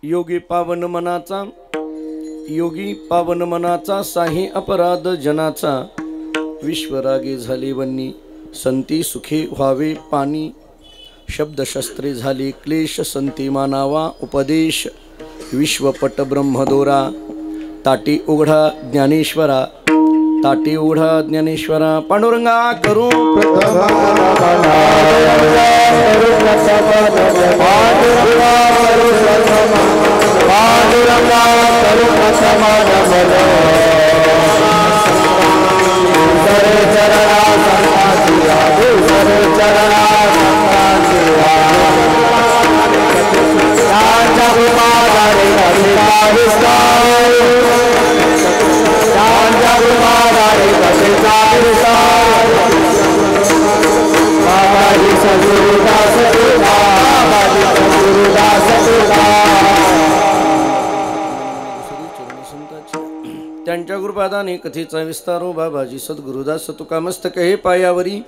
योगी पावन मनाचा, योगी पावन मनाचा, साही अपराध जनाचा, विश्वरागे झाले वन्नी, संती सुखे व्हावे पाणी, शब्दशस्त्रे झाले क्लेश, संती मानावा उपदेश, विश्वपट ब्रह्मदोरा, ताटी उघडा ज्ञानेश्वरा, ताटी उघडा ज्ञानेश्वरा, पांडुरंगा करू त्यांच्या गुरुपादाने कथेचा विस्तारो, बाबाजी सद्गुरुदास तुका मस्तक हे पायावरी,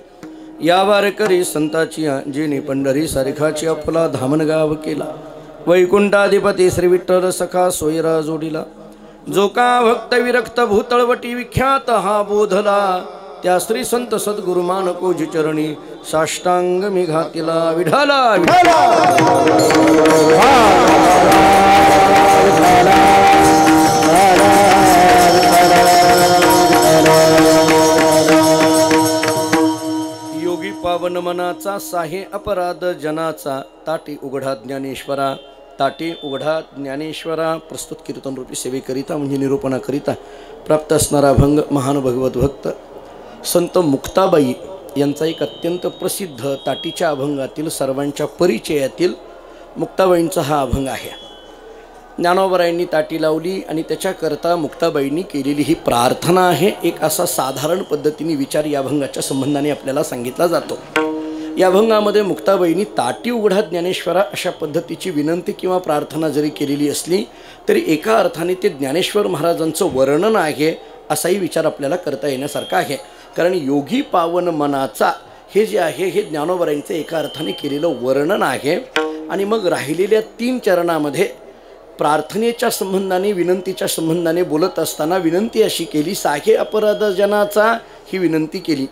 या वारकरी संताची जेने पंढरी सारिखाची अफला धामन गाव केला, वैकुंठाधिपती श्री विठ्ठल सखा सोयरा जोडीला, जो का भक्त विरक्त भूतळवटी विख्यात हा बोधला, त्या श्री संत सद्गुरु मानकोजी चरणी साष्टांग मी घातिला, विठाला योगी पावन मनाचा, साहे अपराध जनाचा, ताटी उघडा ज्ञानेश्वरा, ताटी उघडा ज्ञानेश्वरा. प्रस्तुत कीर्तन रूपी सेवेकरिता म्हणजे निरूपणाकरिता प्राप्त असणारा अभंग महान भगवत भक्त संत मुक्ताबाई यांचा एक अत्यंत प्रसिद्ध ताटीच्या अभंगातील सर्वांच्या परिचयातील मुक्ताबाईंचा हा अभंग आहे. ज्ञानोबरायांनी ताटी लावली आणि त्याच्याकरता मुक्ताबाईंनी केलेली ही प्रार्थना आहे. एक असा साधारण पद्धतीने विचार या अभंगाच्या संबंधाने आपल्याला सांगितला जातो. या अभंगामध्ये मुक्ताबाईंनी ताटी उघडा ज्ञानेश्वरा अशा पद्धतीची विनंती किंवा प्रार्थना जरी केलेली असली तरी एका अर्थाने ते ज्ञानेश्वर महाराजांचं वर्णन आहे असाही विचार आपल्याला करता येण्यासारखा आहे. कारण योगी पावन मनाचा हे जे आहे हे ज्ञानोबरायांचं एका अर्थाने केलेलं वर्णन आहे. आणि मग राहिलेल्या 3 चरणामध्ये प्रार्थनेच्या संबंधाने विनंतीच्या संबंधाने बोलत असताना विनंती अशी केली, साहे अपराध जनाचा ही विनंती केली,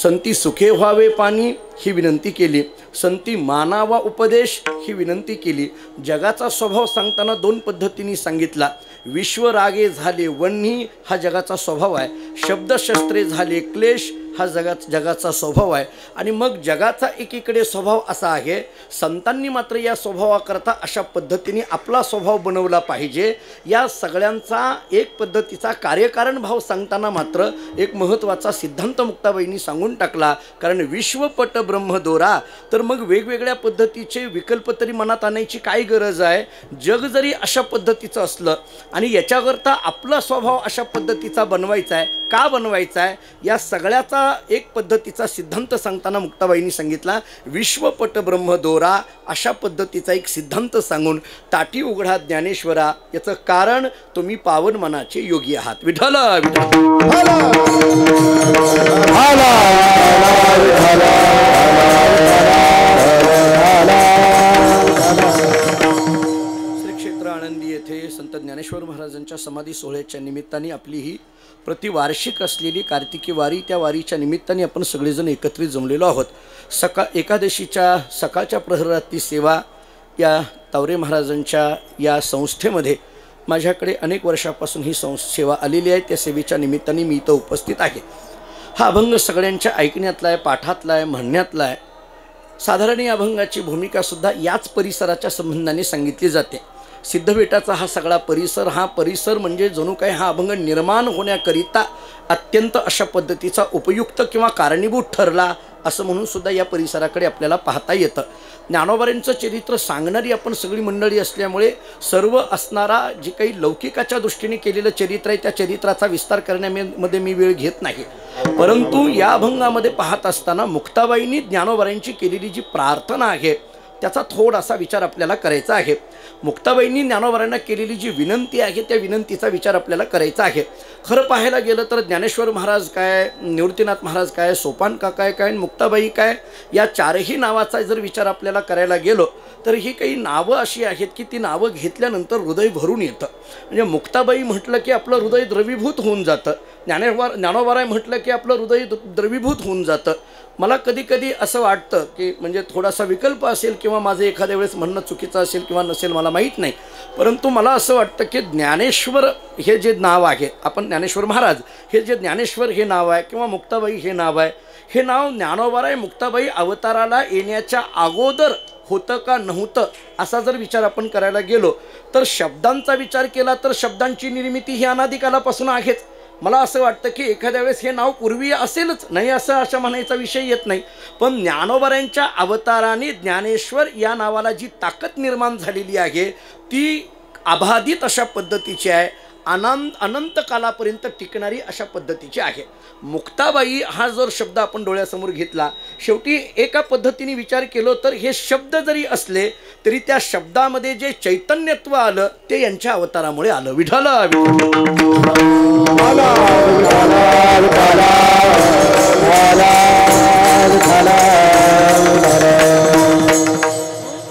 संती सुखे व्हावे पाणी ही विनंती केली, संती मानावा उपदेश ही विनंती केली. जगाचा स्वभाव सांगताना 2 पद्धतीने सांगितला. विश्वरागे झाले वन्ही हा जगाचा स्वभाव आहे, शब्दशस्त्रे झाले क्लेश हा जगाचा स्वभाव आहे. आणि मग जगाचा एकीकडे स्वभाव असा आहे, संतांनी मात्र या स्वभावाकरता अशा पद्धतीने आपला स्वभाव बनवला पाहिजे. या सगळ्यांचा एक पद्धतीचा कार्यकारण भाव सांगताना मात्र एक महत्त्वाचा सिद्धांत मुक्ताबाईंनी सांगून टाकला. कारण विश्वपट ब्रह्मदोरा, तर मग वेगवेगळ्या पद्धतीचे विकल्प तरी मनात आणायची काय गरज आहे. जग जरी अशा पद्धतीचं असलं आणि याच्याकरता आपला स्वभाव अशा पद्धतीचा बनवायचा आहे, का बनवायचा आहे, या सगळ्याचा एक पद्धतीचा सिद्धांत सांगताना मुक्ताबाईंनी सांगितला विश्वपट ब्रह्मदोरा अशा पद्धतीचा एक सिद्धांत सांगून ताटी उघडा ज्ञानेश्वरा. याचं कारण तुम्ही पावन मनाचे योगी आहात. विठ्ठल श्री क्षेत्र आनंदी येथे संत ज्ञानेश्वर महाराजांच्या समाधी सोहळ्याच्या निमित्ताने आपली ही प्रतिवार्षिक असलेली कार्तिकी वारी, त्या वारीच्या निमित्ताने आपण सगळेजण एकत्रित जमलेलो आहोत. एकादशीच्या सकाळच्या प्रहरातली सेवा या तावरे महाराजांच्या या संस्थेमध्ये माझ्याकडे अनेक वर्षापासून ही सेवा आलेली आहे. त्या सेवेच्या निमित्ताने मी इथं उपस्थित आहे. हा अभंग सगळ्यांच्या ऐकण्यातला आहे, पाठातला आहे, म्हणण्यातला आहे. साधारण या अभंगाची भूमिकासुद्धा याच परिसराच्या संबंधाने सांगितली जाते. सिद्धबेटाचा हा सगळा परिसर, हा परिसर म्हणजे जणू काय हा अभंग निर्माण होण्याकरिता अत्यंत अशा पद्धतीचा उपयुक्त किंवा कारणीभूत ठरला असं म्हणून सुद्धा या परिसराकडे आपल्याला पाहता येतं. ज्ञानोबांचं चरित्र सांगणारी आपण सगळी मंडळी असल्यामुळे सर्व असणारा जे काही लौकिकाच्या दृष्टीने केलेलं चरित्र आहे त्या चरित्राचा विस्तार करण्यामध्ये मी वेळ घेत नाही. परंतु या अभंगामध्ये पाहत असताना मुक्ताबाईंनी ज्ञानोबांची केलेली जी प्रार्थना आहे त्याचा थोडासा विचार आपल्याला करायचा आहे. मुक्ताबाईंनी ज्ञानोबांना केलेली जी विनंती आहे त्या विनंतीचा विचार आपल्याला करायचा आहे. खरं पाहायला गेलं तर ज्ञानेश्वर महाराज काय, निवृत्तीनाथ महाराज काय, सोपान काका काय, मुक्ताबाई काय, या 4ही नावाचा जर विचार आपल्याला करायला गेलो तर ही काही नावं अशी आहेत की ती नावं घेतल्यानंतर हृदय भरून येतं. म्हणजे मुक्ताबाई म्हटलं की आपलं हृदय द्रवीभूत होऊन जातं. ज्ञानोबाराय म्हटलं की आपलं हृदय द्रवीभूत होऊन जातं. मला कधी कधी असं वाटतं की म्हणजे थोडासा विकल्प असेल किंवा माझं एखाद्या वेळेस म्हणणं चुकीचं असेल किंवा नसेल मला माहीत नाही, परंतु मला असं वाटतं की ज्ञानेश्वर हे जे नाव आहे, आपण ज्ञानेश्वर महाराज हे जे ज्ञानेश्वर हे नाव आहे किंवा मुक्ताबाई हे नाव आहे, हे नाव ज्ञानोबाराय मुक्ताबाई अवताराला येण्याच्या अगोदर होतं का नव्हतं असा जर विचार आपण करायला गेलो तर शब्दांचा विचार केला तर शब्दांची निर्मिती ही अनादिकालापासून आहेच. मला असं वाटतं की एखाद्या वेळेस हे नाव पूर्वी असेलच, नाही असं म्हणायचा विषय येत नाही. पण ज्ञानोबारायांच्या अवताराने ज्ञानेश्वर या नावाला जी ताकद निर्माण झालेली आहे ती अबाधित अशा पद्धतीची आहे, अनंत कालापर्यंत टिकणारी अशा पद्धतीची आहे. मुक्ताबाई हा जर शब्द आपण डोळ्यासमोर घेतला, शेवटी एका पद्धतीने विचार केलो तर हे शब्द जरी असले तरी त्या शब्दामध्ये जे चैतन्यत्व आलं ते यांच्या अवतारामुळे आलं. विठ्ठल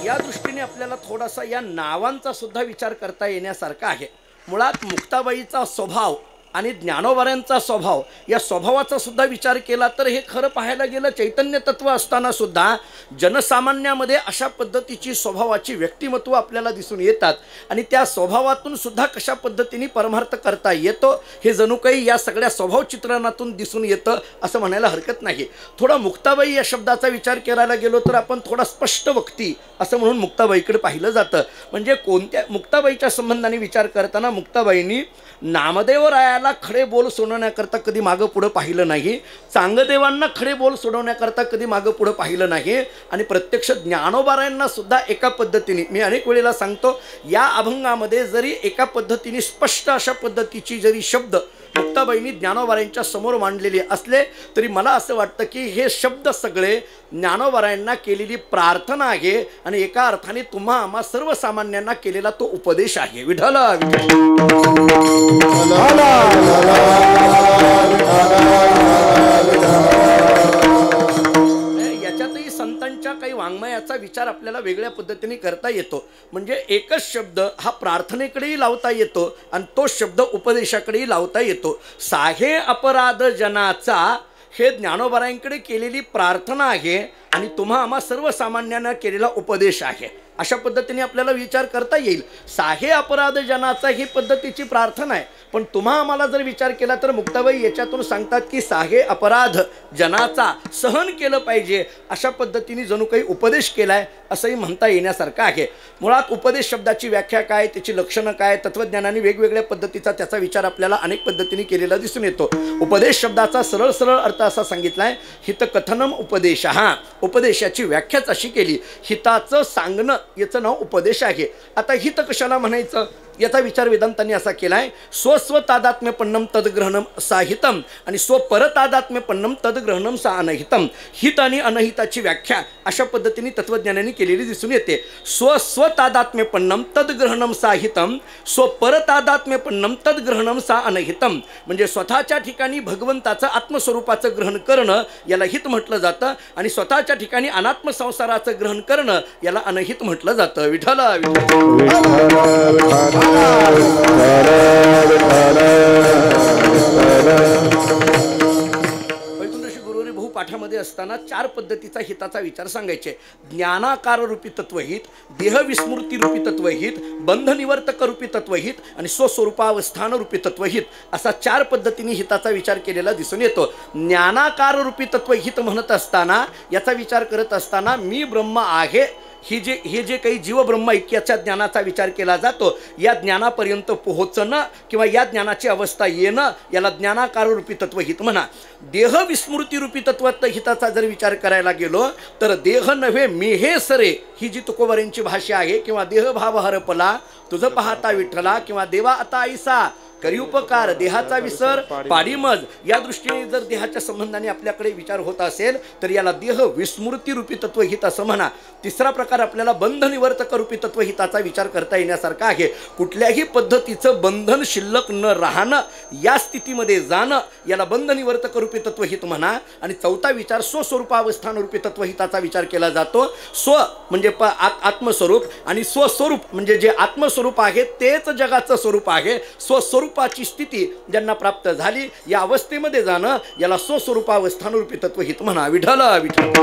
या दृष्टीने आपल्याला थोडासा या नावांचा सुद्धा विचार करता येण्यासारखा आहे. मुळात मुक्ताबाईचा स्वभाव आणि ज्ञानोबारायांचा स्वभाव या स्वभावाचा सुद्धा विचार केला तर हे खरं पाहायला गेलं चैतन्य तत्व असताना सुद्धा जनसामान्यामध्ये अशा पद्धतीची स्वभावाची व्यक्तिमत्व आपल्याला दिसून येतात आणि त्या स्वभावातून सुद्धा कशा पद्धतीने परमार्थ करता येतो हे जणू काही या सगळ्या स्वभाव चित्रणातून दिसून येतं असं म्हणायला हरकत नाही. थोडा मुक्ताबाई या शब्दाचा विचार करायला गेलो तर आपण थोडा स्पष्ट वक्ती असं म्हणून मुक्ताबाईकडे पाहिलं जातं. म्हणजे कोणत्या मुक्ताबाईच्या संबंधाने विचार करताना मुक्ताबाईंनी नामदेवरायाला खडे बोल सोडवण्याकरता कधी मागं पुढं पाहिलं नाही, चांगदेवांना खडे बोल सोडवण्याकरता कधी मागं पुढं पाहिलं नाही आणि प्रत्यक्ष ज्ञानोबारायांना सुद्धा एका पद्धतीने, मी अनेक वेळेला सांगतो, या अभंगामध्ये जरी एका पद्धतीने स्पष्ट अशा पद्धतीची जरी शब्द मुक्ताबाईंनी ज्ञानोबारायांच्या समोर मांडलेले असले तरी मला असं वाटतं की हे शब्द सगळे ज्ञानोबारायांना केलेली प्रार्थना आहे आणि एका अर्थाने तुम्हा आम्हा सर्वसामान्यांना केलेला तो उपदेश आहे. विठ्ठल याच्यातही संतांच्या काही वाङ्मयाचा विचार आपल्याला वेगळ्या पद्धतीने करता येतो. म्हणजे एकच शब्द हा प्रार्थनेकडेही लावता येतो आणि तो शब्द उपदेशाकडेही लावता येतो. साहे अपराध जनाचा हे ज्ञानोबारायांकडे केलेली प्रार्थना आहे आणि तुम्हा आम्हा सर्वसामान्यांना केलेला उपदेश आहे. अशा पद्धतीने आपल्याला विचार करता येईल. साहे अपराध जनाचा ही पद्धतीची प्रार्थना आहे, पण तुम्हा आम्हाला जर विचार केला तर मुक्ताबाई याच्यातून सांगतात की साहे अपराध जनाचा सहन केलं पाहिजे अशा पद्धतीने जणू काही उपदेश केलाय असंही म्हणता येण्यासारखं आहे. मुळात उपदेश शब्दाची व्याख्या काय, त्याची लक्षणं काय, तत्वज्ञानाने वेगवेगळ्या पद्धतीचा त्याचा विचार आपल्याला अनेक पद्धतीने केलेला दिसून येतो. उपदेश शब्दाचा सरळ सरळ अर्थ असा सांगितलाय, हितकथनम उपदेश. हा उपदेशाची व्याख्याच अशी केली, हिताचं सांगणं याचं नाव उपदेश आहे. आता हित कशाला म्हणायचं याचा विचार वेदांतांनी असा केलाय, स्वस्वतादात्म्यपन्नम तदग्रहणम साहितम आणि स्वपरतादात्म्यपन्नम तदग्रहणम सा अनहितम. हित आणि अनहिताची व्याख्या अशा पद्धतीने तत्वज्ञानाने केलेली दिसून येते. स्वस्वतादात्म्यपन्नम तदग्रहणम साहितम, स्वपरतादात्म्यपन्नम तदग्रहणम सा अनहितम. म्हणजे स्वतःच्या ठिकाणी भगवंताचं आत्मस्वरूपाचं ग्रहण करणं याला हित म्हटलं जातं आणि स्वतःच्या ठिकाणी अनात्म संसाराचं ग्रहण करणं याला अनहित म्हटलं जातं. विठ्ठल वैकुंठ गुरुरी बहु पाठामध्ये असताना चार पद्धतीचा हिताचा विचार सांगायचे. ज्ञानाकार रूपी तत्वहित, देहविस्मृती रूपी तत्वहित, बंधनिवर्तक रूपी तत्वहित आणि स्वस्वरूपावस्थान रूपी तत्वहित असा चार पद्धतीने हिताचा विचार केलेला दिसून येतो. ज्ञानाकार रूपी तत्वहित म्हणत असताना याचा विचार करत असताना मी ब्रह्म आहे हे जे काही जीवब्रह्म ऐक्याच्या ज्ञानाचा विचार केला जातो, या ज्ञानापर्यंत पोहोचणं किंवा या ज्ञानाची अवस्था येणं याला ज्ञानाकार रूपी तत्वहित म्हणा. देह विस्मृती रूपी तत्वहिताचा जर विचार करायला गेलो तर देह नव्हे मी हे सरे ही जी तुकोबारांची भाषा आहे, किंवा देहभाव हरपला तुझं पाहता विठ्ठला, किंवा देवा आता ऐसा करिउपकार, देहाचा विसर, पाडीमज, या दृष्टीने जर देहाच्या संबंधाने आपल्याकडे विचार होत असेल तर याला देह विस्मृती रूपी तत्वहित असं म्हणा. तिसरा प्रकार आपल्याला बंधनिवर्तक रूपी तत्वहिताचा विचार करता येण्यासारखा आहे. कुठल्याही पद्धतीचं बंधन शिल्लक न राहणं, या स्थितीमध्ये जाणं, याला बंधनिवर्तक रूपी तत्वहित म्हणा. आणि चौथा विचार स्वस्वरूपावस्थान रूपी तत्वहिताचा विचार केला जातो. स्व म्हणजे आत्मस्वरूप आणि स्वस्वरूप म्हणजे जे आत्मस्वरूप आहे तेच जगाचं स्वरूप आहे. स्वस्वरूपाची स्थिती ज्यांना प्राप्त झाली या अवस्थेमध्ये जाणं, याला स्वस्वरूपावस्थान रूपी तत्वहित म्हणा. विठ्ठल विठ्ठल.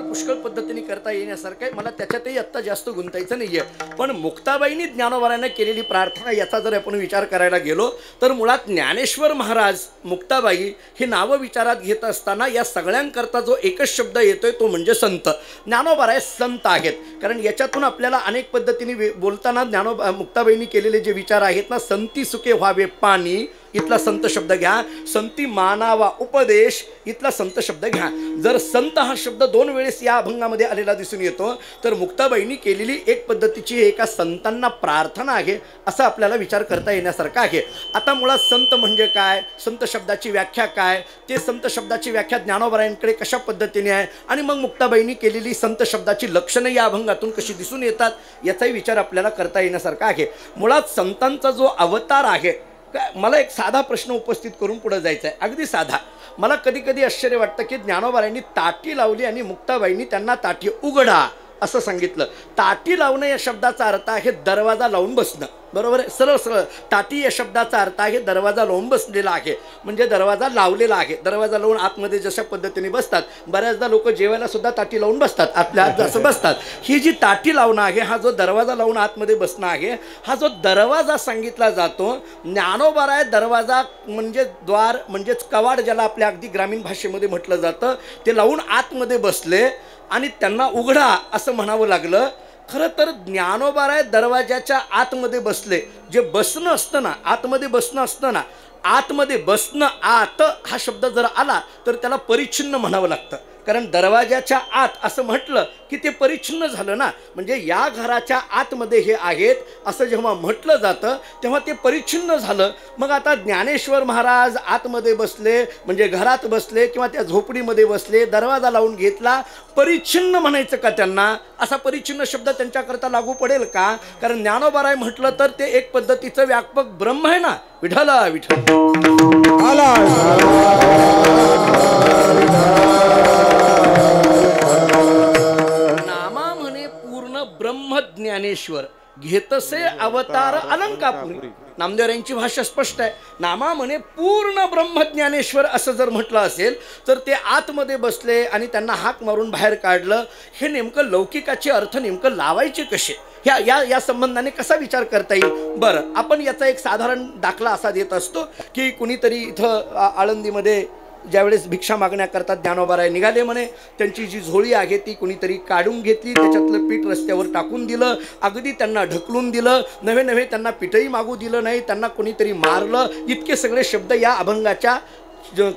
पुष्कळ पद्धतीने करता येण्यासारखं आहे. मला त्याच्यातही आत्ता जास्त गुंतायचं नाहीये. पण मुक्ताबाईंनी ज्ञानोबारांना केलेली प्रार्थना याचा जर आपण विचार करायला गेलो तर मुळात ज्ञानेश्वर महाराज, मुक्ताबाई हे नावं विचारात घेत असताना या सगळ्यांकरता जो एकच शब्द येतोय तो म्हणजे संत. ज्ञानोबाराय संत आहेत. कारण याच्यातून आपल्याला अनेक पद्धतीने बोलताना मुक्ताबाईंनी केलेले जे विचार आहेत ना, संती सुखे व्हावे पाणी, इथला संत शब्द घ्या. संती मानावा उपदेश, इथला संत शब्द घ्या. जर संत हा शब्द दोन वेळेस या अभंगामध्ये आलेला दिसून येतो तर मुक्ताबाईंनी केलेली एक पद्धतीची एका संतांना प्रार्थना आहे असं आपल्याला विचार करता येण्यासारखा आहे. आता मुळात संत म्हणजे काय, संत शब्दाची व्याख्या काय, ते संत शब्दाची व्याख्या ज्ञानोबारायांकडे कशा पद्धतीने आहे आणि मग मुक्ताबाईंनी केलेली संत शब्दाची लक्षणं या अभंगातून कशी दिसून येतात याचाही विचार आपल्याला करता येण्यासारखा आहे. मुळात संतांचा जो अवतार आहे, मला एक साधा प्रश्न उपस्थित करून पुढे जायचा आहे, अगदी साधा. मला कधी कधी आश्चर्य वाटतं की ज्ञानोबारायांनी ताटी लावली आणि मुक्ताबाईंनी त्यांना ताटी उघडा असं सांगितलं. ताटी लावणं या शब्दाचा अर्थ आहे दरवाजा लावून बसणं. बरोबर आहे, सरळ सरळ. ताटी या शब्दाचा अर्थ आहे दरवाजा लावून बसलेला आहे, म्हणजे दरवाजा लावलेला आहे. दरवाजा लावून आतमध्ये जशा पद्धतीने बसतात, बऱ्याचदा लोक जेवायला सुद्धा ताटी लावून बसतात, आपल्या आत जसं बसतात. ही जी ताटी लावणं आहे, हा जो दरवाजा लावून आतमध्ये बसणं आहे, हा जो दरवाजा सांगितला जातो. ज्ञानोबाराय दरवाजा म्हणजे द्वार म्हणजेच कवाड ज्याला आपल्या अगदी ग्रामीण भाषेमध्ये म्हटलं जातं, ते लावून आतमध्ये बसले आणि त्यांना उघडा असं म्हणावं लागलं. खरं तर ज्ञानोबाराय दरवाजाच्या आतमध्ये बसले. जे बसणं असतं ना, आतमध्ये बसणं असतं ना, आतमध्ये बसणं, आत हा शब्द जर आला तर त्याला परिच्छिन्न म्हणावं लागतं. कारण दरवाजाच्या आत असं म्हटलं की ते परिच्छिन्न झालं ना, म्हणजे या घराच्या आतमध्ये हे आहेत असं जेव्हा म्हटलं जातं तेव्हा ते परिच्छिन्न झालं. मग आता ज्ञानेश्वर महाराज आतमध्ये बसले म्हणजे घरात बसले किंवा त्या झोपडीमध्ये बसले, दरवाजा लावून घेतला, परिच्छिन्न म्हणायचं का त्यांना? असा परिच्छिन्न शब्द त्यांच्याकरता लागू पडेल का? कारण ज्ञानोबाराय म्हटलं तर ते एक पद्धतीचं व्यापक ब्रह्म आहे ना. विठ्ठल विठ्ठल. नामा म्हणे पूर्ण ब्रह्म ज्ञानेश्वर, घेतसे अवतार अलंकापुरी. नामदेवरायांची भाषा स्पष्ट आहे. नामा म्हणे पूर्ण ब्रह्म ज्ञानेश्वर असं जर म्हटलं असेल तर ते आतमध्ये बसले आणि त्यांना हाक मारून बाहेर काढलं. हे नेमकं लौकिकाचे अर्थ नेमकं लावायचे कसे, या संबंधाने कसा विचार करता येईल? बरं, आपण याचा एक साधारण दाखला असा देत असतो की कुणीतरी इथं आळंदीमध्ये ज्यावेळेस भिक्षा मागण्याकरता ज्ञानोबाराय निघाले म्हणे, त्यांची जी झोळी आहे ती कुणीतरी काढून घेतली, त्याच्यातलं पीठ रस्त्यावर टाकून दिलं, अगदी त्यांना ढकलून दिलं, नव्हे नव्हे त्यांना पीठही मागू दिलं नाही, त्यांना कोणीतरी मारलं. इतके सगळे शब्द या अभंगाच्या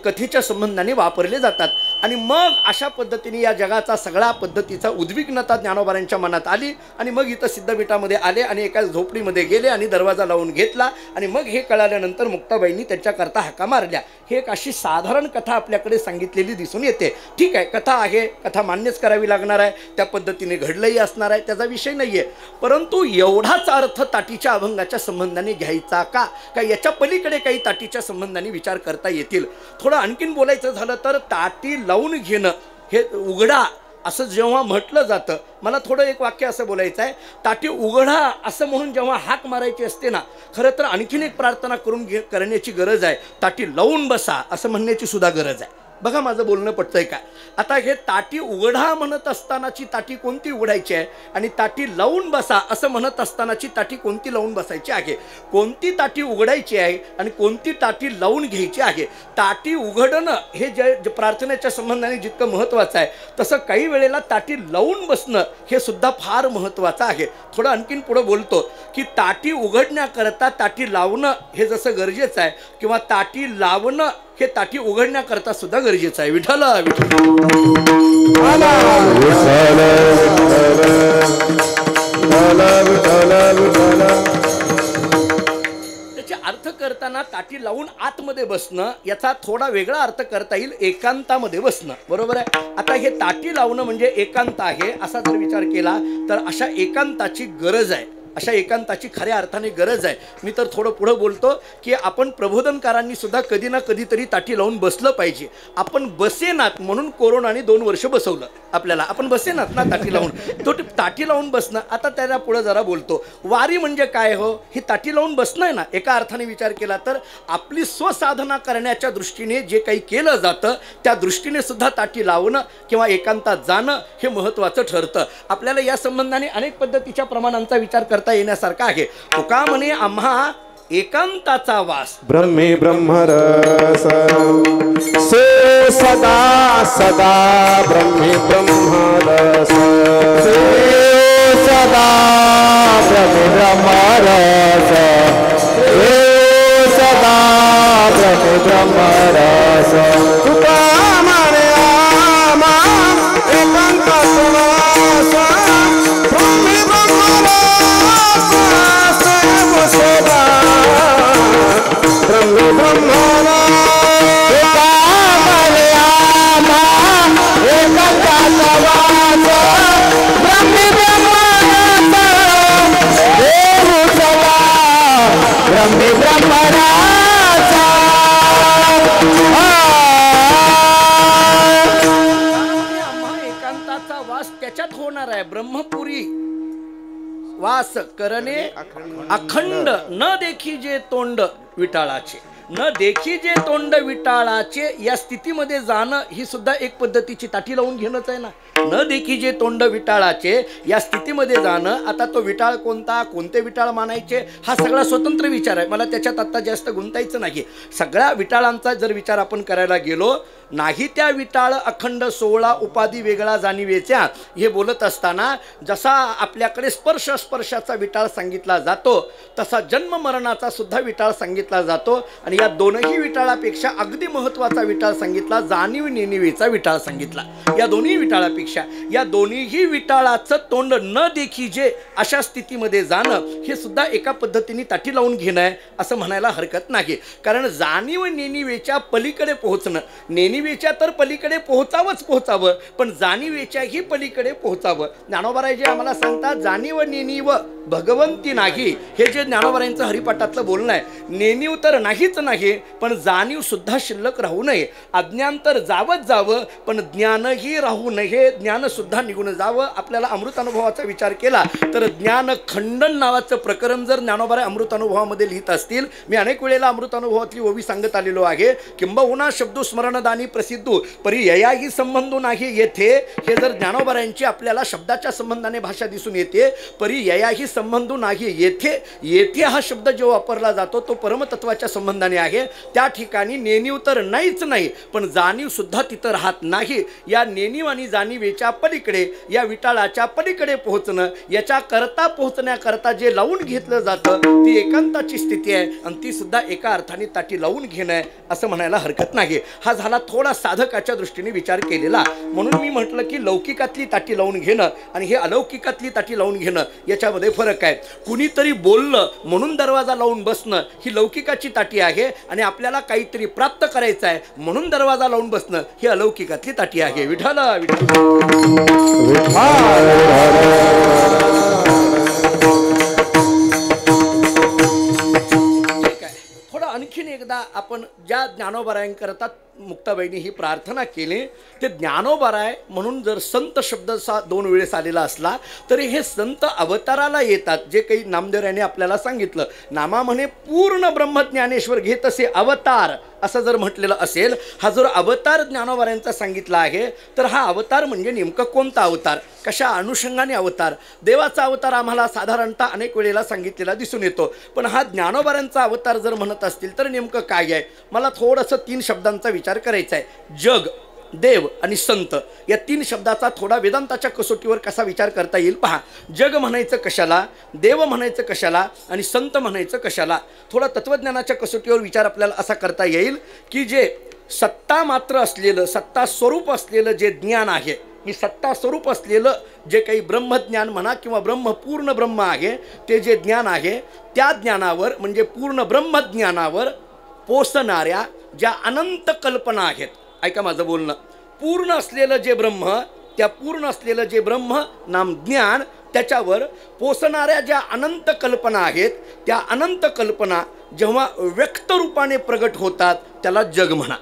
कथेच्या संबंधाने वापरले जातात. आणि मग अशा पद्धतीने या जगाचा सगळा पद्धतीचा उद्विग्नता ज्ञानोबारांच्या मनात आली आणि मग इथं सिद्धपीठामध्ये आले आणि एका झोपडीमध्ये गेले आणि दरवाजा लावून घेतला. आणि मग हे कळाल्यानंतर मुक्ताबाईंनी त्यांच्याकरता हाका मारल्या. हे एक अशी साधारण कथा आपल्याकडे सांगितलेली दिसून येते. ठीक आहे, कथा आहे, कथा मान्यच करावी लागणार आहे, त्या पद्धतीने घडलंही असणार आहे, त्याचा विषय नाही आहे. परंतु एवढाच अर्थ ताटीच्या अभंगाच्या संबंधाने घ्यायचा का, याच्या पलीकडे काही ताटीच्या संबंधाने विचार करता येतील? थोडं आणखीन बोलायचं झालं तर ताटी लावून घेणं हे उघडा असं जेव्हा म्हटलं जातं, मला थोडं एक वाक्य असं बोलायचं आहे. ताटी उघडा असं म्हणून जेव्हा हाक मारायची असते ना, खरं तर आणखीन एक प्रार्थना करण्याची गरज आहे. ताटी लावून बसा असं म्हणण्याची सुद्धा गरज आहे. बघा माझं बोलणं पटतंय का? आता हे ताटी उघडा म्हणत असतानाची ताटी कोणती उघडायची आहे आणि ताटी लावून बसा असं म्हणत असतानाची ताटी कोणती लावून बसायची आहे? कोणती ताटी उघडायची आहे आणि कोणती ताटी लावून घ्यायची आहे? ताटी उघडणं हे जे प्रार्थनेच्या संबंधाने जितकं महत्त्वाचं आहे, तसं काही वेळेला ताटी लावून बसणं हे सुद्धा फार महत्त्वाचं आहे. थोडं आणखीन पुढं बोलतो की ताटी उघडण्याकरता ताटी लावणं हे जसं गरजेचं आहे किंवा ताटी लावणं हे ताटी उघडण्याकरता सुद्धा गरजेचं आहे. विठ्ठल विठ्ठल त्याचे अर्थ करताना ताटी लावून आतमध्ये बसणं याचा थोडा वेगळा अर्थ करता येईल, एकांतामध्ये बसणं. बरोबर आहे. आता हे ताटी लावणं म्हणजे एकांत आहे असा जर विचार केला तर अशा एकांताची गरज आहे, अशा एकांताची खऱ्या अर्थाने गरज आहे. मी तर थोडं पुढं बोलतो की आपण प्रबोधनकारांनी सुद्धा कधी ना कधीतरी ताटी लावून बसलं पाहिजे. आपण बसेनात म्हणून कोरोनाने 2 वर्ष बसवलं आपल्याला. आपण बसेनात ना ताटी लावून, तो ताटी लावून बसणं. आता त्याला पुढं जरा बोलतो. वारी म्हणजे काय हो? ही ताटी लावून बसणं आहे ना. एका अर्थाने विचार केला तर आपली स्वसाधना करण्याच्या दृष्टीने जे काही केलं जातं त्या दृष्टीने सुद्धा ताटी लावणं किंवा एकांतात जाणं हे महत्त्वाचं ठरतं. आपल्याला या संबंधाने अनेक पद्धतीच्या प्रमाणांचा विचार करता येण्यासारखा आहे. तुका म्हणे आम्हा एकांताचा वास ब्रह्मे ब्रह्मरस से सदा सदा ब्रह्मे ब्रह्मरस से सदा ब्रह्मे ब्रह्मरस से सदा ब्रह्मे ब्रह्मरस तुका म्हणे आम्हा एकांताचा वास ब्रह्मे ब्रह्मरस से सदा ब्रह्मे ब्रह्मरस तुका म्हणे आम्हा एकांताचा वास ब्रह्मे ब्रह्मरस देव सदा ब्रह्मे ब्रह्मरस. आम्हा एकांताचा वास त्याच्यात होणार आहे. ब्रह्मपुरी वास करणे अखंड न देखी जे तोंड विटाळाचे, न देखी जे तोंड विटाळाचे या स्थितीमध्ये जाणं ही सुद्धा एक पद्धतीची ताटी लावून घेणंच आहे ना. न देखी जे तोंड विटाळाचे या स्थितीमध्ये जाणं. आता तो विटाळ कोणता, कोणते विटाळ मानायचे हा सगळा स्वतंत्र विचार आहे. मला त्याच्यात आत्ता जास्त गुंतायचं नाही. सगळ्या विटाळांचा जर विचार आपण करायला गेलो, नाही त्या विटाळ अखंड 16 उपाधी वेगळा जाणीवेच्या हे बोलत असताना जसा आपल्याकडे स्पर्शाचा विटाळ सांगितला जातो तसा जन्म मरणाचा सुद्धा विटाळ सांगितला जातो. आणि या दोनही विटाळापेक्षा अगदी महत्त्वाचा विटाळ सांगितला जाणीव नेणिवेचा विटाळ सांगितला. या दोन्ही विटाळापेक्षा या दोन्हीही विटाळाचं तोंड न देखी जे अशा स्थितीमध्ये जाणं हे सुद्धा एका पद्धतीने ताटी लावून घेणं आहे असं म्हणायला हरकत नाही. कारण जाणीव नेणिवेच्या पलीकडे पोहोचणं, नेणिवेच्या तर पलीकडे पोहोचावं पण जाणीवेच्याही पलीकडे पोहोचावं. ज्ञानोबाराय जे आम्हाला सांगतात जाणीव नेणीव भगवंती नाही. हे जे ज्ञानोबारायांचं हरिपाठातलं बोलणं आहे. नेणीव तर नाहीच नाही पण जाणीव सुद्धा शिल्लक राहू नये. अज्ञान तर जावं पण ज्ञानही राहू नये, ज्ञान सुद्धा निघून जावं. आपल्याला अमृतानुभवाचा विचार केला तर ज्ञान खंडन नावाचं प्रकरण जर ज्ञानोबाराय अमृतानुभवामध्ये लिहित असतील, मी अनेक वेळेला अमृतानुभवातली ओवी सांगत आलेलो आहे. किंबहुना शब्दो स्मरणदानी प्रसिद्धू परिययाही संबंधू नाही येथे. हे जर ज्ञानोबारायांची आपल्याला शब्दाच्या संबंधाने भाषा दिसून येते. परिययाही संबंधू नाही येथे. येथे हा शब्द जो वापरला जातो तो परमतत्वाच्या संबंधाने आहे. त्या ठिकाणी नेणीव तर नाहीच नाही पण जाणीव सुद्धा तिथं राहत नाही. या नेणीव आणि जाणीवेच्या पलीकडे, या विटाळाच्या पलीकडे पोहोचणं, याच्या करता पोहोचण्याकरता जे लावून घेतलं जातं ती एकांताची स्थिती आहे आणि ती सुद्धा एका अर्थाने ताटी लावून घेणं आहे असं म्हणायला हरकत नाही. हा झाला थोडा साधकाच्या दृष्टीने विचार केलेला. म्हणून मी म्हटलं की लौकिकातली ताटी लावून घेणं आणि हे अलौकिकातली ताटी लावून घेणं याच्यामध्ये फरक आहे. कुणीतरी बोललं म्हणून दरवाजा लावून बसणं ही लौकिकाची ताटी आहे आणि आपल्याला काहीतरी प्राप्त करायचं आहे म्हणून दरवाजा लावून बसणं ही अलौकिकातली ताटी आहे. विठ्ठल थोडं आणखीन एकदा आपण ज्या ज्ञानोबारायांकरता मुक्ताबाईंनी ही प्रार्थना केली ते ज्ञानोबाराय म्हणून जर संत शब्द 2 वेळेस आलेला असला तरी हे संत अवताराला येतात. जे काही नामदेवरायांनी आपल्याला सांगितलं, नामा म्हणे पूर्ण ब्रह्मज्ञानेश्वर घेत असे अवतार असं जर म्हटलेलं असेल, हा जर अवतार ज्ञानोबारायांचा सांगितला आहे तर हा अवतार म्हणजे नेमकं कोणता अवतार, कशा अनुषंगाने अवतार. देवाचा अवतार आम्हाला साधारणतः अनेक वेळेला सांगितलेला दिसून येतो पण हा ज्ञानोबारायांचा अवतार जर म्हणत असतील तर नेमकं काय आहे. मला थोडंसं 3 शब्दांचा विचार करायचा आहे. जग देव आणि संत या तीन शब्दाचा थोडा वेदांताच्या कसोटीवर कसा विचार करता येईल पहा. जग म्हणायचं कशाला, देव म्हणायचं कशाला आणि संत म्हणायचं कशाला. थोडा तत्त्वज्ञानाच्या कसोटीवर विचार आपल्याला असा करता येईल की जे सत्ता मात्र असलेलं, सत्ता स्वरूप असलेलं जे ज्ञान आहे, मी सत्ता स्वरूप असलेलं जे काही ब्रह्मज्ञान म्हणा किंवा पूर्ण ब्रह्म आहे ते जे ज्ञान आहे त्या ज्ञानावर म्हणजे पूर्ण ब्रह्मज्ञानावर पोसणाऱ्या ज्या अनंत कल्पना आहेत. ऐका माझं बोलणं. पूर्ण असलेलं जे ब्रह्म, त्या पूर्ण असलेलं जे ब्रह्म नाम ज्ञान त्याच्यावर पोसणाऱ्या ज्या अनंत कल्पना आहेत त्या अनंत कल्पना जेव्हा व्यक्त रूपाने प्रगट होतात त्याला जग म्हणा.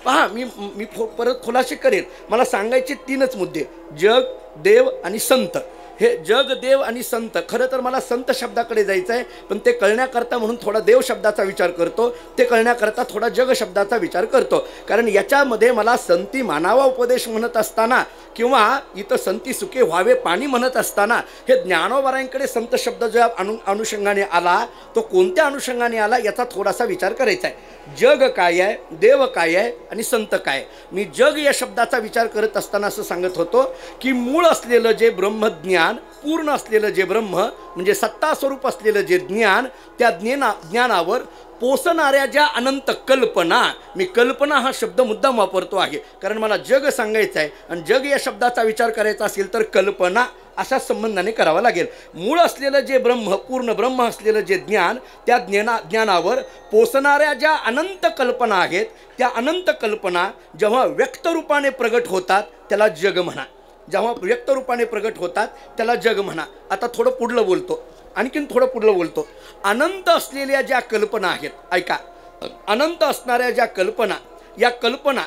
पहा मी परत खुलासे करेन. मला सांगायचे तीनच मुद्दे: जग, देव आणि संत. हे जग, देव आणि संत. खरं तर मला संत शब्दाकडे जायचं आहे, पण ते कळण्याकरता म्हणून थोडा देव शब्दाचा विचार करतो, ते कळण्याकरता थोडा जग शब्दाचा विचार करतो. कारण याच्यामध्ये मला संती मानावा उपदेश म्हणत असताना किंवा इथं संती सुखे व्हावे पाणी म्हणत असताना हे ज्ञानोबारायांकडे संत शब्द जो अनुषंगाने आला तो कोणत्या अनुषंगाने आला याचा थोडासा विचार करायचा आहे. जग काय आहे, देव काय आहे आणि संत काय. मी जग या शब्दाचा विचार करत असताना असं सांगत होतो की मूळ असलेलं जे ब्रह्मज्ञान, पूर्ण असलेलं जे ब्रह्म म्हणजे सत्ता स्वरूप असलेलं जे ज्ञान, त्या ज्ञानावर पोसणाऱ्या ज्या अनंत कल्पना. मी कल्पना हा शब्द मुद्दाम वापरतो आहे कारण मला जग सांगायचं आहे आणि जग या शब्दाचा विचार करायचा असेल तर कल्पना अशा संबंधाने करावा लागेल. मूळ असलेलं जे ब्रह्म, पूर्ण ब्रह्म असलेलं जे ज्ञान, त्या ज्ञानावर पोसणाऱ्या ज्या अनंत कल्पना आहेत त्या अनंत कल्पना जेव्हा व्यक्त रूपाने प्रगट होतात त्याला जग म्हणा. जेव्हा व्यक्त रूपाने प्रगट होतात त्याला जग म्हणा. आता थोडं पुढलं बोलतो, आणखीन थोडं पुढलं बोलतो. अनंत असलेल्या ज्या कल्पना आहेत, ऐका, अनंत असणाऱ्या ज्या कल्पना, या कल्पना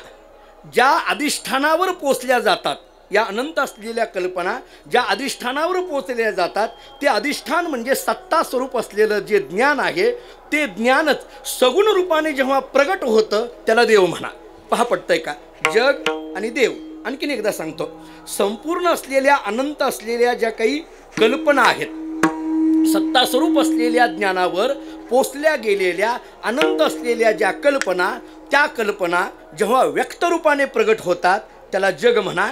ज्या अधिष्ठानावर पोचल्या जातात, या अनंत असलेल्या कल्पना ज्या अधिष्ठानावर पोचल्या जातात ते अधिष्ठान म्हणजे सत्ता स्वरूप असलेलं जे ज्ञान आहे ते ज्ञानच सगुण रूपाने जेव्हा प्रगट होतं त्याला देव म्हणा. पहा पटतंय का? जग आणि देव. आणखीन एकदा सांगतो. संपूर्ण असलेल्या अनंत असलेल्या ज्या काही कल्पना आहेत, सत्ता स्वरूप असलेल्या ज्ञानावर पोचल्या गेलेल्या अनंत असलेल्या ज्या कल्पना, त्या कल्पना जेव्हा व्यक्त रूपाने प्रगट होतात त्याला जग म्हणा.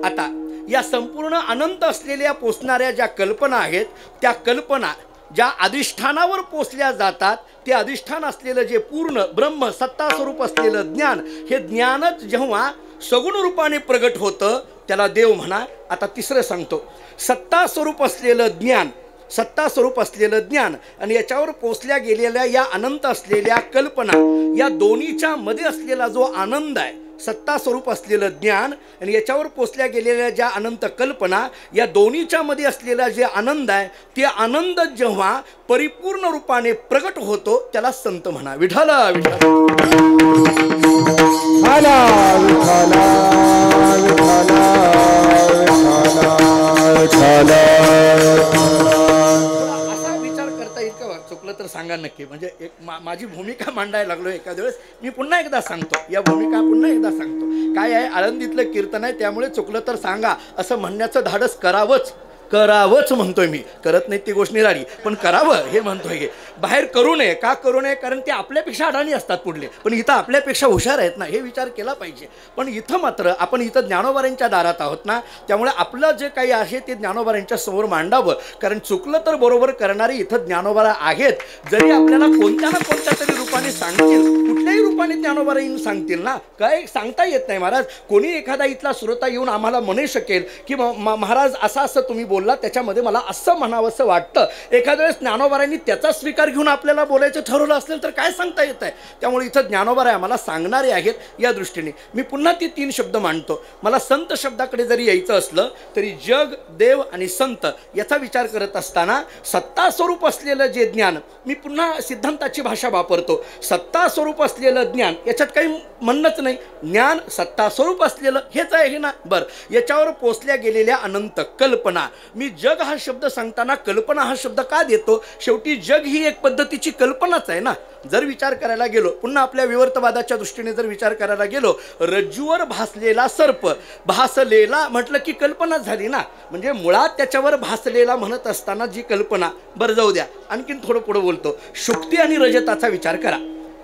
आता या संपूर्ण अनंत असलेल्या पोचणाऱ्या ज्या कल्पना आहेत त्या कल्पना ज्या अधिष्ठानावर पोचल्या जातात ते अधिष्ठान असलेलं जे पूर्ण ब्रह्म सत्ता स्वरूप असलेलं ज्ञान, हे ज्ञानच जेव्हा सगुण रूपाने प्रगट होतं त्याला देव म्हणा. आता तिसरं सांगतो. सत्ता स्वरूप असलेलं ज्ञान, सत्ता स्वरूप असलेलं ज्ञान आणि याच्यावर पोचल्या गेलेल्या या अनंत असलेल्या कल्पना, या दोन्हीच्या मध्ये असलेला जो आनंद आहे, सत्ता स्वरूप असलेलं ज्ञान आणि याच्यावर पोचल्या गेलेल्या ज्या अनंत कल्पना, या दोन्हीच्या मध्ये असलेला जे आनंद आहे ते आनंद जेव्हा परिपूर्ण रूपाने प्रगट होतो त्याला संत म्हणा. विठ्ठल विठ्ठल चुकलं तर सांगा नक्की. म्हणजे एक माझी भूमिका मांडायला लागलो एखाद्या वेळेस. मी पुन्हा एकदा सांगतो, या भूमिका पुन्हा एकदा सांगतो. काय आहे, आळंदीतलं कीर्तन आहे त्यामुळे चुकलं तर सांगा असं म्हणण्याचं धाडस करावंच म्हणतोय मी. करत नाही ती गोष्ट निराळी, पण करावं हे म्हणतोय. बाहेर करू नये. का करू नये? कारण ते आपल्यापेक्षा अडाणी असतात पुढले, पण इथं आपल्यापेक्षा हुशार आहेत ना, हे विचार केला पाहिजे. पण इथं मात्र आपण इथं ज्ञानोबारांच्या दारात आहोत ना, त्यामुळे आपलं जे काही आहे ते ज्ञानोबारांच्या समोर मांडावं. कारण चुकलं तर बरोबर करणारे इथं ज्ञानोबारा आहेत. जरी आपल्याला कोणत्या ना कोणत्या तरी रूपाने सांगतील, कुठल्याही रूपाने ज्ञानोबारा येऊन सांगतील ना, काय सांगता येत नाही महाराज. कोणी एखादा इथला श्रोता येऊन आम्हाला म्हणू शकेल की महाराज असं तुम्ही बोलला, त्याच्यामध्ये मला असं म्हणावं असं वाटतं. एखाद्या वेळेस ज्ञानोबारांनी त्याचा स्वीकार घेऊन आपल्याला बोलायचं ठरवलं असेल तर काय सांगता येत आहे. त्यामुळे इथं ज्ञानोबाराय आम्हाला सांगणारे आहेत. या दृष्टीने मी पुन्हा ती तीन शब्द मांडतो. मला संत शब्दाकडे जरी यायचं असलं तरी जग, देव आणि संत याचा विचार करत असताना सत्ता स्वरूप असलेलं जे ज्ञान, मी पुन्हा सिद्धांताची भाषा वापरतो. सत्ता स्वरूप असलेलं ज्ञान, याच्यात काही म्हणणंच नाही. ज्ञान सत्ता स्वरूप असलेलं हेच आहे ना. बरं, याच्यावर पोचल्या गेलेल्या अनंत कल्पना. मी जग हा शब्द सांगताना कल्पना हा शब्द का देतो? शेवटी जग ही एक पद्धतीची कल्पनाच आहे ना. जर विचार करायला गेलो, पुन्हा आपल्या विवर्तवादाच्या दृष्टीने जर विचार करायला गेलो, रज्जूवर भासलेला सर्प, भासलेला म्हटलं की कल्पना झाली ना. म्हणजे मुळात त्याच्यावर भासलेला म्हणत असताना जी कल्पना. बरं जाऊ द्या, आणखीन थोडं पुढं बोलतो. शुक्ती आणि रजताचा विचार करा.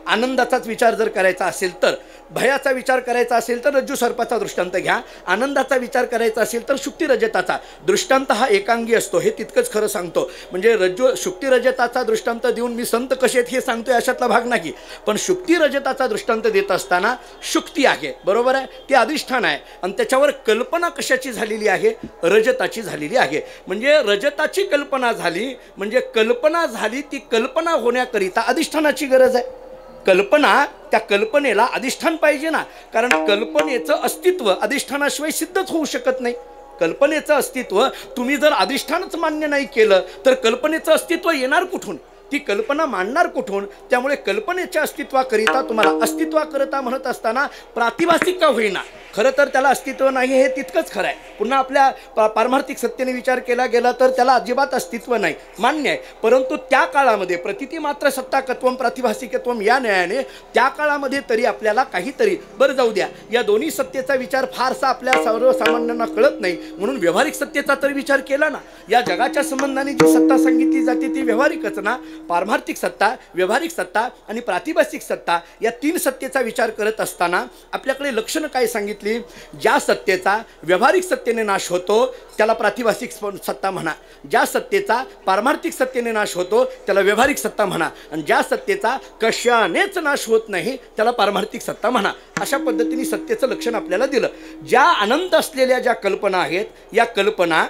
आनंदाचाच विचार जर करायचा असेल तर भयाचा विचार करायचा असेल तर रज्जू सर्पाचा दृष्टांत घ्या, आनंदाचा विचार करायचा असेल तर शुक्ती रजताचा दृष्टांत हा एकांगी असतो, हे तितकंच खरं सांगतो. म्हणजे रज्जू शुक्ती रजताचा दृष्टांत देऊन मी संत कसे आहेत हे सांगतोय अशातला भाग नाही, पण शुक्ती रजताचा दृष्टांत देत असताना शुक्ती आहे, बरोबर आहे, ते अधिष्ठान आहे आणि त्याच्यावर कल्पना कशाची झालेली आहे, रजताची झालेली आहे. म्हणजे रजताची कल्पना झाली म्हणजे कल्पना झाली, ती कल्पना होण्याकरिता अधिष्ठानाची गरज आहे. कल्पना, त्या कल्पनेला अधिष्ठान पाहिजे ना, कारण कल्पनेचं अस्तित्व अधिष्ठानाशिवाय सिद्धच होऊ शकत नाही. कल्पनेचं अस्तित्व तुम्ही जर अधिष्ठानच मान्य नाही केलं तर कल्पनेचं अस्तित्व येणार कुठून, ती कल्पना मांडणार कुठून. त्यामुळे कल्पनेच्या अस्तित्वाकरिता तुम्हाला अस्तित्वाकरिता म्हणत असताना प्रातिभासिक का होईना, खरं तर त्याला अस्तित्व नाही हे तितकंच खरं आहे. पुन्हा आपल्या पारमार्थिक सत्तेने विचार केला गेला तर त्याला अजिबात अस्तित्व नाही, मान्य आहे. परंतु त्या काळामध्ये प्रतिती मात्र सत्ताकत्वम प्रातिभासिकत्वम या न्यायाने त्या काळामध्ये तरी आपल्याला काहीतरी, बरं जाऊ द्या, या दोन्ही सत्तेचा विचार फारसा आपल्या सर्वसामान्यांना कळत नाही, म्हणून व्यावहारिक सत्तेचा तरी विचार केला ना. या जगाच्या संबंधाने जी सत्ता सांगितली जाते ती व्यावहारिकच ना. पारमार्थिक सत्ता, व्यावहारिक सत्ता आणि प्रातिभासिक सत्ता या तीन सत्तेचा विचार करत असताना आपल्याकडे लक्षणं काय सांगितली. ज्या सत्तेचा व्यावहारिक सत्तेने नाश होतो त्याला प्रातिभासिक सत्ता म्हणा, ज्या सत्तेचा पारमार्थिक सत्तेने नाश होतो त्याला व्यावहारिक सत्ता म्हणा, आणि ज्या सत्तेचा कशानेच नाश होत नाही त्याला पारमार्थिक सत्ता म्हणा. अशा पद्धतीने सत्तेचं लक्षण आपल्याला दिलं. ज्या अनंत असलेल्या ज्या कल्पना आहेत, या कल्पना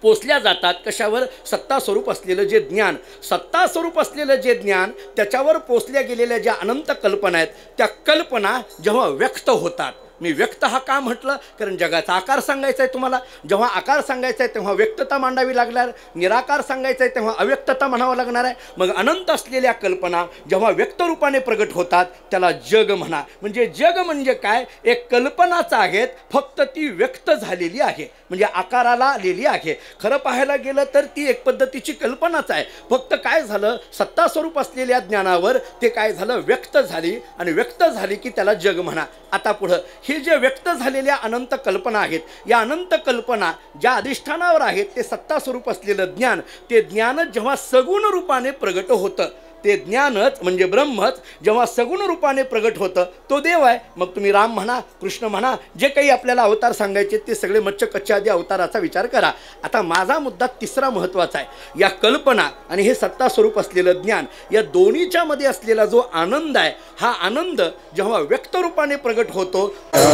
पोचल्या जातात कशावर, सत्ता स्वरूप असलेलं जे ज्ञान, सत्ता स्वरूप असलेलं जे ज्ञान, त्याच्यावर पोचल्या गेलेल्या ज्या अनंत कल्पना आहेत, त्या कल्पना जेव्हा व्यक्त होतात. मी व्यक्त हा का म्हटलं, कारण जगाचा आकार सांगायचा आहे तुम्हाला. जेव्हा आकार सांगायचा आहे तेव्हा व्यक्तता मांडावी लागणार, निराकार सांगायचा आहे तेव्हा अव्यक्तता म्हणावं लागणार आहे. मग अनंत असलेल्या कल्पना जेव्हा व्यक्त रूपाने प्रगट होतात त्याला जग म्हणा. म्हणजे जग म्हणजे काय, एक कल्पनाच आहेत, फक्त ती व्यक्त झालेली आहे, म्हणजे आकाराला आलेली आहे. खरं पाहायला गेलं तर ती एक पद्धतीची कल्पनाच आहे, फक्त काय झालं, सत्ता स्वरूप असलेल्या ज्ञानावर ते काय झालं, व्यक्त झाली, आणि व्यक्त झाली की त्याला जग म्हणा. आता पुढं हे जे व्यक्त झालेल्या अनंत कल्पना आहेत, या अनंत कल्पना ज्या अधिष्ठानावर आहेत ते सत्ता स्वरूप असलेलं ज्ञान, ते ज्ञानच जेव्हा सगुण रूपाने प्रगट होतं, ते ज्ञानच म्हणजे ब्रह्मच जेव्हा सगुण रूपाने प्रगट होतं तो देव आहे. मग तुम्ही राम म्हणा, कृष्ण म्हणा, जे काही आपल्याला अवतार सांगायचे ते सगळे मच्छ कच्च्या आदी अवताराचा विचार करा. आता माझा मुद्दा तिसरा महत्त्वाचा आहे. या कल्पना आणि हे सत्ता स्वरूप असलेलं ज्ञान, या दोन्हीच्या मध्ये असलेला जो आनंद आहे, हा आनंद जेव्हा व्यक्त रूपाने प्रगट होतो असा,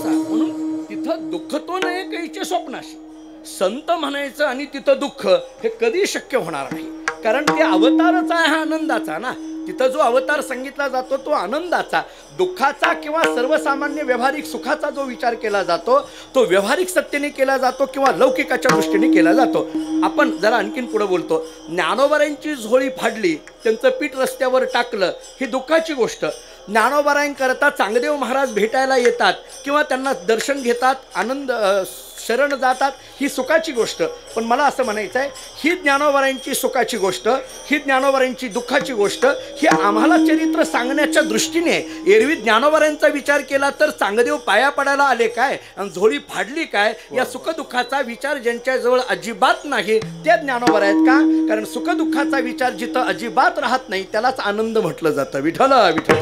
म्हणून तिथं दुःख तो नाही काहीचे स्वप्नाशी. संत म्हणायचं आणि तिथं दुःख हे कधी शक्य होणार नाही, कारण ते अवतारच आहे हा आनंदाचा ना. तिथं जो अवतार सांगितला जातो तो आनंदाचा, दुःखाचा किंवा सर्वसामान्य व्यावहारिक सुखाचा जो विचार केला जातो तो व्यावहारिक सत्तेने केला जातो किंवा लौकिकाच्या दृष्टीने केला जातो. आपण जरा आणखीन पुढे बोलतो. ज्ञानोबारांची झोळी फाडली, त्यांचं पीठ रस्त्यावर टाकलं, ही दुःखाची गोष्ट. ज्ञानोबारांकरता चांगदेव महाराज भेटायला येतात किंवा त्यांना दर्शन घेतात, आनंद शरण जातात, ही सुखाची गोष्ट. पण मला असं म्हणायचं आहे, ही ज्ञानोबारांची सुखाची गोष्ट, ही ज्ञानोबारांची दुःखाची गोष्ट, ही आम्हाला चरित्र सांगण्याच्या दृष्टीने. एरवी ज्ञानोबारांचा विचार केला तर चांगदेव पाया पडायला आले काय आणि झोळी फाडली काय, या सुखदुःखाचा विचार ज्यांच्याजवळ अजिबात नाही ते ज्ञानोबार आहेत का, कारण सुखदुःखाचा विचार जिथं अजिबात राहत नाही त्यालाच आनंद म्हटलं जातं. विठ्ठल विठ्ठल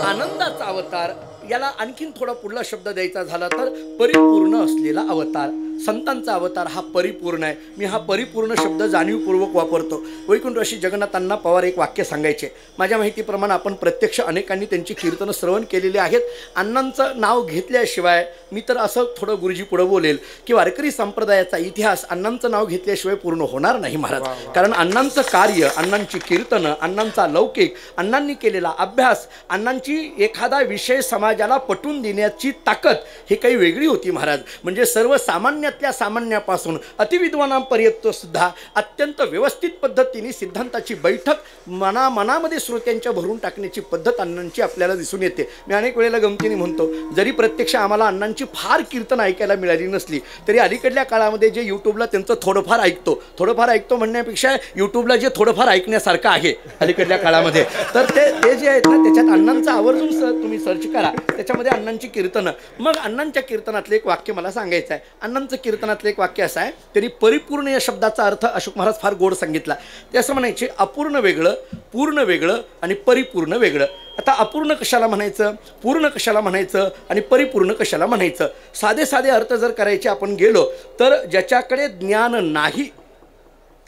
आनंदाचा अवतार, याला आणखीन थोडा पुढला शब्द द्यायचा झाला तर परिपूर्ण असलेला अवतार. संतांचा अवतार हा परिपूर्ण आहे. मी हा परिपूर्ण शब्द जाणीवपूर्वक वापरतो. वैकुंठवासी जगन्नाथांना पवार एक वाक्य सांगायचे. माझ्या माहितीप्रमाणे आपण प्रत्यक्ष अनेकांनी त्यांची कीर्तनं श्रवण केलेली आहेत. अण्णांचं नाव घेतल्याशिवाय, मी तर असं थोडं गुरुजी पुढे बोलेल की वारकरी संप्रदायाचा इतिहास अण्णांचं नाव घेतल्याशिवाय पूर्ण होणार नाही महाराज. कारण अण्णांचं कार्य, अण्णांची कीर्तनं, अण्णांचा लौकिक, अण्णांनी केलेला अभ्यास, अण्णांची एखादा विषय समाजाला पटवून देण्याची ताकद ही काही वेगळी होती महाराज. म्हणजे सर्वसामान्यातल्या सामान्यापासून अतिविद्वानांपर्यंत सुद्धा अत्यंत व्यवस्थित पद्धतीने सिद्धांताची बैठक मनामध्ये श्रोत्यांच्या भरून टाकण्याची पद्धत अण्णांची आपल्याला दिसून येते. मी अनेक वेळेला गमतीने म्हणतो, जरी प्रत्यक्ष आम्हाला अण्णांची फार कीर्तन ऐकायला मिळाली नसली तरी अलीकडल्या काळामध्ये जे यूट्यूबला त्यांचं थोडंफार ऐकतो म्हणण्यापेक्षा यूट्यूबला जे थोडंफार ऐकण्यासारखं आहे अलीकडल्या काळामध्ये, तर ते जे आहेत ना त्याच्यात अण्णांचं आवर्जून तुम्ही सर्च करा, त्याच्यामध्ये अण्णांची कीर्तनं. मग अण्णांच्या कीर्तनातलं एक वाक्य मला सांगायचं आहे. अण्णांचं पुस्तक कीर्तनातलं एक वाक्य असं आहे, त्यांनी परिपूर्ण या शब्दाचा अर्थ अशोक महाराज फार गोड सांगितला. ते असं म्हणायचे, अपूर्ण वेगळं, पूर्ण वेगळं आणि परिपूर्ण वेगळं. आता अपूर्ण कशाला म्हणायचं, पूर्ण कशाला म्हणायचं आणि परिपूर्ण कशाला म्हणायचं? साधे साधे अर्थ जर करायचे आपण गेलो तर ज्याच्याकडे ज्ञान नाही,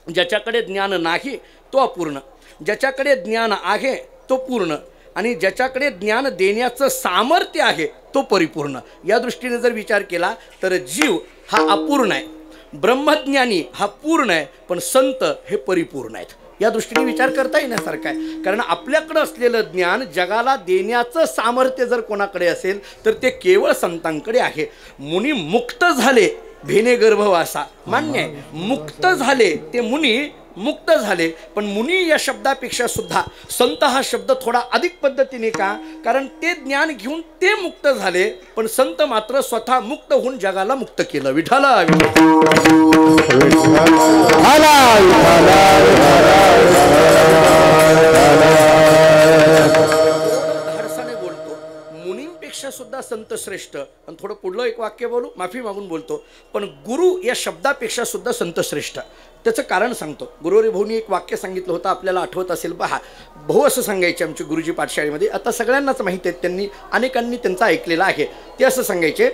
ज्याच्याकडे ज्ञान नाही तो अपूर्ण, ज्याच्याकडे ज्ञान आहे तो पूर्ण, आणि ज्याच्याकडे ज्ञान देण्याचं सामर्थ्य आहे तो परिपूर्ण. या दृष्टीने जर विचार केला तर जीव हा अपूर्ण आहे, ब्रह्मज्ञानी हा पूर्ण आहे, पण संत हे परिपूर्ण आहेत. या दृष्टीने विचार करता येण्यासारखा आहे. कारण आपल्याकडं असलेलं ज्ञान जगाला देण्याचं सामर्थ्य जर कोणाकडे असेल तर ते केवळ संतांकडे आहे. मुनी मुक्त झाले भेने गर्भवासा, मान्य आहे, मुक्त झाले ते मुनी मुक्त झाले, पण मुनी या शब्दापेक्षा सुद्धा संत हा शब्द थोडा अधिक पद्धतीने का, कारण ते ज्ञान घेऊन ते मुक्त झाले, पण संत मात्र स्वतः मुक्त होऊन जगाला मुक्त केलं. विठाला हरसाने बोलतो, मुनींपेक्षा सुद्धा संत श्रेष्ठ. आणि थोडं पुढलं एक वाक्य बोलू, माफी मागून बोलतो, पण गुरु या शब्दापेक्षा सुद्धा संत श्रेष्ठ. त्याचं कारण सांगतो. गुरुहरी भाऊनी एक वाक्य सांगितलं होतं, आपल्याला आठवत असेल पहा. भाऊ असं सांगायचे आमच्या गुरुजी पाठशाळेमध्ये, आता सगळ्यांनाच माहिती आहे, त्यांनी अनेकांनी त्यांचा ऐकलेला आहे. ते असं सांगायचे,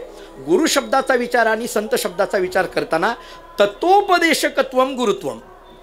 गुरु शब्दाचा विचार आणि संत शब्दाचा विचार करताना तत्वोपदेशकत्वम गुरुत्वम.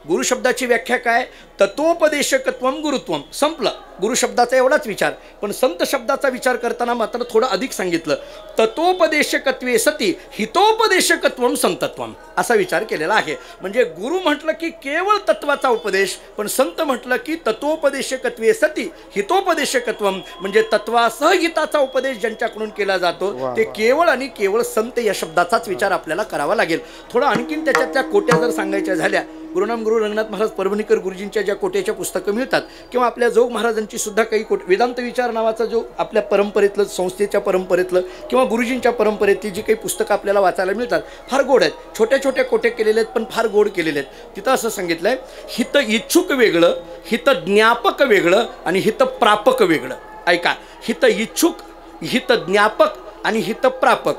गुरु शब्दाची व्याख्या काय, तत्वोपदेशकत्वम गुरुत्वम, संपलं. गुरु शब्दाचा एवढाच विचार. पण संत शब्दाचा विचार करताना मात्र थोडं अधिक सांगितलं, तत्वोपदेशकत्वे सती हितोपदेशकत्वम संतत्वम, असा विचार केलेला आहे. म्हणजे गुरु म्हटलं की केवळ तत्वाचा उपदेश, पण संत म्हटलं की तत्वोपदेशकत्वे सती हितोपदेशकत्वम, म्हणजे तत्वासह हिताचा उपदेश ज्यांच्याकडून केला जातो ते केवळ आणि केवळ संत या शब्दाचाच विचार आपल्याला करावा लागेल. थोडं आणखीन त्याच्यातल्या कोट्या जर सांगायच्या झाल्या, गुरुनाम गुरु रंगनाथ महाराज परभणीकर गुरुजींच्या ज्या कोट्याच्या पुस्तकं मिळतात, किंवा आपल्या जोग महाराजांची सुद्धा काही वेदांत विचार नावाचा जो आपल्या परंपरेतलं, संस्थेच्या परंपरेतलं किंवा गुरुजींच्या परंपरेतली जी काही पुस्तकं आपल्याला वाचायला मिळतात, फार गोड आहेत. छोट्या छोट्या कोट्या केलेले आहेत, पण फार गोड केलेले आहेत. तिथं असं सांगितलं आहे, हित इच्छुक वेगळं, हित ज्ञापक वेगळं आणि हित प्रापक वेगळं. ऐका, हित इच्छुक, हित ज्ञापक आणि हित प्रापक.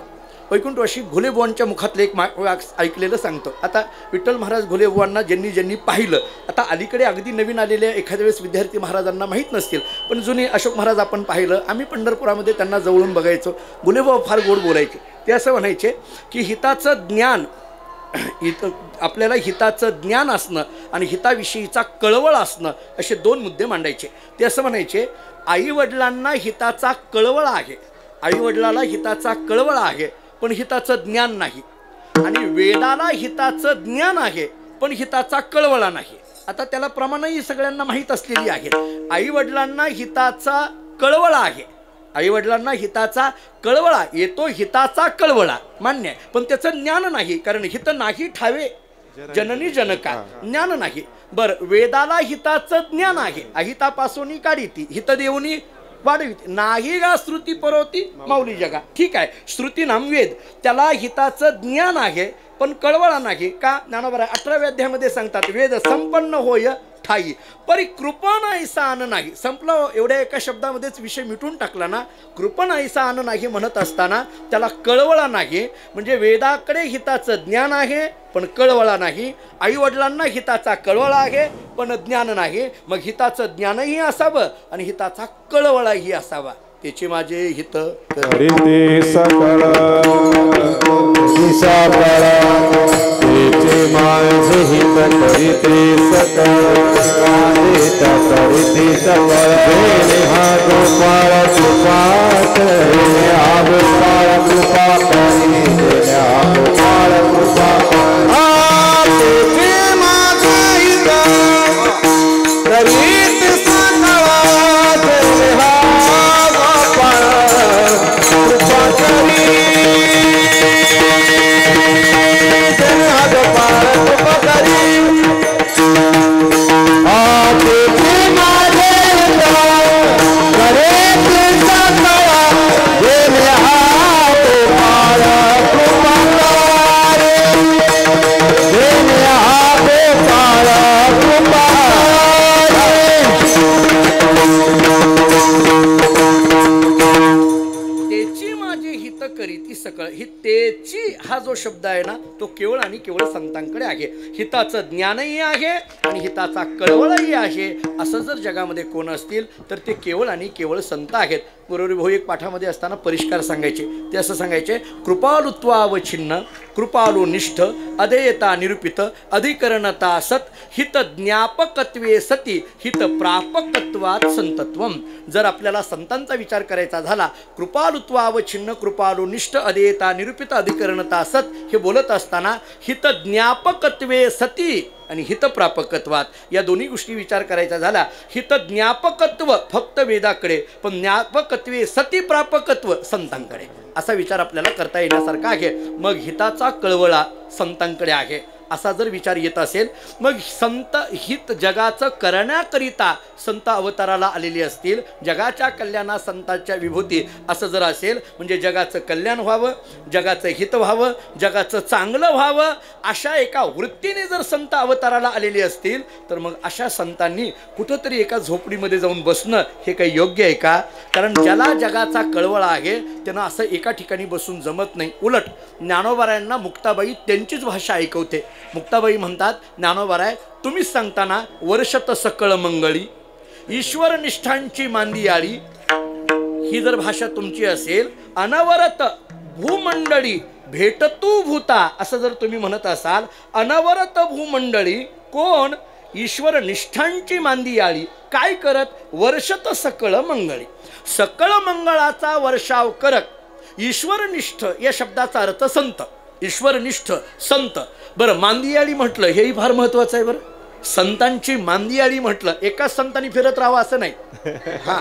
वैकुंठवासी घोलेबुवांच्या मुखातलं एक ऐकलेलं सांगतो. आता विठ्ठल महाराज घोलेबुवांना ज्यांनी ज्यांनी पाहिलं, आता अलीकडे अगदी नवीन आलेल्या एखाद्या वेळेस विद्यार्थी महाराजांना माहीत नसतील, पण जुने अशोक महाराज आपण पाहिलं, आम्ही पंढरपुरामध्ये त्यांना जवळून बघायचो. घोलेबुवा फार गोड बोलायचे. ते असं म्हणायचे की हिताचं ज्ञान, आपल्याला हिताचं ज्ञान असणं आणि हिताविषयीचा कळवळ असणं, असे दोन मुद्दे मांडायचे. ते असं म्हणायचे, आईवडिलांना हिताचा कळवळ आहे, आईवडिलाला हिताचा कळवळ आहे, पण हिताचं ज्ञान नाही, आणि वेदाला हिताचं ज्ञान आहे पण हिताचा कळवळा नाही. आता त्याला प्रमाणही सगळ्यांना माहीत असलेली आहे. आईवडिलांना हिताचा कळवळा आहे, आईवडिलांना हिताचा कळवळा येतो, हिताचा कळवळा मान्य आहे, पण त्याचं ज्ञान नाही, कारण हित नाही ठावे जननी जनका, ज्ञान नाही. बरं, वेदाला हिताचं ज्ञान आहे, अहितापासून काढीती, हित देऊनी वाढवित नाही गा श्रुती परवती माऊली जगा. ठीक आहे, श्रुती नाम वेद, त्याला हिताचं ज्ञान आहे पण कळवळा नाही. का? ज्ञानोबा 18व्या अध्यायामध्ये सांगतात, वेद संपन्न होय ठाई परी कृपा नाहीसा आन नाही. संपलं, एवढ्या एका शब्दामध्येच विषय मिटून टाकला ना. कृपा नाहीसा आन नाही म्हणत असताना त्याला कळवळा नाही, म्हणजे वेदाकडे हिताचं ज्ञान आहे पण कळवळा नाही, आईवडिलांना हिताचा कळवळा आहे पण ज्ञान नाही. मग हिताचं ज्ञानही असावं आणि हिताचा कळवळाही असावा. त्याचे माझे हित करीते सकळ त्याचे माझे हित करीते सकळ करीते सकळ हा गोपाळ कृपा करे, हा गोपाळ कृपा करे, हा गोपाळ कृपा त्याचे माझे हित करीते सकळ कृपा हा जो शब्द आहे ना तो केवळ आणि केवळ संतांकडे आहे. हिताचं ज्ञानही आहे आणि हिताचा कळवळही आहे. असं जर जगामध्ये कोण असतील तर ते केवळ आणि केवळ संत आहेत. पुरोरी भाऊ एक पाठामध्ये असताना परिष्कार सांगायचे. ते असं सांगायचे, कृपालुत्वावच्छिन्न कृपालु निष्ठ अधेयता निरूपित अधिकरणता सत हित ज्ञापकत्वे सती हित प्रापकत्वात संतत्वम. जर आपल्याला संतांचा विचार करायचा झाला, कृपालुत्वावच्छिन्न कृपालु निष्ठ अधेयता निरूपित अधिकरणता सत हे बोलत असताना हित ज्ञापकत्वे सती आणि हितप्रापकत्वात या दोन्ही गोष्टी विचार करायचा झाला. हित ज्ञापकत्व फक्त वेदाकडे, पण ज्ञापकत्वे सती प्रापकत्व संतांकडे, असा विचार आपल्याला करता येण्यासारखा आहे. मग हिताचा कळवळा संतांकडे आहे असा जर विचार येत असेल, मग संत हित जगाचं करण्याकरिता संत अवताराला आलेली असतील, जगाच्या कल्याणा संतांच्या विभूती असं जर असेल, म्हणजे जगाचं कल्याण व्हावं, जगाचं हित व्हावं, जगाचं चांगलं व्हावं, अशा एका वृत्तीने जर संत अवताराला आलेली असतील, तर मग अशा संतांनी कुठंतरी एका झोपडीमध्ये जाऊन बसणं हे काही योग्य आहे का? कारण ज्याला जगाचा कळवळा आहे त्यांना असं एका ठिकाणी बसून जमत नाही. उलट ज्ञानोबारायांना मुक्ताबाई त्यांचीच भाषा ऐकवते. मुक्ताबाई म्हणतात, ज्ञानोबाराय तुम्हीच सांगताना वर्षत सकळ मंगळी ईश्वर निष्ठांची मांदियाळी, ही जर भाषा तुमची असेल, अनवरत भूमंडळी भेटतू भूता असं जर तुम्ही म्हणत असाल, अनवरत भूमंडळी कोण? ईश्वर निष्ठांची मांदियाळी काय करत? वर्षत सकळ मंगळी, सकळ मंगळाचा वर्षाव करत. ईश्वरनिष्ठ या शब्दाचा अर्थ संत, ईश्वरनिष्ठ संत. बरं, मांदियाळी म्हटलं हेही फार महत्वाचं आहे. बरं, संतांची मांदियाळी म्हटलं, एकाच संतांनी फिरत राहावं असं नाही. हा,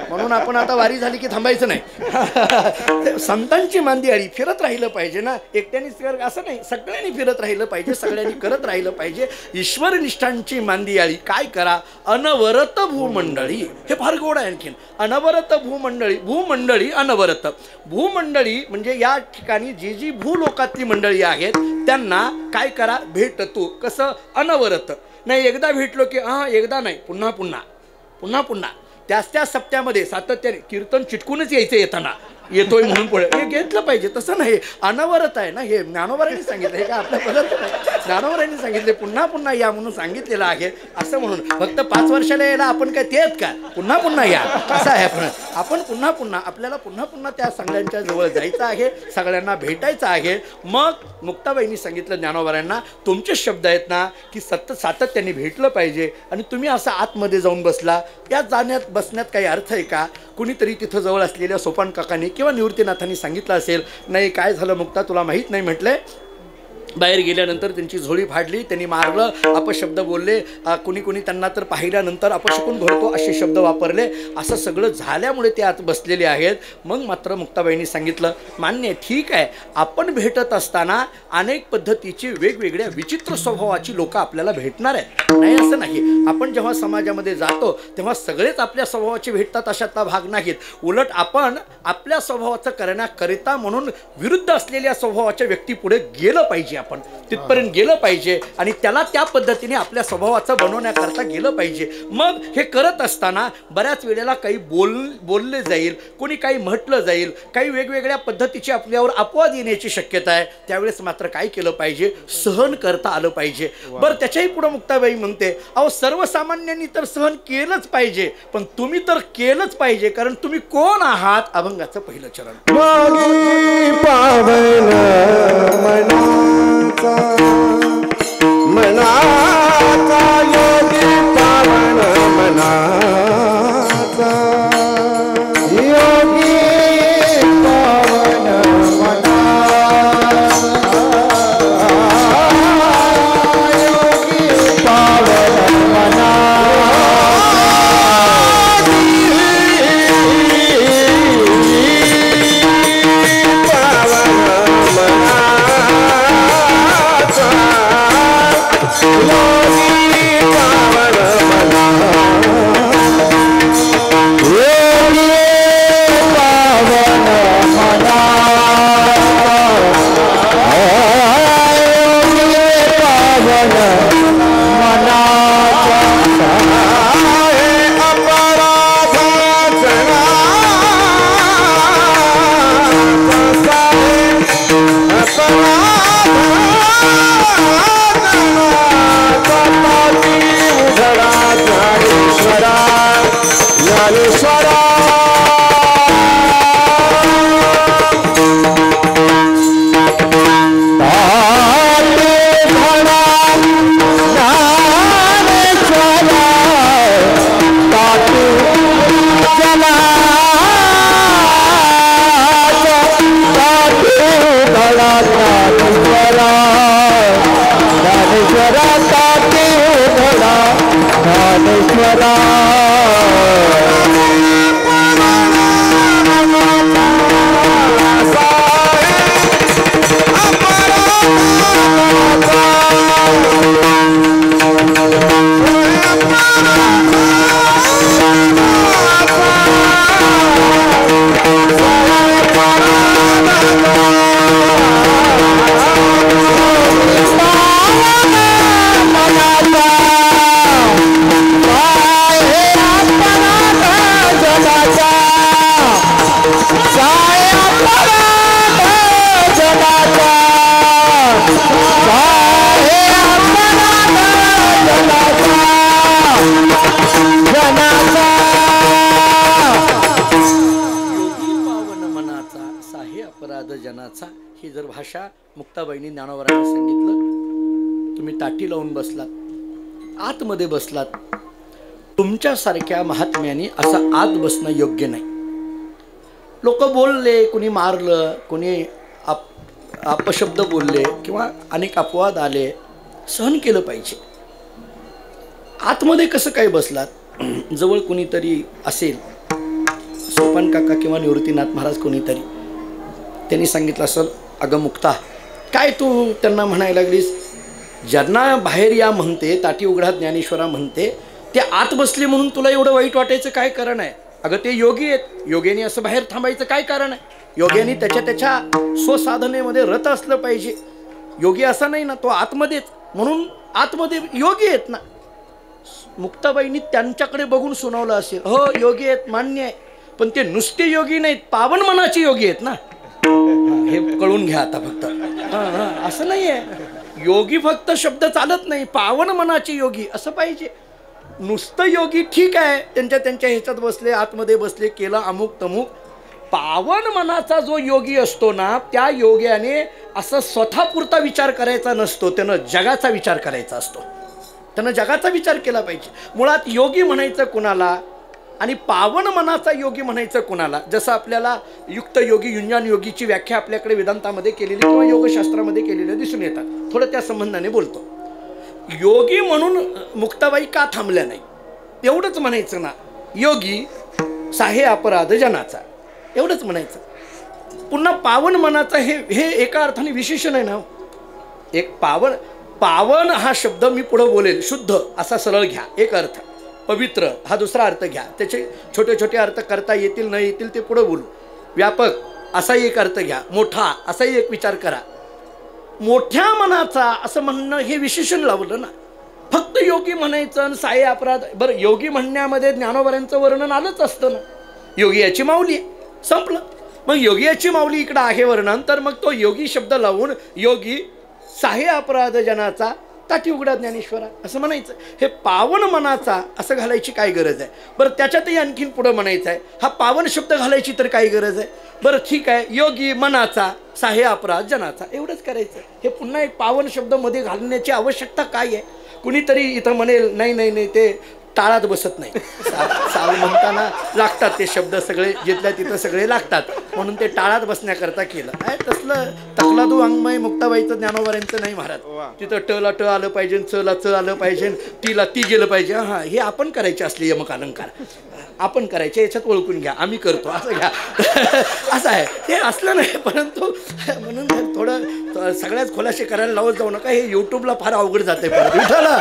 म्हणून आपण आता वारी झाली की थांबायचं नाही. संतांची मांदियाळी फिरत राहिलं पाहिजे ना, एकट्यानेच असं नाही, सगळ्यांनी फिरत राहिलं पाहिजे, सगळ्यांनी करत राहिलं पाहिजे. ईश्वरनिष्ठांची मांदियाळी काय करा? अनवरत भूमंडळी, हे फार गोड आहे. आणखीन अनवरत भूमंडळी, भूमंडळी अनवरत. भूमंडळी म्हणजे या ठिकाणी जी जी भूलोकातली मंडळी आहेत त्यांना काय करा? भेटतो. कसं? अनवरत. नाही एकदा भेटलो की एकदा नाही, पुन्हा पुन्हा पुन्हा पुन्हा त्याच सप्त्यामध्ये सातत्याने कीर्तन चिटकूनच यायचं, येताना येतोय म्हणून पुढे हे घेतलं पाहिजे. तसं नाही, अनवरत आहे ना, हे ज्ञानोबारांनी सांगितलं, हे का आपल्या पदार्थ नाही. ज्ञानोबारांनी सांगितले पुन्हा पुन्हा या म्हणून सांगितलेलं आहे. असं म्हणून फक्त 5 वर्षाला यायला आपण काय ते आहेत का? पुन्हा पुन्हा या असं आहे. आपण पुन्हा पुन्हा आपल्याला पुन्हा पुन्हा त्या सगळ्यांच्या जवळ जायचं आहे, सगळ्यांना भेटायचं आहे. मग मुक्ताबाईंनी सांगितलं ज्ञानोबारांना, तुमचे शब्द आहेत ना की सातत्याने भेटलं पाहिजे, आणि तुम्ही असं आतमध्ये जाऊन बसला, या जाण्यात बसण्यात काही अर्थ आहे का? कुणीतरी तिथं जवळ असलेल्या सोपान काकांनी किंवा निवृत्तीनाथांनी सांगितलं असेल, नाही काय झालं मुक्ता तुला माहीत नाही म्हटलंय. बाहेर गेल्यानंतर त्यांची झोळी फाडली, त्यांनी मारलं, अपशब्द बोलले, कुणी कुणी त्यांना तर पाहिल्यानंतर अपशकून घडतो असे शब्द वापरले. असं सगळं झाल्यामुळे ते आत बसलेले आहेत. मग मात्र मुक्ताबाईंनी सांगितलं, मान्य ठीक आहे, आपण भेटत असताना अनेक पद्धतीची वेगवेगळ्या विचित्र स्वभावाची लोक आपल्याला भेटणार आहेत, नाही असं नाही. आपण जेव्हा समाजामध्ये जातो तेव्हा सगळेच आपल्या स्वभावाचे भेटतात अशातला भाग नाहीत. उलट आपण आपल्या स्वभावाचं करण्याकरिता म्हणून विरुद्ध असलेल्या स्वभावाच्या व्यक्ती पुढे गेलं पाहिजे, आपण तिथपर्यंत गेलं पाहिजे आणि त्याला त्या पद्धतीने आपल्या स्वभावाचं बनवण्याकरता गेलं पाहिजे. मग हे करत असताना बऱ्याच वेळेला काही बोलले जाईल, कोणी काही म्हटलं जाईल, काही वेगवेगळ्या पद्धतीची आपल्यावर अपवाद येण्याची शक्यता आहे. त्यावेळेस मात्र काय केलं पाहिजे? सहन करता आलं पाहिजे. बरं, त्याच्याही पुढे मुक्ताबाई म्हणते, अहो सर्वसामान्यांनी तर सहन केलंच पाहिजे, पण तुम्ही तर केलंच पाहिजे, कारण तुम्ही कोण आहात? अभंगाचं पहिलं चरण. मनाचा योगी पावन मनाचा योगी पावन मनाचा योगी पावन मनाचा जनाचा ही जर भाषा मुक्ताबाईंनी ज्ञानोबरांना सांगितलं, तुम्ही ताटी लावून बसलात, आतमध्ये बसलात, तुमच्यासारख्या महात्म्याने असं आत बसणं योग्य नाही. लोक बोलले, कोणी मारलं, कोणी अपशब्द बोलले किंवा अनेक अपवाद आले, सहन केलं पाहिजे. आतमध्ये कसं काय बसलात? जवळ कोणीतरी असेल, सोपान काका किंवा निवृत्तीनाथ महाराज कोणीतरी, त्यांनी सांगितलं असेल, अगं मुक्ता, काय तू त्यांना म्हणायला लागलीस? ज्यांना बाहेर या म्हणते, ताटी उघडा ज्ञानेश्वरा म्हणते, ते आत बसले म्हणून तुला एवढं वाईट वाटायचं काय कारण आहे? अगं ते योगी आहेत, योग्याने असं बाहेर थांबायचं काय कारण आहे? योग्याने त्याच्या स्वसाधनेमध्ये रत असलं पाहिजे. योगी असा नाही ना, तो आतमध्येच, म्हणून आतमध्ये योगी आहेत ना. मुक्ताबाईंनी त्यांच्याकडे बघून सुनावलं असेल, हो योगी आहेत, मान्य आहे, पण ते नुसते योगी नाहीत, पावन मनाचे योगी आहेत ना. हे कळून घ्या आता फक्त. असं नाही आहे, योगी फक्त शब्द चालत नाही, पावन मनाचे योगी असं पाहिजे. नुसतं योगी ठीक आहे, त्यांच्या ह्याच्यात बसले, आतमध्ये बसले, केलं अमुक तमुक. पावन मनाचा जो योगी असतो ना, त्या योग्याने असं स्वतःपुरता विचार करायचा नसतो, त्यानं जगाचा विचार करायचा असतो. त्यानं जगाचा विचार केला पाहिजे. मुळात योगी म्हणायचं कुणाला आणि पावन मनाचा योगी म्हणायचं कुणाला? जसं आपल्याला युक्त योगी, युंजान योगीची व्याख्या आपल्याकडे वेदांतामध्ये केलेली किंवा योगशास्त्रामध्ये केलेल्या दिसून येतात. थोडं त्या संबंधाने बोलतो. योगी म्हणून मुक्ताबाई का थांबल्या नाही? एवढंच म्हणायचं ना, योगी साहे अपराध जनाचा, एवढंच म्हणायचं. पुन्हा पावन मनाचा हे एका अर्थाने विशेषण आहे ना. एक पावन हा शब्द मी पुढं बोलेल, शुद्ध असा सरळ घ्या एक अर्थ, पवित्र हा दुसरा अर्थ घ्या, त्याचे छोटे छोटे अर्थ करता येतील न येतील ते पुढं बोलू. व्यापक असाही एक अर्थ घ्या, मोठा असाही एक विचार करा. मोठ्या मनाचा असं म्हणणं हे विशेषण लावलं ना. फक्त योगी म्हणायचं आणि साहे अपराध. बरं, योगी म्हणण्यामध्ये ज्ञानोबरांचं वर्णन आलंच असतं ना. योगी याची माऊली आहे, संपलं. मग योगी याची माऊली इकडं आहे वर्णन, तर मग तो योगी शब्द लावून योगी साहे अपराध जनाचा ताटी उघडा ज्ञानेश्वरा असं म्हणायचं. हे पावन मनाचा असं घालायची काय गरज आहे? बरं, त्याच्यातही आणखीन पुढं म्हणायचं आहे, हा पावन शब्द घालायची तर काय गरज आहे? बरं ठीक आहे, योगी मनाचा साहे अपराध जनाचा एवढंच करायचं. हे पुन्हा एक पावन शब्द मध्ये घालण्याची आवश्यकता काय आहे? कुणीतरी इथं म्हणेल नाही नाही नाही, ते टाळात बसत नाही. साल म्हणताना लागतात ते शब्द सगळे, जिथल्या तिथं सगळे लागतात, म्हणून ते टाळात बसण्याकरता केलं. काय तसलं तकलादू अंगमय मुक्ताबाईचं ज्ञानोबरांचं नाही महाराज. तिथं टला ट आलं पाहिजे, चला च आलं पाहिजे, टीला ती गेलं पाहिजे. हां, हे आपण करायचे असले यमक अलंकार आपण करायचे, याच्यात ओळखून घ्या, आम्ही करतो असं घ्या. असं आहे, हे असलं नाही. परंतु म्हणून थोडं सगळ्याच खोलाशी करायला लावत जाऊ नका, हे यूट्यूबला फार अवघड जाते. विठाला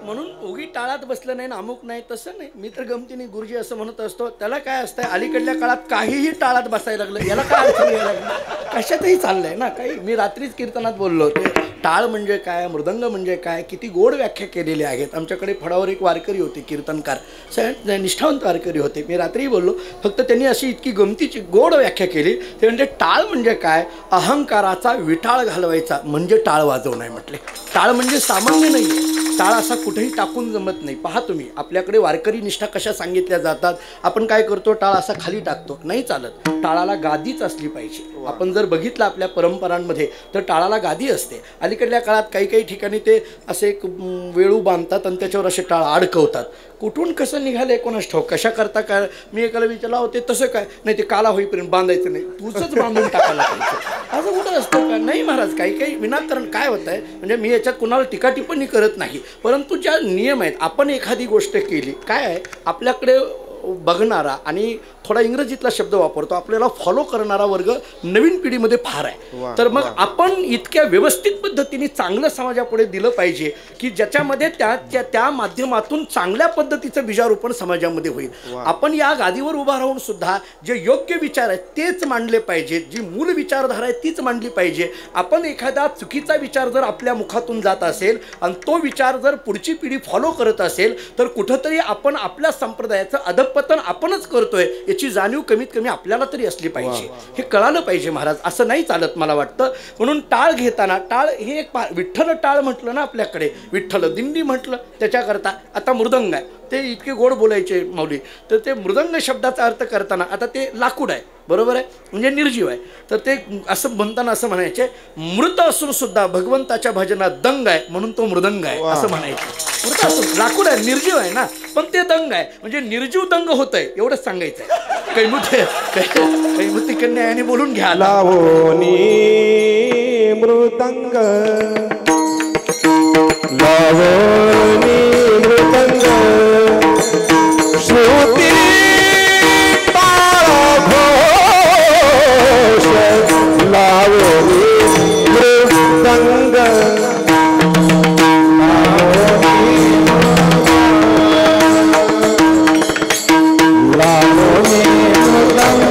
म्हणून उगी टाळात बसलं नाही ना, अमुक नाही, तसं नाही. मी तर गमतीने गुरुजी असं म्हणत असतो, त्याला काय असतंय, अलीकडल्या काळात काहीही टाळात बसायला लागलं, याला काय अर्थ घ्यायला लागलं? कशातही चाललंय ना काही. मी रात्रीच कीर्तनात बोललो होते, टाळ म्हणजे काय, मृदंग म्हणजे काय, किती गोड व्याख्या केलेल्या आहेत. आमच्याकडे फडावर एक वारकरी होते, कीर्तनकार, निष्ठावंत वारकरी होते. मी रात्री बोललो, फक्त त्यांनी अशी इतकी गमतीची गोड व्याख्या केली. ते म्हणजे टाळ म्हणजे काय, अहंकाराचा विटाळ घालवायचा म्हणजे टाळ वाजवणं आहे म्हटले. टाळ म्हणजे सामान्य नाही, टाळ असा कुठेही टाकून जमत नाही. पहा तुम्ही, आपल्याकडे वारकरी निष्ठा कशा सांगितल्या जातात. आपण काय करतो, टाळ असा खाली टाकतो, नाही चालत. टाळाला गादीच असली पाहिजे. आपण जर बघितलं आपल्या परंपरांमध्ये तर टाळाला गादी असते. अलीकडल्या काळात काही काही ठिकाणी ते असे एक वेळू बांधतात आणि त्याच्यावर असे टाळ अडकवतात. कुठून कसं निघाले कोणास ठाऊक, कशा करता काय. मी एकाला विचारला होते, तसं काय नाही, ते काला होईपर्यंत बांधायचं नाही, तुझंच बांधून टाकायला पाहिजे. असं कुठं असतं का? नाही महाराज, काही काही विनाकारण काय होत आहे, म्हणजे मी याच्यात कुणाला टीका टिप्पणी करत नाही, परंतु ज्या नियम आहेत, आपण एखादी गोष्ट केली, काय आहे आपल्याकडे बघणारा आणि थोडा इंग्रजीतला शब्द वापरतो, आपल्याला फॉलो करणारा वर्ग नवीन पिढीमध्ये फार आहे. तर मग आपण इतक्या व्यवस्थित पद्धतीने चांगलं समाजापुढे दिलं पाहिजे की ज्याच्यामध्ये त्या माध्यमातून चांगल्या पद्धतीचं बीजारोपण समाजामध्ये होईल. आपण या गादीवर उभा राहून सुद्धा जे योग्य विचार आहेत तेच मांडले पाहिजेत, जी मूल विचारधारा आहे तीच मांडली पाहिजे. आपण एखादा चुकीचा विचार जर आपल्या मुखातून जात असेल आणि तो विचार जर पुढची पिढी फॉलो करत असेल तर कुठंतरी आपण आपल्या संप्रदायाचं अधःपतन आपणच करतोय याची जाणीव कमीत कमी आपल्याला तरी असली पाहिजे. हे कळालं पाहिजे महाराज. असं नाही चालत मला वाटतं. म्हणून टाळ घेताना, टाळ हे एक विठ्ठल टाळ म्हटलं ना आपल्याकडे, विठ्ठल दिंडी म्हटलं त्याच्याकरता आता मृदंग आहे, ते इतके गोड बोलायचे माऊली. तर ते मृदंग शब्दाचा अर्थ करताना आता ते लाकूड आहे, बरोबर आहे, म्हणजे निर्जीव आहे. तर ते असं म्हणताना असं म्हणायचे, मृत असून सुद्धा भगवंताच्या भजनात दंग आहे म्हणून तो मृदंग आहे असं म्हणायचं. मृत असून लाकूड आहे, निर्जीव आहे ना, पण ते दंग आहे म्हणजे निर्जीव दंग होत आहे एवढंच सांगायचं आहे. कैमुती कन्या याने बोलून घ्या. लावणी मृदंग, लावणी मृदंग, श्रुती टाळ घोष, लावणी मृदंग, लावणी मृदंग,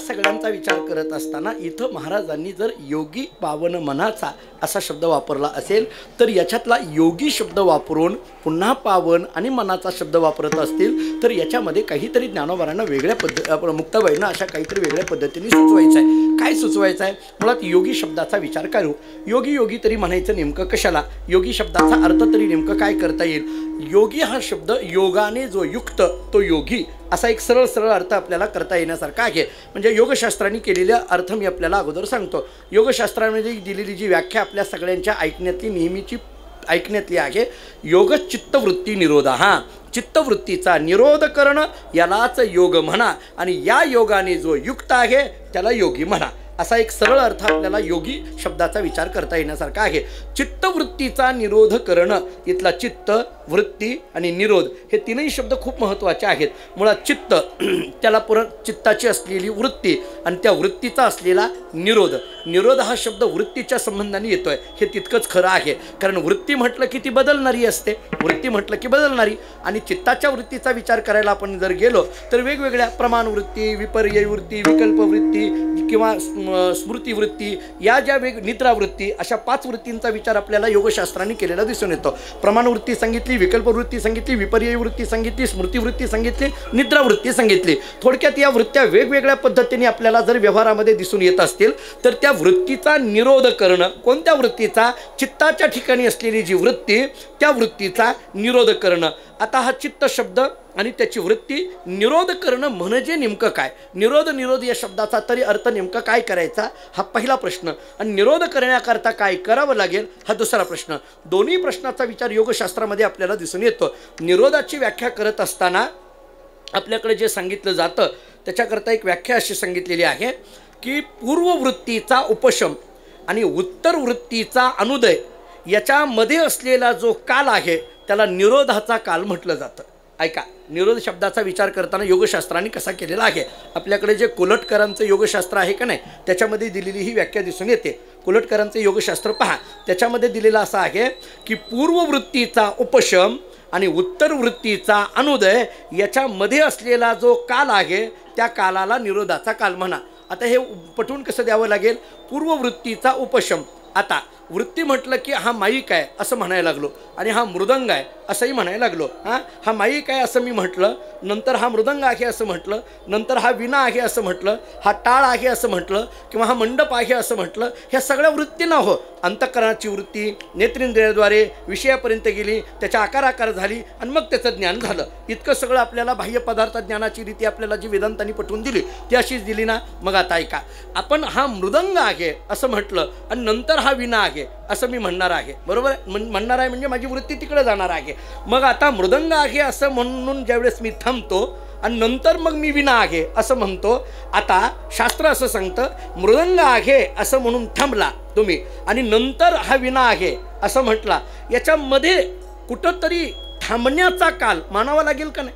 सगळ्यांचा विचार करत असताना इथं महाराजांनी जर योगी पावन मनाचा असा शब्द वापरला असेल तर याच्यातला योगी शब्द वापरून पुन्हा पावन आणि मनाचा शब्द वापरत असतील तर याच्यामध्ये काहीतरी ज्ञानोबारांना वेगळ्या मुक्ताबाईंना अशा काहीतरी वेगळ्या पद्धतीने सुचवायचं आहे. काय सुचवायचं आहे? मुळात योगी शब्दाचा विचार करू. योगी योगी तरी म्हणायचं नेमकं कशाला, योगी शब्दाचा अर्थ तरी नेमकं काय करता येईल। योगी हा शब्द योगाने जो युक्त तो योगी असा एक सरळ सरळ अर्थ आपल्याला करता येण्यासारखा आहे। म्हणजे योगशास्त्राने केलेला अर्थ मी आपल्याला अगोदर सांगतो। योगशास्त्रामध्ये दिलेली जी व्याख्या आपल्या सगळ्यांच्या ऐकण्यातली नेहमीची ऐकण्यातली आहे, योग चित्तवृत्ती निरोध, हा चित्तवृत्तीचा निरोध करणं यालाच योग म्हणा आणि या योगाने जो युक्त आहे त्याला योगी म्हणा, असा एक सरळ अर्थ आपल्याला योगी शब्दाचा विचार करता येण्यासारखा आहे। चित्तवृत्तीचा निरोध करणं, इथला चित्त, वृत्ती आणि निरोध हे तीनही शब्द खूप महत्त्वाचे आहेत। मुळात चित्त त्याला परत चित्ताची असलेली वृत्ती आणि त्या वृत्तीचा असलेला निरोध, निरोध हा शब्द वृत्तीच्या संबंधाने येतोय हे तितकंच खरं आहे, कारण वृत्ती म्हटलं की ती बदलणारी असते, वृत्ती म्हटलं की बदलणारी, आणि चित्ताच्या वृत्तीचा विचार करायला आपण जर गेलो तर वेगवेगळ्या प्रमाण वृत्ती, विपर्यय वृत्ती, विकल्प वृत्ती किंवा स्मृतिवृत्ती, या ज्या निद्रावृत्ती, अशा 5 वृत्तींचा विचार आपल्याला योगशास्त्राने केलेला दिसून येतो। प्रमाणवृत्ती सांगितली, विकल्पवृत्ती सांगितली, विपर्यय वृत्ती सांगितली, स्मृतिवृत्ती सांगितली, निद्रावृत्ती सांगितली। थोडक्यात या वृत्त्या वेगवेगळ्या पद्धतीने आपल्याला जर व्यवहारामध्ये दिसून येत असतील तर त्या वृत्तीचा निरोध करणं, कोणत्या वृत्तीचा, चित्ताच्या ठिकाणी असलेली जी वृत्ती त्या वृत्तीचा निरोध करणं। आता हा चित्त शब्द आणि त्याची वृत्ती निरोध करणं म्हणजे नेमकं काय, निरोध या शब्दाचा तरी अर्थ नेमका काय करायचा हा पहिला प्रश्न, आणि निरोध करण्याकरता काय करावं लागेल हा दुसरा प्रश्न। दोन्ही प्रश्नाचा विचार योगशास्त्रामध्ये आपल्याला दिसून येतो। निरोधाची व्याख्या करत असताना आपल्याकडे जे सांगितलं जातं त्याच्याकरता एक व्याख्या अशी सांगितलेली आहे की पूर्ववृत्तीचा उपशम आणि उत्तर वृत्तीचा अनुदय याच्यामध्ये असलेला जो काल आहे त्याला निरोधाचा काल म्हटलं जातं। ऐका, निरोध शब्दाचा विचार करताना योगशास्त्राने कसा केलेला आहे। आपल्याकडे जे कोलटकरांचं योगशास्त्र आहे का नाही त्याच्यामध्ये दिलेली ही व्याख्या दिसून येते। कोलटकरांचं योगशास्त्र पहा, त्याच्यामध्ये दिलेलं असं आहे की पूर्ववृत्तीचा उपशम आणि उत्तर वृत्तीचा अनुदय याच्यामध्ये असलेला जो काल आहे त्या कालाला निरोधाचा काल म्हणा। आता हे पटवून कसं द्यावं लागेल, पूर्ववृत्तीचा उपशम, आता वृत्ती म्हटलं की हा माईक आहे असं म्हणायला लागलो आणि हा मृदंग आहे असंही म्हणायला लागलो। हा माईक आहे असं मी म्हटलं, नंतर हा मृदंग आहे असं म्हटलं, नंतर हा विणा आहे असं म्हटलं, हा टाळ आहे असं म्हटलं किंवा हा मंडप आहे असं म्हटलं। ह्या सगळ्या वृत्ती न हो, अंतःकरणाची वृत्ती नेत्रेंद्रियाद्वारे विषयापर्यंत गेली, त्याच्या आकार झाली आणि मग त्याचं ज्ञान झालं। इतकं सगळं आपल्याला बाह्य पदार्थ ज्ञानाची रीती आपल्याला जी वेदांतांनी पटवून दिली ती अशीच दिली ना। मग आता ऐका, आपण हा मृदंग आहे असं म्हटलं आणि नंतर हा विणा आहे असं मी म्हणणार आहे, बरोबर, म्हणणार आहे म्हणजे माझी वृत्ती तिकडे जाणार आहे। मग आता मृदंग आहे असं म्हणून ज्यावेळेस मी थांबतो आणि नंतर मग मी विणा आहे असं म्हणतो, आता शास्त्र असं सांगतं मृदंग आहे असं म्हणून थांबला तुम्ही आणि नंतर हा विणा आहे असं म्हटला, याच्यामध्ये कुठंतरी थांबण्याचा काल मानावा लागेल का नाही,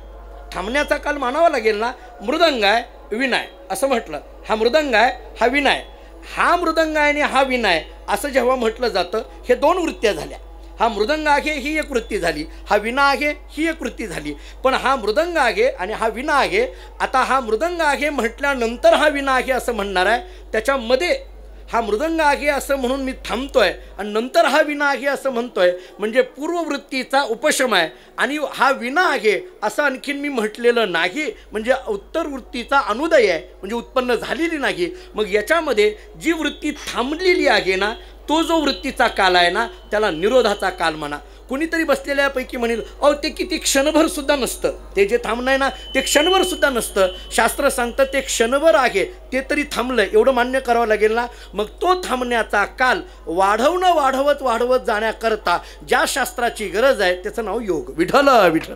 थांबण्याचा काल मानावा लागेल ना। मृदंग आहे विणा आहे असं म्हटलं, हा मृदंग आहे हा विणा आहे, हा मृदंग आहे आणि हा विणा आहे असं जेव्हा म्हटलं जातं हे 2 वृत्त्या झाल्या। हा मृदंग आहे ही एक वृत्ती झाली, हा विणा आहे ही एक वृत्ती झाली, पण हा मृदंग आहे आणि हा विणा आहे, आता हा मृदंग आहे म्हटल्यानंतर हा विणा आहे असं म्हणणार आहे, त्याच्यामध्ये हा मृदंग आहे असं म्हणून मी थांबतोय आणि नंतर हा विणा आहे असं म्हणतोय, म्हणजे पूर्ववृत्तीचा उपशम आहे आणि हा विणा आहे असं आणखीन मी म्हटलेलं नाही, म्हणजे उत्तर वृत्तीचा अनुदय आहे म्हणजे उत्पन्न झालेली नाही। मग याच्यामध्ये जी वृत्ती थांबलेली आहे ना तो जो वृत्तीचा काल आहे ना त्याला निरोधाचा काल म्हणा। कुणीतरी बसलेल्यापैकी म्हणेल अहो ते किती क्षणभर सुद्धा नसतं, ते जे थांबणं आहे ना ते क्षणभर सुद्धा नसतं, शास्त्र सांगतं ते क्षणभर आहे ते तरी थांबलं एवढं मान्य करावं लागेल ना। मग तो थांबण्याचा काल वाढवत जाण्याकरता ज्या शास्त्राची गरज आहे त्याचं नाव योग। विठ्ठल विठ्ठल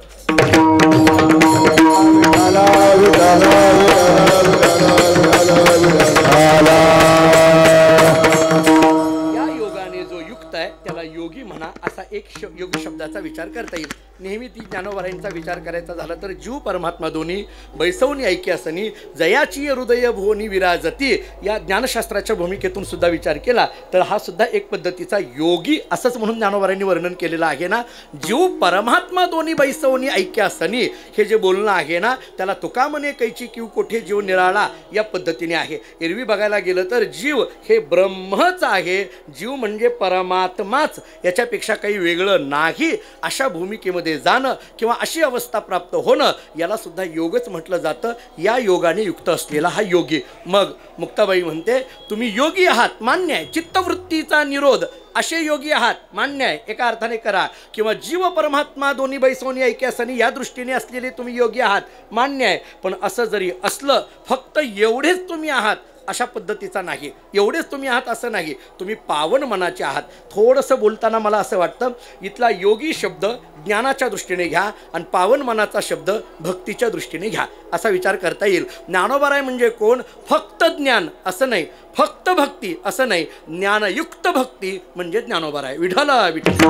त्याला योगी म्हणा असा एक योगी शब्दाचा विचार करता येईल। नेहमी ती ज्ञानोबारांचा विचार करायचा झाला तर जीव परमात्मा दोन्ही बैसवणी ऐक्यासनी जयाची हृदय भुवनी विराजती या ज्ञानशास्त्राच्या भूमिकेतून सुद्धा विचार केला तर हा सुद्धा एक पद्धतीचा योगी असंच म्हणून ज्ञानोबारांनी वर्णन केलेलं आहे ना। जीव परमात्मा दोन्ही बैसवणी ऐक्यासनी हे जे बोलणं आहे ना त्याला तुका म्हणे कैची किव कोठे जीव निराळा या पद्धतीने आहे। एरवी बघायला गेलं तर जीव हे ब्रह्मच आहे, जीव म्हणजे परमात्माच, याच्यापेक्षा काही वेगळं नाही अशा भूमिकेमध्ये योगामध्ये जाणं किंवा अशी अवस्था प्राप्त होणं याला सुद्धा योगच म्हटलं जातं. या योगाने युक्त असलेला हा योगी. मग मुक्ताबाई म्हणते तुम्ही योगी आहात, मान्य आहे. चित्तवृत्तीचा निरोध असे योगी आहात, मान्य आहे, एका अर्थाने करा. किंवा जीव परमात्मा दोन्ही बैसोनी ऐक्यासनी या दृष्टीने असलेले तुम्ही योगी आहात, मान्य आहे. पण असं जरी असलं फक्त एवढेच तुम्ही आहात अशा पद्धतीचा नाही, एवढेच तुम्ही आहात असं नाही, तुम्ही पावन मनाचे आहात. थोडंसं बोलताना मला असं वाटतं इथला योगी शब्द ज्ञानाच्या दृष्टीने घ्या आणि पावन मनाचा शब्द भक्तीच्या दृष्टीने घ्या, असा विचार करता येईल. ज्ञानोबाराय म्हणजे कोण? फक्त ज्ञान असं नाही, फक्त भक्ती असं नाही, ज्ञानयुक्त भक्ती म्हणजे ज्ञानोबाराय. विठ्ठल विठ्ठल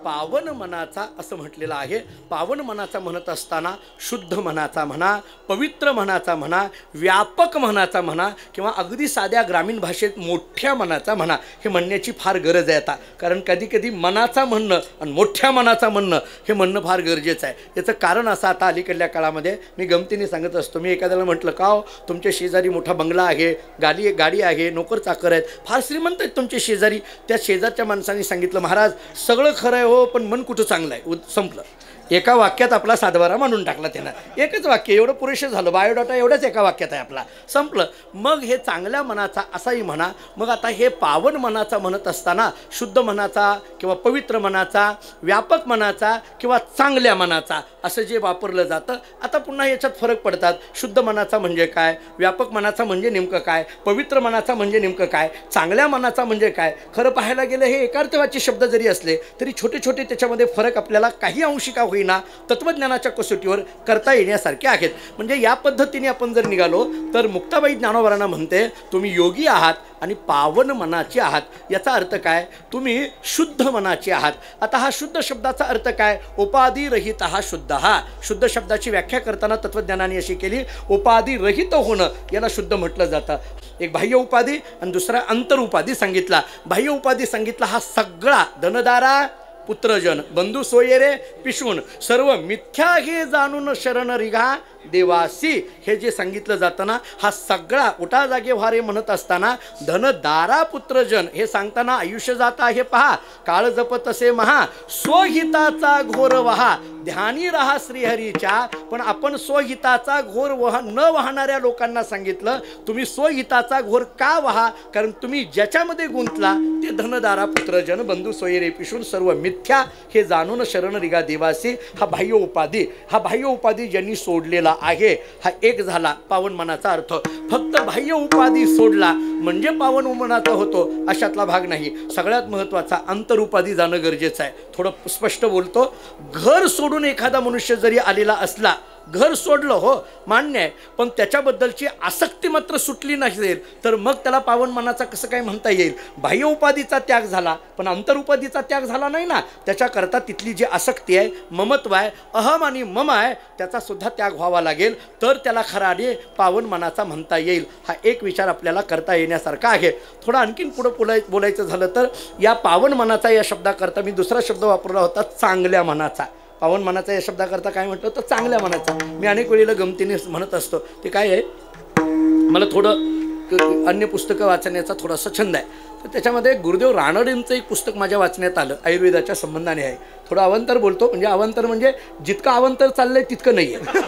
पावन मनाचा असं म्हटलेलं आहे. पावन मनाचा म्हणत असताना शुद्ध मनाचा म्हणा, पवित्र मनाचा म्हणा, व्यापक मनाचा म्हणा किंवा अगदी साध्या ग्रामीण भाषेत मोठ्या मनाचा म्हणा, हे म्हणण्याची फार गरज आहे आता. कारण कधी कधी मनाचा म्हणणं आणि मोठ्या मनाचा म्हणणं हे म्हणणं फार गरजेचं आहे. याचं कारण असं आता अलीकडल्या काळामध्ये मी गमतीने सांगत असतो. मी एखाद्याला म्हटलं का हो तुमच्या शेजारी मोठा बंगला आहे, गाडी आहे, नोकर चाकर आहेत, फार श्रीमंत आहेत तुमचे शेजारी. त्या शेजारच्या माणसांनी सांगितलं महाराज सगळं खरं आहे हो, पण मन कुठं चांगलं आहे. संपलं. एका वाक्यात आपला सातबारा मांडून टाकला त्यानं. एकच वाक्य एवढं पुरेसं झालं. बायोडाटा एवढंच एका वाक्यात आहे आपला, संपलं. मग हे चांगल्या मनाचा असाही म्हणा. मग आता हे पावन मनाचा म्हणत असताना शुद्ध मनाचा किंवा पवित्र मनाचा, व्यापक मनाचा किंवा चांगल्या मनाचा असं जे वापरलं जातं, आता पुन्हा याच्यात फरक पडतात. शुद्ध मनाचा म्हणजे काय, व्यापक मनाचा म्हणजे नेमकं काय, पवित्र मनाचा म्हणजे नेमकं काय, चांगल्या मनाचा म्हणजे काय. खरं पाहायला गेलं हे एकार्थवाची शब्द जरी असले तरी छोटे छोटे त्याच्यामध्ये फरक आपल्याला काही अंशी का होईना तत्वज्ञानाच्या कसोटीवर करता येण्यासारखे आहेत. म्हणजे या पद्धतीने आपण जर निघालो तर मुक्ताबाई ज्ञानोबारांना म्हणते तुम्ही योगी आहात आणि पावन मनाचे आहात. याचा अर्थ काय? तुम्ही शुद्ध मनाचे आहात. आता हा शुद्ध शब्दाचा अर्थ काय? उपाधिरहित हा शुद्ध. हा शुद्ध शब्दाची व्याख्या करताना तत्वज्ञानाने अशी केली, उपाधिरहित होणं याला शुद्ध म्हटलं जातं. एक बाह्य उपाधी आणि दुसरा अंतर उपाधी सांगितला. बाह्य उपाधी सांगितला हा सगळा धनदारा पुत्रजन बंधू सोयरे पिशून सर्व मिथ्या हे जाणून शरण रिघा देवासी, हे जे सांगितलं जातं ना, हा सगळा उठा जागे व्हारे म्हणत असताना धनदारा पुत्रजन हे सांगताना आयुष्य जात आहे पहा, काळ जपत असे महा, स्वहिताचा घोर वहा, ध्यानी रहा श्रीहरीच्या. पण आपण स्वहिताचा घोर न वाहणाऱ्या लोकांना सांगितलं तुम्ही स्वहिताचा घोर का वहा, कारण तुम्ही ज्याच्यामध्ये गुंतला ते धनदारा पुत्रजन बंधू सोयरे पिशून सर्व मिथ्या हे जाणून शरण रिगा देवासी. हा बाह्य उपाधी, हा बाह्य उपाधी ज्यांनी सोडलेला आहे हा एक झाला पावन मनाचा अर्थ. फक्त बाह्य उपाधी सोडला म्हणजे पावन मनाचा होतो अशातला भाग नाही. सगळ्यात महत्त्वाचा अंतर उपाधी जाणं गरजेचं आहे. थोडं स्पष्ट बोलतो, घर सोडून एखादा मनुष्य जरी आलेला असला, घर सोडलं हो मान्य आहे, पण त्याच्याबद्दलची आसक्ती मात्र सुटली नसेल तर मग त्याला पावन मनाचा कसं काय म्हणता येईल? बाह्य उपाधीचा त्याग झाला पण अंतर उपाधीचा त्याग झाला नाही ना. त्याच्याकरता तिथली जी आसक्ती आहे, ममत्व आहे, अहम आणि मम आहे, त्याचा सुद्धा त्याग व्हावा लागेल तर त्याला खराने पावन मनाचा म्हणता येईल. हा एक विचार आपल्याला करता येण्यासारखा आहे. थोडं आणखीन पुढं बोलायचं झालं तर या पावन मनाचा या शब्दाकरता मी दुसरा शब्द वापरला होता चांगल्या मनाचा. पावन मनाचा या शब्दाकरता काय म्हटलं तर चांगल्या मनाचा. मी अनेक वेळेला गमतीने म्हणत असतो ते काय आहे, मला थोडं अन्य पुस्तकं वाचण्याचा थोडासा छंद आहे. तर त्याच्यामध्ये गुरुदेव रानडेंचं एक पुस्तक माझ्या वाचण्यात आलं, आयुर्वेदाच्या संबंधाने आहे. थोडं अवांतर बोलतो, म्हणजे अवांतर म्हणजे जितकं अवांतर चाललंय तितकं नाही आहे.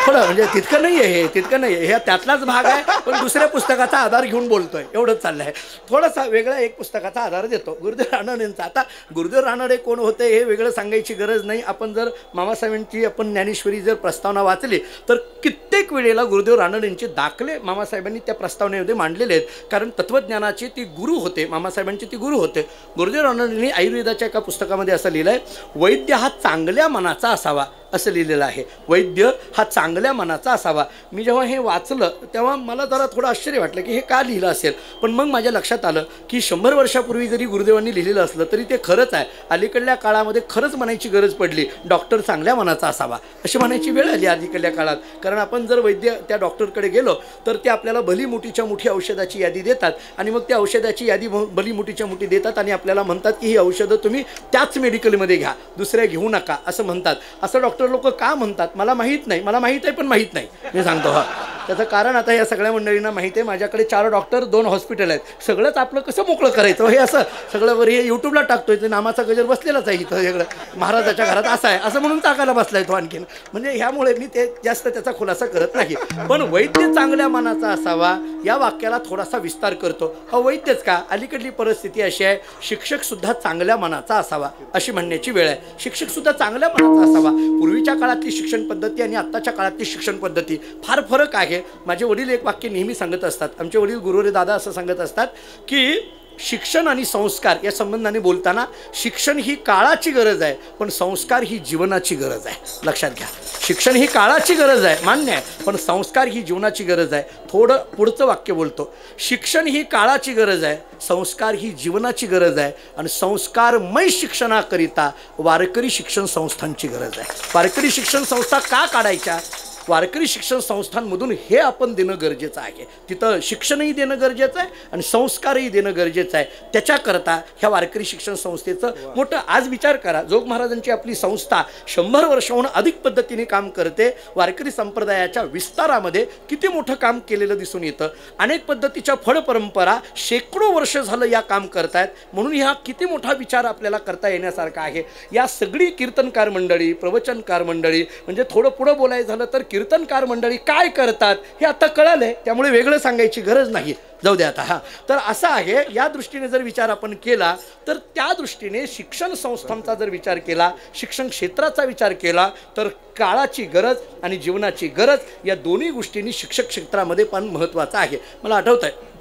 थोडं म्हणजे तितकं नाही आहे, हे तितकं नाही आहे, ह्या त्यातलाच भाग आहे, पण दुसऱ्या पुस्तकाचा आधार घेऊन बोलतोय एवढंच चाललं आहे. थोडासा वेगळा एक पुस्तकाचा आधार देतो गुरुदेव रानडेंचा. आता गुरुदेव रानडे कोण होते हे वेगळं सांगायची गरज नाही. आपण जर मामासाहेबांची आपण ज्ञानेश्वरी जर प्रस्तावना वाचली तर कित्येक वेळेला गुरुदेव रानडेंचे दाखले मामासाहेबांनी त्या प्रस्तावनेमध्ये मांडलेले आहेत. कारण तत्वज्ञानाचे ती गुरु होते, मामासाहेबांचे ती गुरु होते. गुरुदेव रानडेंनी आयुर्वेदाच्या एका पुस्तकामध्ये असं लिहिलं आहे, वैद्य हा चांगल्या मनाचा असावा असं लिहिलेलं आहे. वैद्य हा चांगल्या मनाचा असावा. मी जेव्हा हे वाचलं तेव्हा मला जरा थोडं आश्चर्य वाटलं की हे का लिहिलं असेल. पण मग माझ्या लक्षात आलं की 100 वर्षापूर्वी जरी गुरुदेवांनी लिहिलेलं असलं तरी ते खरंच आहे. अलीकडल्या काळामध्ये खरंच म्हणायची गरज पडली, डॉक्टर चांगल्या मनाचा असावा अशी म्हणायची वेळ आली अलीकडल्या काळात. कारण आपण जर वैद्य त्या डॉक्टरकडे गेलो तर ते आपल्याला भली मोठीच्या मोठी औषधाची यादी देतात आणि मग त्या औषधाची यादी भली मोठीच्या मोठी देतात आणि आपल्याला म्हणतात की ही औषधं तुम्ही त्याच मेडिकलमध्ये घ्या, दुसऱ्या घेऊ नका असं म्हणतात. असं डॉक्टर लोक का म्हणतात मला माहीत नाही. मला माहीत आहे पण माहीत नाही, मी सांगतो. हा त्याचं कारण आता या सगळ्या मंडळींना माहिती आहे, माझ्याकडे 4 डॉक्टर 2 हॉस्पिटल आहेत. सगळंच आपलं कसं मोकळं करायचं हे असं सगळं वर हे यूट्यूबला टाकतोय. ते नामाचा गजर बसलेलाच आहे इथं सगळं महाराजाच्या घरात असं आहे असं म्हणून टाकायला बसलाय तो आणखीन. म्हणजे ह्यामुळे मी ते जास्त त्याचा खुलासा करत नाही. पण वैद्य चांगल्या मनाचा असावा या वाक्याला थोडासा विस्तार करतो. वैद्यच का, अलीकडली परिस्थिती अशी आहे, शिक्षक सुद्धा चांगल्या मनाचा असावा अशी म्हणण्याची वेळ आहे. शिक्षक सुद्धा चांगल्या मनाचा असावा. पूर्वीच्या काळातली शिक्षण पद्धती आणि आत्ताच्या काळातली शिक्षण पद्धती फार फरक आहे. माझे वडील एक वाक्य नेहमी सांगत असतात. आमचे वडील गुरुवरे दादा असं सांगत असतात की शिक्षण आणि संस्कार या संबंधाने बोलताना शिक्षण ही काळाची गरज आहे, पण संस्कार ही जीवनाची गरज आहे. लक्षात घ्या, शिक्षण ही काळाची गरज आहे मान्य आहे, पण संस्कार ही जीवनाची गरज आहे. थोडं पुढचं वाक्य बोलतो, शिक्षण ही काळाची गरज आहे, संस्कार ही जीवनाची गरज आहे, आणि संस्कारमय शिक्षणाकरिता वारकरी शिक्षण संस्थांची गरज आहे. वारकरी शिक्षण संस्था का काढायच्या? वारकरी शिक्षण संस्थांमधून हे आपण देणं गरजेचं आहे. तिथं शिक्षणही देणं गरजेचं आहे आणि संस्कारही देणं गरजेचं आहे. त्याच्याकरता ह्या वारकरी शिक्षण संस्थेचं मोठं आज विचार करा. जोग महाराजांची आपली संस्था 100 वर्षाहून अधिक पद्धतीने काम करते. वारकरी संप्रदायाच्या विस्तारामध्ये किती मोठं काम केलेलं दिसून येतं. अनेक पद्धतीच्या फळ परंपरा शेकडो वर्ष झालं या काम करतायत. म्हणून ह्या किती मोठा विचार आपल्याला करता येण्यासारखा आहे. या सगळी कीर्तनकार मंडळी, प्रवचनकार मंडळी, म्हणजे थोडं पुढं बोलायचं झालं तर कीर्तनकार मंडळी काय करतात हे आता कळालंय, त्यामुळे वेगळं सांगायची गरज नाही. जाऊ द्या आता. हा तर असं आहे, या दृष्टीने जर विचार आपण केला तर त्या दृष्टीने शिक्षण संस्थांचा जर विचार केला, शिक्षण क्षेत्राचा विचार केला तर काळाची गरज आणि जीवनाची गरज या दोन्ही गोष्टींनी शिक्षक क्षेत्रामध्ये पण महत्त्वाचं आहे. मला आठवत आहे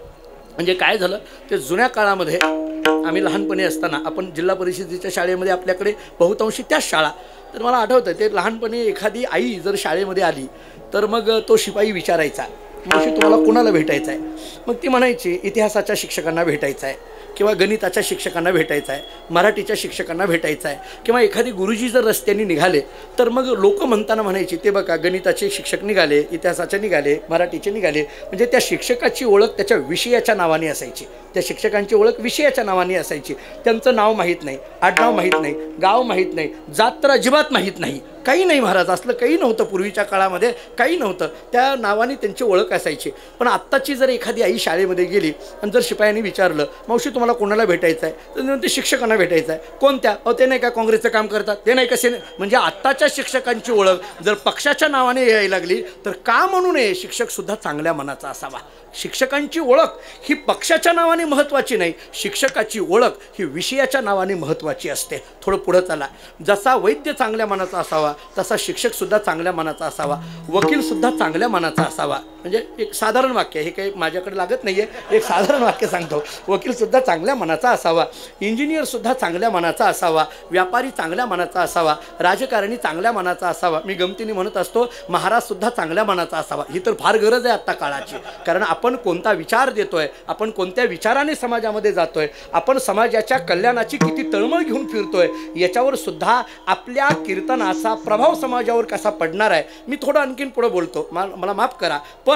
म्हणजे काय झालं ते जुन्या काळामध्ये आम्ही लहानपणी असताना आपण जिल्हा परिषदेच्या शाळेमध्ये आपल्याकडे बहुतांशी त्याच शाळा. तर मला आठवतं ते लहानपणी एखादी आई जर शाळेमध्ये आली तर मग तो शिपाई विचारायचा, मावशी तुम्हाला कोणाला भेटायचं आहे? मग ती म्हणायची इतिहासाच्या शिक्षकांना भेटायचं आहे, किंवा गणिताच्या शिक्षकांना भेटायचं आहे, मराठीच्या शिक्षकांना भेटायचं आहे. किंवा एखादी गुरुजी जर रस्त्याने निघाले तर मग लोक म्हणताना म्हणायची ते बघा गणिताचे शिक्षक निघाले, इतिहासाचे निघाले, मराठीचे निघाले. म्हणजे त्या शिक्षकाची ओळख त्याच्या विषयाच्या नावाने असायची. त्या शिक्षकांची ओळख विषयाच्या नावाने असायची. त्यांचं नाव माहीत नाही, आडनाव माहीत नाही, गाव माहीत नाही, जात तर अजिबात माहीत नाही, काही नाही महाराज. असलं काही नव्हतं पूर्वीच्या काळामध्ये, काही नव्हतं. त्या नावाने त्यांची ओळख असायची. पण आत्ताची जर एखादी आई शाळेमध्ये गेली आणि जर शिपायांनी विचारलं मावशी तुम्हाला कोणाला भेटायचं आहे, तर ते शिक्षकांना भेटायचं आहे. कोणत्या? ते नाही का काँग्रेसचं काम करतात, ते नाही कसे. म्हणजे आत्ताच्या शिक्षकांची ओळख जर पक्षाच्या नावाने यायला लागली तर का म्हणू नये, शिक्षकसुद्धा चांगल्या मनाचा असावा. शिक्षकांची ओळख ही पक्षाच्या नावाने महत्त्वाची नाही, शिक्षकाची ओळख ही विषयाच्या नावाने महत्त्वाची असते. थोडं पुढं चला. जसा वैद्य चांगल्या मनाचा असावा तसा शिक्षकसुद्धा चांगल्या मनाचा असावा, वकीलसुद्धा चांगल्या मनाचा असावा. म्हणजे एक साधारण वाक्य, हे काही माझ्याकडे लागत नाही आहे, एक साधारण वाक्य सांगतो. वकीलसुद्धा चांगल्या मनाचा असावा, इंजिनियरसुद्धा चांगल्या मनाचा असावा, व्यापारी चांगल्या मनाचा असावा, राजकारणी चांगल्या मनाचा असावा. मी गमतीने म्हणत असतो महाराजसुद्धा चांगल्या मनाचा असावा. ही तर फार गरज आहे आत्ता काळाची. कारण आपण कोणता विचार देतोय, आपण कोणत्या विचाराने समाजामध्ये जातोय, आपण समाजाच्या कल्याणाची किती तळमळ घेऊन फिरतोय, याच्यावर सुद्धा आपल्या कीर्तनाचा प्रभाव समाजावर कसा पडणार आहे. मी थोडं आणखीन पुढं बोलतो, मला माफ करा, पण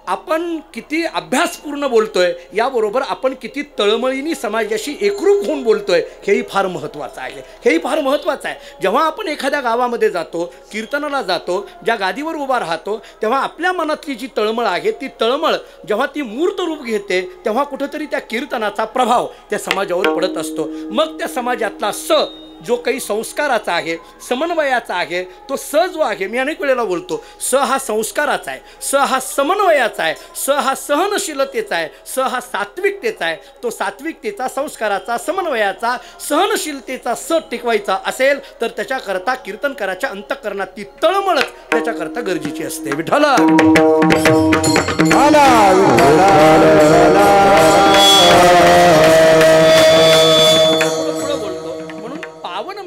आपण किती अभ्यासपूर्ण बोलतोय याबरोबर आपण किती तळमळीने समाजाशी एकरूप होऊन बोलतोय हेही फार महत्त्वाचं आहे. हेही फार महत्त्वाचं आहे. जेव्हा आपण एखाद्या गावामध्ये जातो, कीर्तनाला जातो, ज्या गादीवर उभा राहतो, तेव्हा आपल्या मनातली जी तळमळ आहे ती तळमळ जेव्हा ती मूर्त रूप घेते तेव्हा कुठंतरी त्या कीर्तनाचा प्रभाव त्या समाजावर पडत असतो. मग त्या समाजातला जो काही संस्काराचा आहे, समन्वयाचा आहे, तो जो आहे, मी अनेक वेळेला बोलतो, हा संस्काराचा आहे, हा समन्वयाचा आहे, हा सहनशीलतेचा आहे, हा सात्विकतेचा आहे. तो सात्विकतेचा, संस्काराचा, समन्वयाचा, सहनशीलतेचा टिकवायचा असेल तर त्याच्याकरता कीर्तनकाराच्या अंतःकरणात ती तळमळच त्याच्याकरता गरजेची असते. विठ्ठल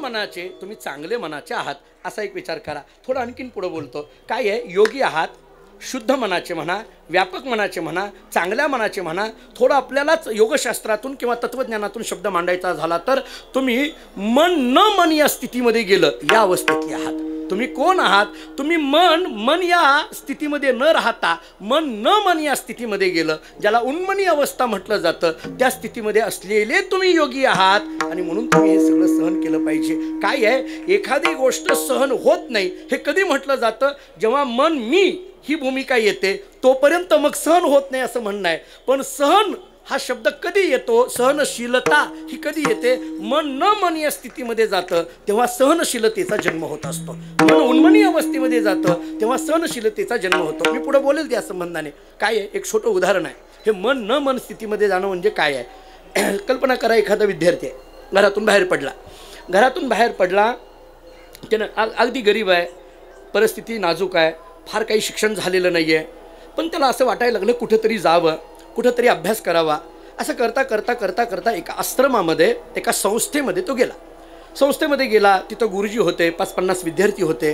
मनाचे, तुम्ही चांगले मनाचे आहात असा एक विचार करा. थोडं आणखीन पुढे बोलतो, काय आहे, योगी आहात, शुद्ध मनाचे म्हणा, व्यापक मनाचे म्हणा, चांगल्या मनाचे म्हणा. थोडं आपल्यालाच योगशास्त्रातून किंवा तत्त्वज्ञानातून शब्द मांडायचा झाला तर तुम्ही मन न मन या स्थितीमध्ये गेलं, या अवस्थेतली आहात. तुम्ही कोण आहात? तुम्ही मन या स्थितीमध्ये न राहता मन या स्थितीमध्ये गेलं, ज्याला उन्मनी अवस्था म्हटलं जातं, त्या स्थितीमध्ये असलेले तुम्ही योगी आहात आणि म्हणून तुम्ही हे सगळं सहन केलं पाहिजे. काय आहे, एखादी गोष्ट सहन होत नाही हे कधी म्हटलं जातं? जेव्हा मन मी ही भूमिका येते तोपर्यंत मग सहन होत नाही असं म्हणणं आहे. पण सहन हा शब्द कधी येतो, सहनशीलता ही कधी येते? मन या स्थितीमध्ये जातं तेव्हा सहनशीलतेचा जन्म होत असतो. मन उन्मनी अवस्थेमध्ये जातं तेव्हा सहनशीलतेचा जन्म होतो. मी पुढे बोलेल त्या संबंधाने. काय आहे, एक छोटं उदाहरण आहे. हे मन स्थितीमध्ये जाणं म्हणजे काय आहे? कल्पना करा, एखादा विद्यार्थी आहे, घरातून बाहेर पडला, त्यानं अगदी गरीब आहे, परिस्थिती नाजूक आहे, फार काही शिक्षण झालेलं नाही आहे, पण त्याला असं वाटायला लागलं कुठेतरी जावं, कुठंतरी अभ्यास करावा. असं करता एका आश्रमामध्ये, एका संस्थेमध्ये तो गेला. संस्थेमध्ये गेला, तिथं गुरुजी होते, 5-50 विद्यार्थी होते.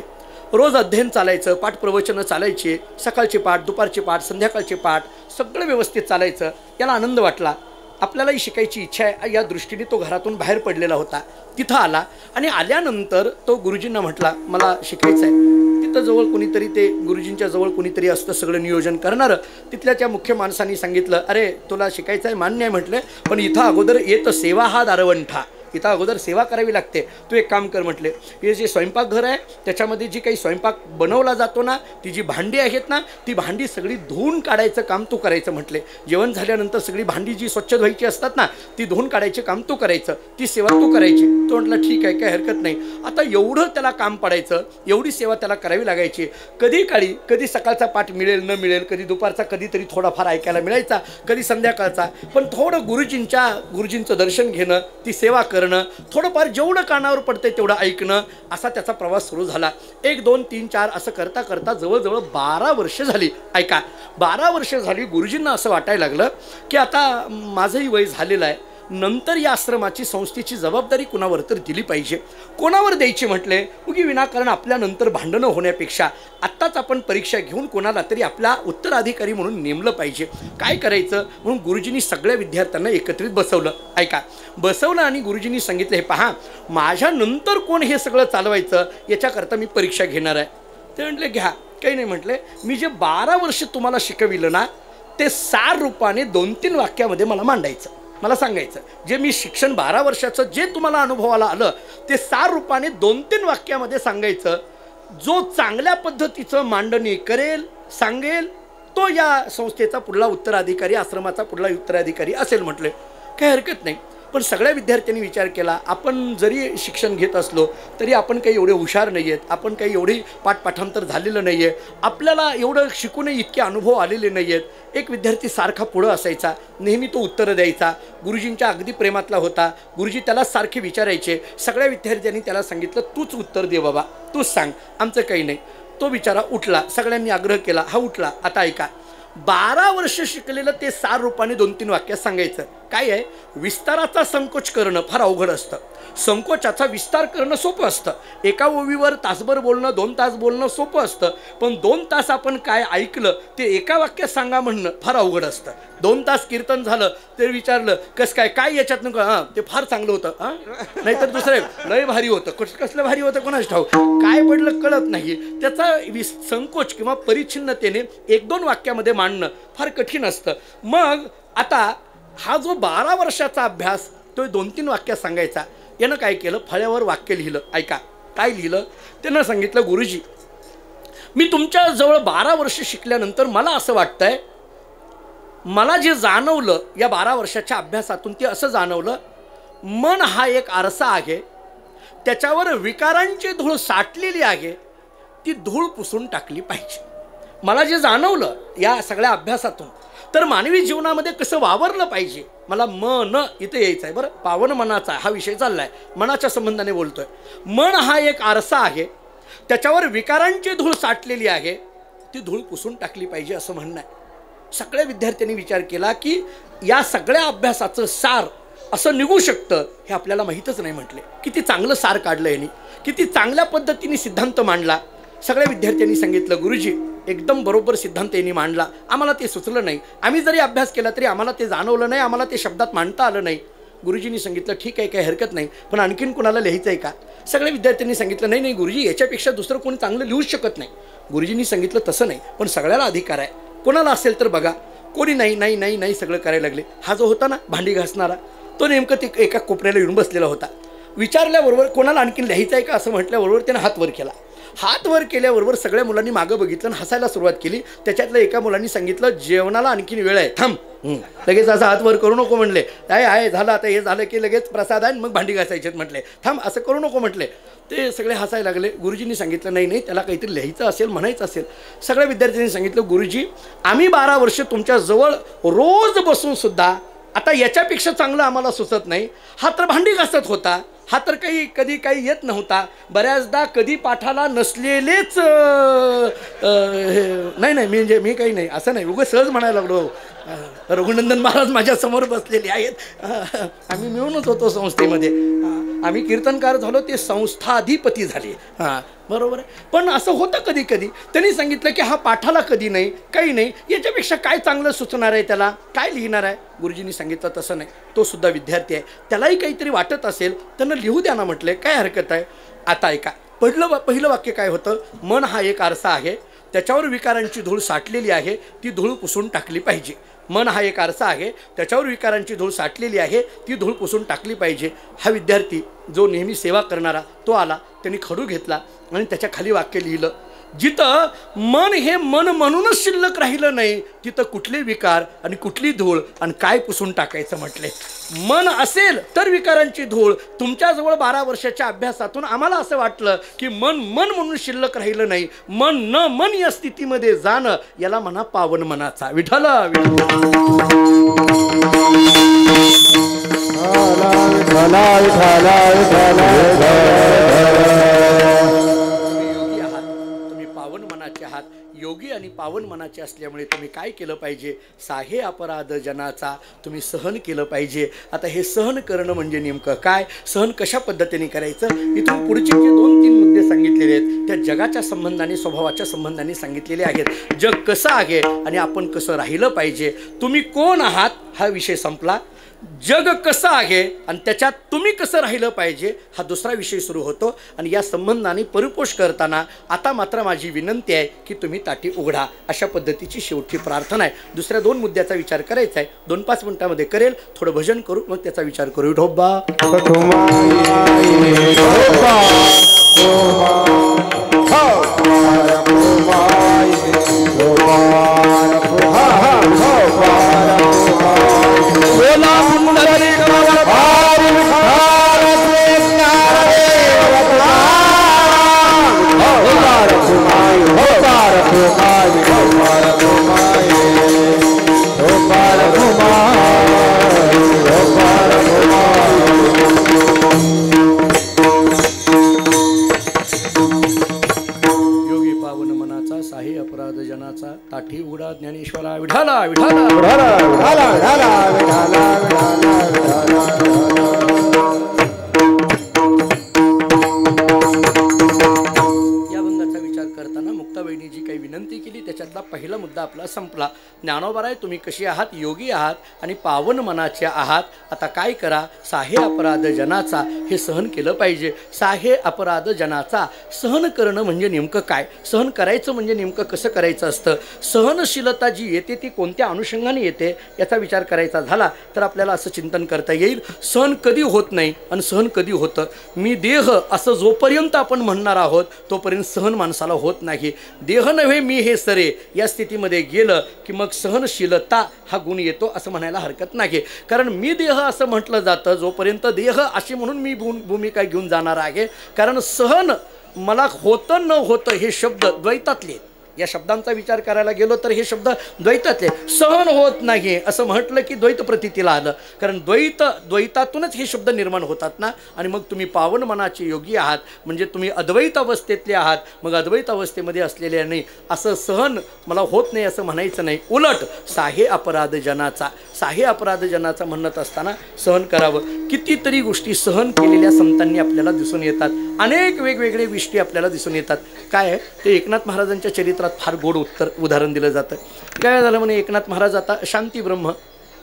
रोज अध्ययन चालायचं, पाठ प्रवचनं चालायचे, सकाळचे पाठ, दुपारचे पाठ, संध्याकाळचे पाठ, सगळं व्यवस्थित चालायचं. याला आनंद वाटला, आपल्यालाही शिकायची इच्छा आहे या दृष्टीने तो घरातून बाहेर पडलेला होता. तिथं आला आणि आल्यानंतर तो गुरुजींना म्हटला, मला शिकायचं आहे. तिथं जवळ कोणीतरी, ते गुरुजींच्या जवळ कोणीतरी असतं सगळं नियोजन करणारं. तिथल्या त्या मुख्य माणसांनी सांगितलं, अरे तुला शिकायचं आहे, मान्य आहे म्हटलं, पण इथं अगोदर येतं सेवा हा दारवंठा, इथं अगोदर सेवा करावी लागते. तू एक काम कर म्हटले, हे जे स्वयंपाकघर आहे त्याच्यामध्ये जी काही स्वयंपाक बनवला जातो ना, ती जी भांडी आहेत ना, ती भांडी सगळी धुवून काढायचं काम तू करायचं म्हटले. जेवण झाल्यानंतर सगळी भांडी जी स्वच्छ धुवायची असतात ना, ती धुवून काढायचे काम तू करायचं, ती सेवा तू करायची. तो म्हटलं ठीक आहे, काही हरकत नाही. आता एवढं त्याला काम पडायचं, एवढी सेवा त्याला करावी लागायची. कधी सकाळचा पाठ मिळेल न मिळेल, कधी दुपारचा कधीतरी थोडाफार ऐकायला मिळायचा, कधी संध्याकाळचा, पण थोडं गुरुजींचं दर्शन घेणं, ती सेवा करणं, थोडंफार जेवढं कानावर पडतंय तेवढं ऐकणं, असा त्याचा प्रवास सुरू झाला. 1, 2, 3, 4 असं करता जवळजवळ 12 वर्ष झाली. ऐका, 12 वर्ष झाली. गुरुजींना असं वाटायला लागलं की आता माझंही वय झालेलं आहे, नंतर या आश्रमाची, संस्थेची जबाबदारी कुणावर तर दिली पाहिजे. कोणावर द्यायची म्हटले? उगी विनाकारण आपल्यानंतर भांडणं होण्यापेक्षा आत्ताच आपण परीक्षा घेऊन कोणाला तरी आपला उत्तराधिकारी म्हणून नेमलं पाहिजे. काय करायचं? म्हणून गुरुजींनी सगळ्या विद्यार्थ्यांना एकत्रित बसवलं. ऐका, बसवलं आणि गुरुजींनी सांगितलं, हे पहा, माझ्यानंतर कोण हे सगळं चालवायचं याच्याकरता मी परीक्षा घेणार आहे. ते म्हटले घ्या, काही नाही म्हटले. मी जे 12 वर्ष तुम्हाला शिकविलं ना, ते 4 रूपाने 2-3 वाक्यामध्ये मला मांडायचं, मला सांगायचं. जे मी शिक्षण 12 वर्षाचं जे तुम्हाला अनुभवाला आलं ते 4 रूपाने 2-3 वाक्यामध्ये सांगायचं. जो चांगल्या पद्धतीचं मांडणी करेल, सांगेल, तो या संस्थेचा पुढला उत्तराधिकारी, आश्रमाचा पुढला उत्तराधिकारी असेल म्हटले. काही हरकत नाही. पण सगळ्या विद्यार्थ्यांनी विचार केला, आपण जरी शिक्षण घेत असलो तरी आपण काही एवढे हुशार नाही आहेत, आपण काही एवढी पाठपाठांतर झालेलं नाही आहे, आपल्याला एवढं शिकूनही इतके अनुभव आलेले नाही आहेत. एक विद्यार्थी सारखा पुढं असायचा, नेहमी तो उत्तरं द्यायचा, गुरुजींच्या अगदी प्रेमातला होता. गुरुजी त्याला सारखे विचारायचे. सगळ्या विद्यार्थ्यांनी त्याला सांगितलं, तूच उत्तर दे बाबा, तूच सांग, आमचं काही नाही. तो बिचारा उठला, सगळ्यांनी आग्रह केला, हा उठला. आता ऐका, 12 वर्ष शिकलेलं ते 4 रूपाने 2-3 वाक्यात सांगायचं. काय आहे, विस्ताराचा संकोच करणं फार अवघड असतं, संकोचाचा विस्तार करणं सोपं असतं. एका ओवीवर तासभर बोलणं, 2 तास बोलणं सोपं असतं, पण 2 तास आपण काय ऐकलं ते एका वाक्यात सांगा म्हणणं फार अवघड असतं. 2 तास कीर्तन झालं ते विचारलं कसं काय याच्यात नको, हां ते फार चांगलं होतं, हां नाहीतर दुसरं लय भारी होतं, कसलं भारी होतं कोणाच ठाऊक, काय पडलं कळत नाही. त्याचा संकोच किंवा परिच्छिन्नतेने 1-2 वाक्यामध्ये मांडणं फार कठीण असतं. मग आता हा जो 12 वर्षाचा अभ्यास तो 2-3 वाक्यात सांगायचा. यानं काय केलं, फळ्यावर वाक्य लिहिलं. ऐका, काय लिहिलं? त्यानं सांगितलं, गुरुजी, मी तुमच्या जवळ 12 वर्ष शिकल्यानंतर मला असं वाटतंय, मला जे जाणवलं या 12 वर्षाच्या अभ्यासातून ते असं जाणवलं, मन हा एक आरसा आहे, त्याच्यावर विकारांची धूळ साठलेली आहे, ती धूळ पुसून टाकली पाहिजे. मला जे जाणवलं या सगळ्या अभ्यासातून, तर मानवी जीवनामध्ये कसं वावरलं पाहिजे, मला मन इथे यायचं आहे. बरं, पावन मनाचा हा विषय चालला आहे, मनाच्या संबंधाने बोलतोय. मन हा एक आरसा आहे, त्याच्यावर विकारांची धूळ साठलेली आहे, ती धूळ पुसून टाकली पाहिजे असं म्हणणं आहे. सगळ्या विद्यार्थ्यांनी विचार केला की या सगळ्या अभ्यासाचं सार असं निघू शकतं हे आपल्याला माहीतच नाही. म्हटले किती चांगलं सार काढलं यांनी, किती चांगल्या पद्धतीने सिद्धांत मांडला. सगळ्या विद्यार्थ्यांनी सांगितलं, गुरुजी एकदम बरोबर सिद्धांत यांनी मांडला, आम्हाला ते सुचलं नाही, आम्ही जरी अभ्यास केला तरी आम्हाला ते जाणवलं नाही, आम्हाला ते शब्दात मांडता आलं नाही. गुरुजींनी सांगितलं ठीक आहे, काही हरकत नाही, पण आणखीन कोणाला लिहायचं आहे का? सगळ्या विद्यार्थ्यांनी सांगितलं नाही नाही गुरुजी, याच्यापेक्षा दुसरं कोणी चांगलं लिहूच शकत नाही. गुरुजींनी सांगितलं तसं नाही, पण सगळ्याला अधिकार आहे, कोणाला असेल तर बघा. कोणी नाही नाही नाही नाही सगळं करायला लागले. हा जो होता ना भांडी घासणारा, तो नेमकं ते एका कोपऱ्याला येऊन बसलेला होता. विचारल्याबरोबर कोणाला आणखीन लिहायचं आहे का असं म्हटल्याबरोबर त्यानं हात वर केला. हात वर केल्याबरोबर सगळ्या मुलांनी मागं बघितलं आणि हसायला सुरुवात केली. त्याच्यातल्या एका मुलांनी सांगितलं जेवणाला आणखीन वेळ आहे, थांब. लगेच असं हात वर करू नको म्हणले. काय आहे झालं आता, हे झालं की लगेच प्रसाद आहे मग भांडी घासायचे म्हटले. थांब, असं करू नको म्हटले. ते सगळे हसायला लागले. गुरुजींनी सांगितलं नाही नाही, त्याला काहीतरी लिहायचं असेल, म्हणायचं असेल. सगळ्या विद्यार्थ्यांनी सांगितलं गुरुजी, आम्ही 12 वर्ष तुमच्याजवळ रोज बसून सुद्धा आता याच्यापेक्षा चांगलं आम्हाला सुचत नाही. हा तर भांडी घासत होता, हा तर कधी काही येत नव्हता. बऱ्याचदा कधी पाठाला नसलेलेच नाही नाही म्हणजे मी काही नाही असं नाही, उगाच सहज म्हणायला लागलो. रघुनंदन महाराज माझ्यासमोर बसलेले आहेत. आम्ही मिळूनच होतो संस्थेमध्ये. आम्ही कीर्तनकार झालो, ते संस्थाधिपती झाले. हां बरोबर आहे. पण असं होतं कधी कधी. त्यांनी सांगितलं की हा पाठाला कधी नाही, काही नाही, याच्यापेक्षा काय चांगलं सुचणार आहे, त्याला काय लिहिणार आहे. गुरुजींनी सांगितलं तसं नाही, तो सुद्धा विद्यार्थी आहे, त्यालाही काहीतरी वाटत असेल त्यांना लिहू द्या ना म्हटले, काय हरकत आहे. आता ऐका, पहिलं वाक्य काय होतं, मन हा एक आरसा आहे, त्याच्यावर विकारांची धूळ साठलेली आहे, ती धूळ पुसून टाकली पाहिजे. मन हा एक आरसा आहे, त्याच्यावर विकारांची धूळ साठलेली आहे, ती धूळ पुसून टाकली पाहिजे. हा विद्यार्थी जो नेहमी सेवा करणारा तो आला, त्यांनी खडू घेतला आणि त्याच्या खाली वाक्य लिहिलं, जिथं मन हे मन म्हणूनच शिल्लक राहिलं नाही, तिथं कुठले विकार आणि कुठली धूळ आणि काय पुसून टाकायचं म्हटले. मन असेल तर विकारांची धूळ. तुमच्याजवळ 12 वर्षाच्या अभ्यासातून आम्हाला असं वाटलं की मन म्हणून शिल्लक राहिलं नाही. मन न मन या स्थितीमध्ये जाणं, याला म्हणा पावन मनाचा. विठ्ठल पावन मनाचे आहात. योगी आणि पावन मनाचे असल्यामुळे तुम्ही काय केलं पाहिजे, साहे अपराध जनाचा तुम्ही सहन केलं पाहिजे. आता हे सहन करणं म्हणजे नेमकं काय, सहन कशा पद्धतीने करायचं, इथून पुढचे जे 2-3 मुद्दे सांगितलेले आहेत त्या जगाच्या संबंधाने, स्वभावाच्या संबंधाने सांगितलेले आहेत. जग कसं आहे आणि आपण कसं राहिलं पाहिजे. तुम्ही कोण आहात हा विषय संपला. जग कसं आहे आणि त्याच्यात तुम्ही कसं राहिलं पाहिजे हा दुसरा विषय सुरू होतो. आणि या संबंधाने परिपोष करताना आता मात्र माझी विनंती आहे की तुम्ही ताटी उघडा, अशा पद्धतीची शेवटी प्रार्थना आहे. दुसऱ्या 2 मुद्द्याचा विचार करायचा आहे, 2-5 मिनिटांमध्ये करेल. थोडं भजन करू, मग त्याचा विचार करू. ढोबा ताठी उघडा ज्ञानेश्वरा. विठाला विठाला विठाला विठाला विठाला विठाला विठाला. या बंगाचा विचार करताना मुक्ताबाईंनी जी काही विनंती केली त्याच्यातला पहिला मुद्दा आपला संपला. ज्ञानोबाराय तुम्ही कशी आहात, योगी आहात आणि पावन मनाचे आहात. आता काय करा, साहे अपराध जनाचा हे सहन केलं पाहिजे. साहे अपराध जनाचा सहन करणं म्हणजे नेमकं काय, सहन करायचं म्हणजे नेमकं कसं करायचं असतं. सहनशीलता जी येते ती कोणत्या अनुषंगाने येते याचा विचार करायचा झाला तर आपल्याला असं चिंतन करता येईल, सहन कधी होत नाही आणि सहन कधी होतं. मी देह असं जोपर्यंत आपण म्हणणार आहोत तोपर्यंत सहन माणसाला होत नाही. देह नव्हे मी हे सरे या स्थितीमध्ये गेलं की मग सहनशीलता हा गुण येतो असं म्हणायला हरकत नाही. कारण मी देह असं म्हटलं जातं जोपर्यंत देह अशी म्हणून मी भूमिका घेऊन जाणार आहे. कारण सहन मला होतं न होतं हे शब्द द्वैतातले. या शब्दांचा विचार करायला गेलो तर हे शब्द द्वैतातले. सहन होत नाही असं म्हटलं की द्वैत प्रतीतीला आलं. कारण द्वैतातूनच हे शब्द निर्माण होतात ना. आणि मग तुम्ही पावन मनाचे योगी आहात म्हणजे तुम्ही अद्वैत अवस्थेतले आहात. मग अद्वैत अवस्थेमध्ये असलेले नाही असं सहन मला होत नाही असं म्हणायचं नाही. उलट साहे अपराध जनाचा, साहे अपराध जनाचा म्हणत असताना सहन करावं. कितीतरी गोष्टी सहन केलेल्या संतांनी आपल्याला दिसून येतात. अनेक वेगवेगळे गोष्टी आपल्याला दिसून येतात. काय आहे ते एकनाथ महाराजांच्या चरित्रात फार गोड उदाहरण दिलं जातं. काय झालं म्हणे, एकनाथ महाराज आता शांती ब्रह्म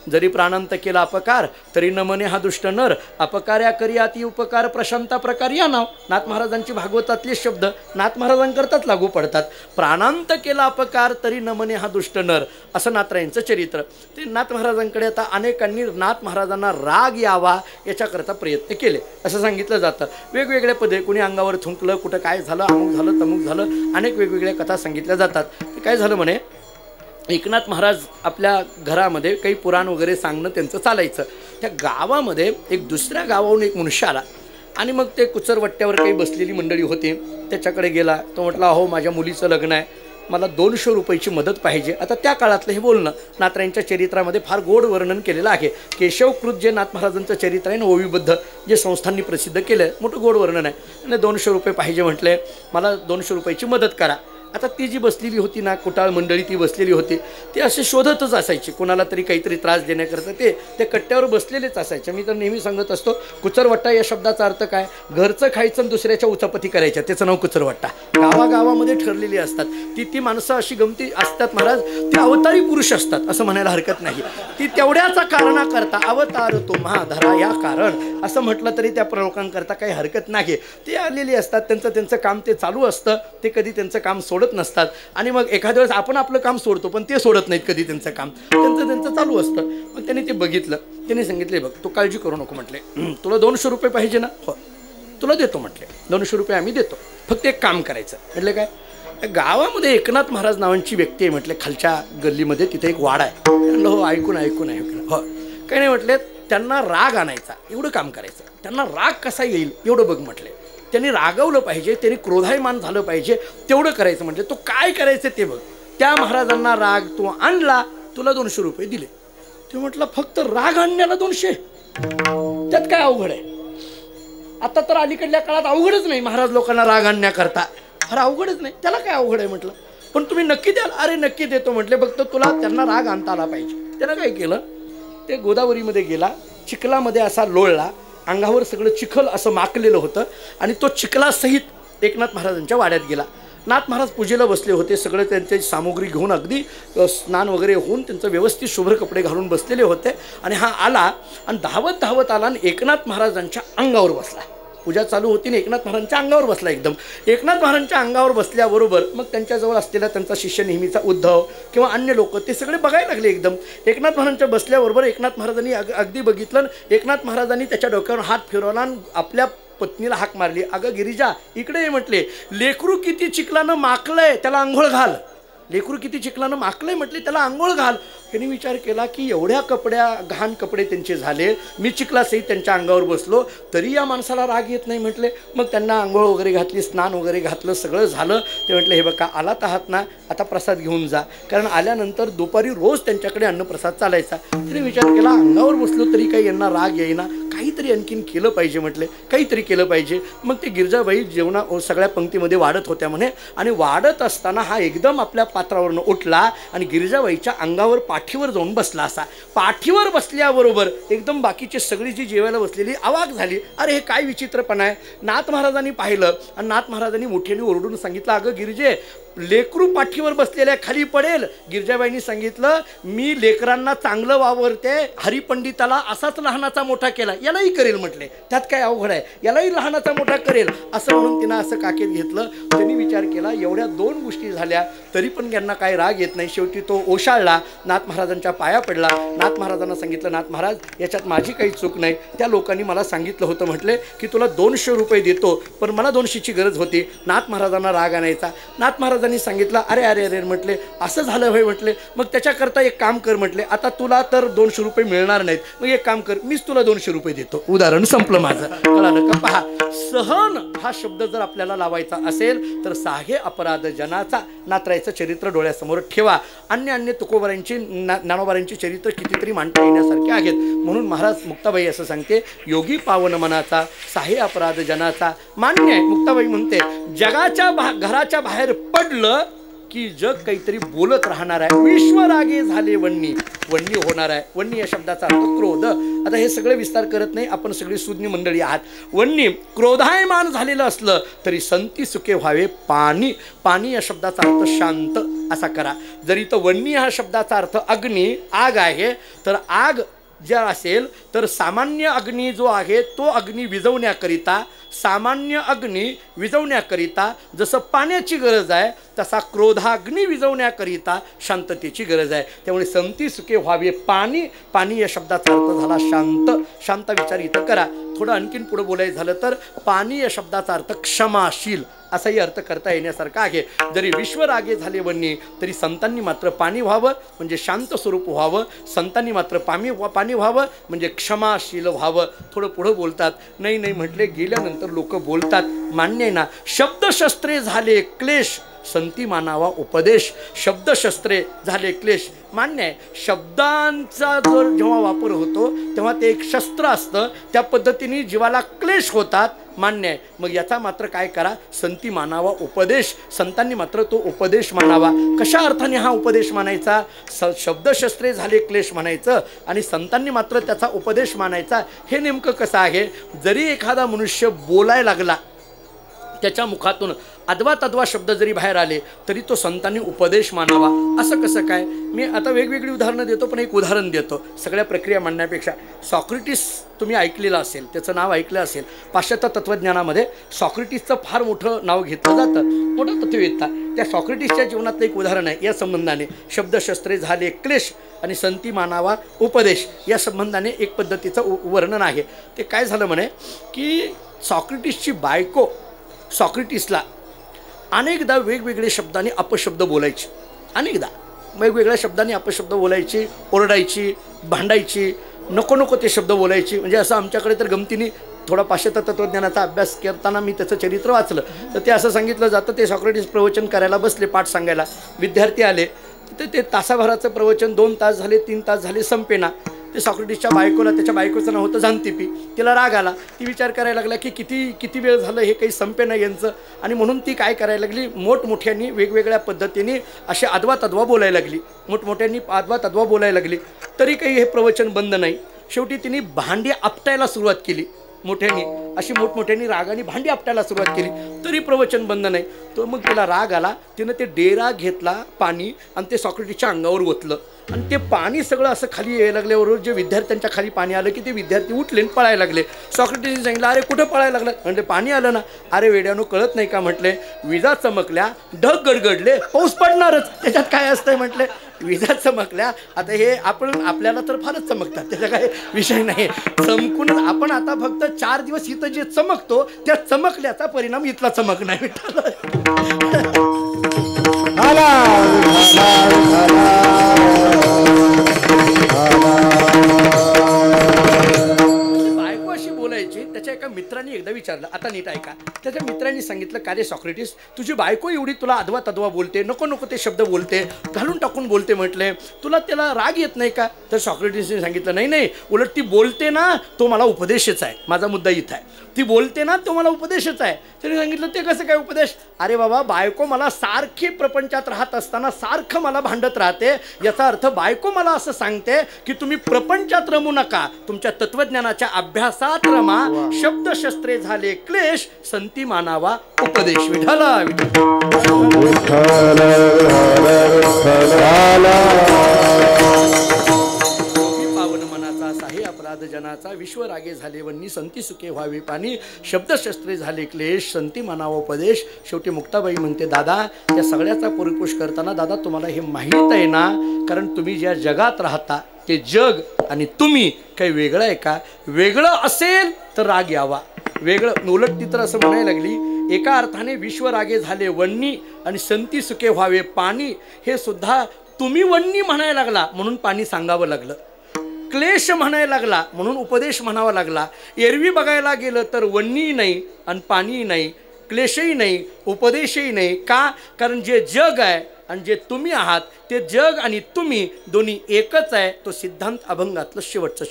जरी प्राणांत केला अपकार तरी न मने हा दुष्ट नर, अपकार्या करी अति उपकार प्रशांता प्रकार या नाव. नाथ महाराजांची भागवतातले शब्द नाथ महाराजांकरताच लागू पडतात. प्राणांत केला अपकार तरी न मने हा दुष्ट नर, असं नाथरायांचं चरित्र. ते नाथ महाराजांकडे आता अनेकांनी नाथ महाराजांना राग यावा याच्याकरता प्रयत्न केले असं सांगितलं जातं. वेगवेगळे पदे, कुणी अंगावर थुंकलं, कुठं काय झालं, अमुक झालं तमुक झालं, अनेक वेगवेगळ्या कथा सांगितल्या जातात. ते काय झालं म्हणे, एकनाथ महाराज आपल्या घरामध्ये काही पुराण वगैरे सांगणं त्यांचं चालायचं. त्या गावामध्ये एक दुसऱ्या गावाहून एक मनुष्य आला आणि मग ते कुचरवट्ट्यावर काही बसलेली मंडळी होती, त्याच्याकडे गेला. तो म्हटला, अहो माझ्या मुलीचं लग्न आहे, मला 200 रुपयाची मदत पाहिजे. आता त्या काळातलं हे बोलणं नाथरायांच्या चरित्रामध्ये फार गोड वर्णन केलेलं आहे. केशवकृत जे नाथ महाराजांचं चरित्र आहे ना, ओवीबद्ध, जे संस्थांनी प्रसिद्ध केलं आहे, मोठं गोड वर्णन आहे. आणि 200 रुपये पाहिजे म्हटले, मला 200 रुपयाची मदत करा. आता ती जी बसलेली होती ना, कुटाळ मंडळी ती बसलेली होती, ते असे शोधतच असायचे कोणाला तरी काहीतरी त्रास देण्याकरता. ते कट्ट्यावर बसलेलेच असायचे. मी तर नेहमी सांगत असतो, कुचरवट्टा या शब्दाचा अर्थ काय, घरचं खायचं आणि दुसऱ्याच्या उचापती करायच्या, त्याचं नाव कुचरवट्टा. गावागावामध्ये ठरलेली असतात ती माणसं. अशी गमती असतात महाराज, ते अवतारी पुरुष असतात असं म्हणायला हरकत नाही. ती तेवढ्याचा कारणाकरता अवतार तो महाधरा या कारण असं म्हटलं तरी त्या प्रलोकांकरता काही हरकत नाही. ते आलेली असतात, त्यांचं काम ते चालू असतं, ते कधी त्यांचं काम सोडत नसतात. आणि मग एखाद्या वेळेस आपण आपलं काम सोडतो, पण ते सोडत नाहीत कधी त्यांचं काम, त्यांचं चालू असतं. मग त्याने ते बघितलं, त्याने सांगितले, बघ तू काळजी करू नको म्हटले, तुला 200 रुपये पाहिजे ना, हो तुला देतो म्हटले, 200 रुपये आम्ही देतो, फक्त एक काम करायचं. म्हटलं काय, गावामध्ये एकनाथ महाराज नावांची व्यक्ती आहे म्हटले, खालच्या गल्लीमध्ये तिथे एक वाडा आहे. म्हटलं हो, ऐकून हो काही नाही म्हटले, त्यांना राग आणायचा एवढं काम करायचं. त्यांना राग कसा येईल एवढं बघ म्हटले, त्यांनी रागवलं पाहिजे, त्यांनी क्रोधायमान झालं पाहिजे, तेवढं करायचं. म्हणजे तो काय करायचं ते बघ. त्या महाराजांना राग तू आणला, तुला 200 रुपये दिले. ते म्हटलं, फक्त राग आणण्याला 200, त्यात काय अवघड आहे. आता तर अलीकडल्या काळात अवघडच नाही महाराज लोकांना राग आणण्याकरता, फार अवघडच नाही, त्याला काय अवघड आहे म्हटलं. पण तुम्ही नक्की द्याल, अरे नक्की देतो म्हटले, फक्त तुला त्यांना राग आणता आला पाहिजे. त्यानं काय केलं, ते गोदावरीमध्ये गेला, चिखलामध्ये असा लोळला, अंगावर सगळं चिखल असं माकलेलं होतं आणि तो चिखलासहित एकनाथ महाराजांच्या वाड्यात गेला. नाथ महाराज पूजेला बसले होते, सगळे त्यांची सामुग्री घेऊन अगदी स्नान वगैरे होऊन त्यांचं व्यवस्थित शुभ्र कपडे घालून बसलेले होते. आणि हा आला आणि धावत आला आणि एकनाथ महाराजांच्या अंगावर बसला. पूजा चालू होती आणि एकनाथ महाराजांच्या अंगावर बसला. एकदम एकनाथ महाराजांच्या अंगावर बसल्याबरोबर मग त्यांच्याजवळ असलेला त्यांचा शिष्य नेहमीचा उद्धव किंवा अन्य लोक ते सगळे बघायला लागले. एकदम एकनाथ महाराजांच्या बसल्याबरोबर एकनाथ महाराजांनी अगदी बघितलं. एकनाथ महाराजांनी त्याच्या डोक्यावर हात फिरवला आणि आपल्या पत्नीला हाक मारली, अगं गिरिजा इकडे ये म्हटले, लेकरू किती चिखलानं माकलंय त्याला आंघोळ घाल. लेकरू किती चिखलानं माकलंय म्हटले, त्याला आंघोळ घाल. त्यांनी विचार केला की एवढ्या घाण कपडे त्यांचे झाले, मी चिखलासहित त्यांच्या अंगावर बसलो तरी या माणसाला राग येत नाही म्हटले. मग त्यांना आंघोळ वगैरे घातली, स्नान वगैरे घातलं, सगळं झालं. ते म्हटले, हे बघा आलात आहात ना, आता प्रसाद घेऊन जा. कारण आल्यानंतर दुपारी रोज त्यांच्याकडे अन्नप्रसाद चालायचा. त्यांनी विचार केला, अंगावर बसलो तरी काही यांना राग येईना, काहीतरी आणखीन केलं पाहिजे म्हटले, काहीतरी केलं पाहिजे. मग ते गिरजाबाई सगळ्या पंक्तीमध्ये वाढत होत्या म्हणे. आणि वाढत असताना हा एकदम आपल्या पात्रावरनं उठला आणि गिरिजाबाईच्या अंगावर पाठीवर जाऊन बसला. असा पाठीवर बसल्याबरोबर एकदम बाकीची सगळी जी जेवायला बसलेली अवाक झाली. अरे हे काय विचित्रपणा आहे. नाथ महाराजांनी पाहिलं आणि नाथ महाराजांनी मोठ्याने ओरडून सांगितलं, अगं गिरिजे, लेकरू पाठीवर बसलेल्या खाली पडेल. गिरजाबाईंनी सांगितलं, मी लेकरांना चांगलं वावरते, हरिपंडिताला असाच लहानाचा मोठा केला, यालाही करेल म्हटले, त्यात काय अवघड आहे, यालाही लहानाचा मोठा करेल. असं म्हणून तिनं असं काकेत घेतलं. त्यांनी विचार केला, एवढ्या 2 गोष्टी झाल्या तरी पण यांना काय राग येत नाही. शेवटी तो ओशाळला, नाथ महाराजांच्या पाया पडला. नाथ महाराजांना सांगितलं, नाथ महाराज याच्यात माझी काही चूक नाही, त्या लोकांनी मला सांगितलं होतं म्हटले की तुला 200 रुपये देतो, पण मला 200ची गरज होती. नाथ महाराजांना राग आणायचा. नाथ महाराजांनी सांगितलं, अरे अरे अरे म्हटले, असं झालं होय म्हटले, मग त्याच्याकरता एक काम कर म्हटले, आता तुला तर 200 रुपये मिळणार नाहीत, मग एक काम कर, मीच तुला 200 रुपये देतो. उदाहरण संपलं माझं. कळालं का? पहा, सहन हा शब्द जर आपल्याला लावायचा असेल तर साहे अपराध जनाचा नाथरायचं चरित्र डोळ्यासमोर ठेवा. अन्य तुकोबारांची ज्ञानोबारांची चरित्र कितीतरी मांडता येण्यासारखे आहेत. म्हणून महाराज मुक्ताबाई असं सांगते, योगी पावन मनाचा साहे अपराध जनाचा. मान्य आहे, मुक्ताबाई म्हणते, जगाच्या घराच्या बाहेर पडलं की जग काहीतरी बोलत राहणार आहे. विश्वरागे झाले वन्नी, वन्य होणार आहे. वन्य या शब्दाचा अर्थ क्रोध. आता हे सगळे विस्तार करत नाही, आपण सगळी सुज्ञ मंडळी आहात. वन्य क्रोधायमान झालेलं असलं तरी संती सुखे व्हावे पाणी. पाणी या शब्दाचा अर्थ शांत असा करा. जरी तो वन्य हा शब्दाचा अर्थ अग्नी आग आहे, तर आग ज्या असेल तर सामान्य अग्नी जो आहे तो अग्नी विझवण्याकरिता, सामान्य अग्नी विझवण्याकरिता जसं पाण्याची गरज आहे तसा क्रोधाग्नी विझवण्याकरिता शांततेची गरज आहे. त्यामुळे संती सुखे व्हावे पाणी. पाणी या शब्दाचा अर्थ झाला शांत. शांत विचार इथं करा. थोडं आणखीन पुढे बोलायचं झालं तर पाणी या शब्दाचा अर्थ क्षमाशील असाही अर्थ करता येण्यासारखा आहे. जरी विश्वरागे झाले वन्य तरी संतांनी मात्र पाणी व्हावं म्हणजे शांत स्वरूप व्हावं. संतांनी मात्र पाणी व्हावं म्हणजे क्षमाशील व्हावं. थोडं पुढं बोलतात. नाही नाही म्हटले गेल्यानंतर लोक बोलतात. मान्य आहे ना. शब्दशस्त्रे झाले क्लेश संती मानावा उपदेश. शब्दशस्त्रे झाले क्लेश मान्य आहे. शब्दांचा जर जेव्हा वापर होतो तेव्हा ते एक शस्त्र असतं. त्या पद्धतीने जीवाला क्लेश होतात. मान्य आहे. मग याचा मात्र काय करा. संती मानावा उपदेश. संतांनी मात्र तो उपदेश मानावा. कशा अर्थाने हा उपदेश मानायचा. शब्दशस्त्रे झाले क्लेश म्हणायचं आणि संतांनी मात्र त्याचा उपदेश मानायचा. हे नेमकं कसं आहे. जरी एखादा मनुष्य बोलायला लागला, त्याच्या मुखातून अद्वा तद्वा शब्द जरी बाहेर आले तरी तो संतांनी उपदेश मानावा. असं कसं काय. मी आता वेगवेगळी उदाहरणं देतो, पण एक उदाहरण देतो सगळ्या प्रक्रिया म्हणण्यापेक्षा. सॉक्रेटिस तुम्ही ऐकलेलं असेल, त्याचं नाव ऐकलं असेल. पाश्चात्य तत्त्वज्ञानामध्ये सॉक्रेटिसचं फार मोठं नाव घेतलं जातं, मोठं तत्त्ववेत्ता. त्या सॉक्रेटिसच्या जीवनातलं एक उदाहरण आहे. या संबंधाने शब्दशस्त्रे झाले क्लेश आणि संती मानावा उपदेश या संबंधाने एक पद्धतीचं वर्णन आहे. ते काय झालं म्हणे की सॉक्रेटिसची बायको सॉक्रेटिसला अनेकदा वेगवेगळे शब्दांनी अपशब्द बोलायचे. अनेकदा वेगवेगळ्या शब्दांनी अपशब्द बोलायची, ओरडायची, भांडायची, नको नको ते शब्द बोलायची. म्हणजे असं आमच्याकडे तर गमतीने थोडा पाश्चात्य तत्त्वज्ञानाचा अभ्यास करताना मी त्याचं चरित्र वाचलं तर ते असं सांगितलं जातं. ते सॉक्रेटिस प्रवचन करायला बसले, पाठ सांगायला. विद्यार्थी आले तर ते तासाभराचं प्रवचन 2 तास झाले, 3 तास झाले, संपेना. ते सॉक्रेटिसच्या बायकोला, त्याच्या बायकोचं नाव होतं झांतिपी, तिला राग आला. ती विचार करायला लागला की किती वेळ झालं हे काही संपेना यांचं. आणि म्हणून ती काय करायला लागली. मोठमोठ्यांनी वेगवेगळ्या पद्धतीने असे अद्वा तद्वा बोलायला लागली. मोठमोठ्यांनी अद्वा तद्वा बोलायला लागली तरी काही हे प्रवचन बंद नाही. शेवटी तिने भांडी आपटायला सुरुवात केली. मोठ्यांनी अशी मोठमोठ्यांनी रागाने भांडी आपटायला सुरुवात केली तरी प्रवचन बंद नाही. तो मग तिला राग आला. तिनं ते डेरा घेतला पाणी आणि ते सॉक्रेटिसच्या अंगावर ओतलं आणि ते पाणी सगळं असं खाली यायला लागल्यावर जे विद्यार्थ्यांच्या खाली पाणी आलं की ते विद्यार्थी उठले आणि पळायला लागले. सॉक्रेटिसने सांगितलं, अरे कुठं पळायला लागलं. म्हणजे पाणी आलं ना. अरे वेड्यानो कळत नाही का म्हटले. विजा चमकल्या, ढग गडगडले, पाऊस पडणारच, त्याच्यात काय असतंय म्हटले. विजा चमकल्या. आता हे आपल्याला तर फारच चमकतात, त्याचा काही विषय नाही. चमकूनच आपण आता फक्त 4 दिवस इथं जे चमकतो त्या चमकल्याचा परिणाम इथला चमक नाही. बायको अशी बोलायची. त्याच्या एका मित्रांनी एकदा विचारलं, आता नीट ऐका. त्याच्या मित्रांनी सांगितलं, का रे सॉक्रेटिस, तुझी बायको एवढी तुला अद्वा तद्वा बोलते, नको नको ते शब्द बोलते, घालून टाकून बोलते म्हटले, तुला त्याला राग येत नाही का. तर सॉक्रेटिसने सांगितलं, नाही नाही, उलट ती बोलते ना तो मला उपदेशच आहे. माझा मुद्दा इथं आहे. ती बोलते ना तो मला उपदेशच आहे. त्याने सांगितलं, ते कसं काय उपदेश. अरे बाबा, बायको मला सारखी प्रपंचात राहत असताना सारखं मला भांडत राहते. याचा अर्थ बायको मला असं सांगते की तुम्ही प्रपंचात रमू नका, तुमच्या तत्वज्ञानाच्या अभ्यासात रमा. शब्दशस्त्रे झाले क्लेश संती मानावा उपदेश. विठ्ठला पावन मनाचा असा हे अपराध जनाचा. विश्वरागे झाले वन्नी संती सुखे व्हावे पाणी. शब्दशस्त्रे झाले क्लेश संती मानावा उपदेश. शेवटी मुक्ताबाई म्हणते, दादा या सगळ्याचा परिपोष करताना दादा तुम्हाला हे माहीत आहे ना, कारण तुम्ही ज्या जगात राहता ते जग आणि तुम्ही काही वेगळं आहे का. वेगळं असेल तर राग यावा. वेगळं उलट ती तर असं म्हणायला लागली, एका अर्थाने विश्वरागे झाले वन्नी आणि संती सुखे व्हावे पाणी. हे सुद्धा तुम्ही वन्नी म्हणायला लागला म्हणून पाणी सांगावं लागलं. क्लेश म्हणायला लागला म्हणून उपदेश म्हणावा लागला. एरवी बघायला गेलं तर वन्नी नाही आणि पाणी नाही, क्लेशही नाही, उपदेशही नाही. का. कारण जे जग आहे आणि जे तुम्ही आहात ते जग आणि तुम्ही दोन्ही एकच आहे. तो सिद्धांत अभंगातलं शेवटचं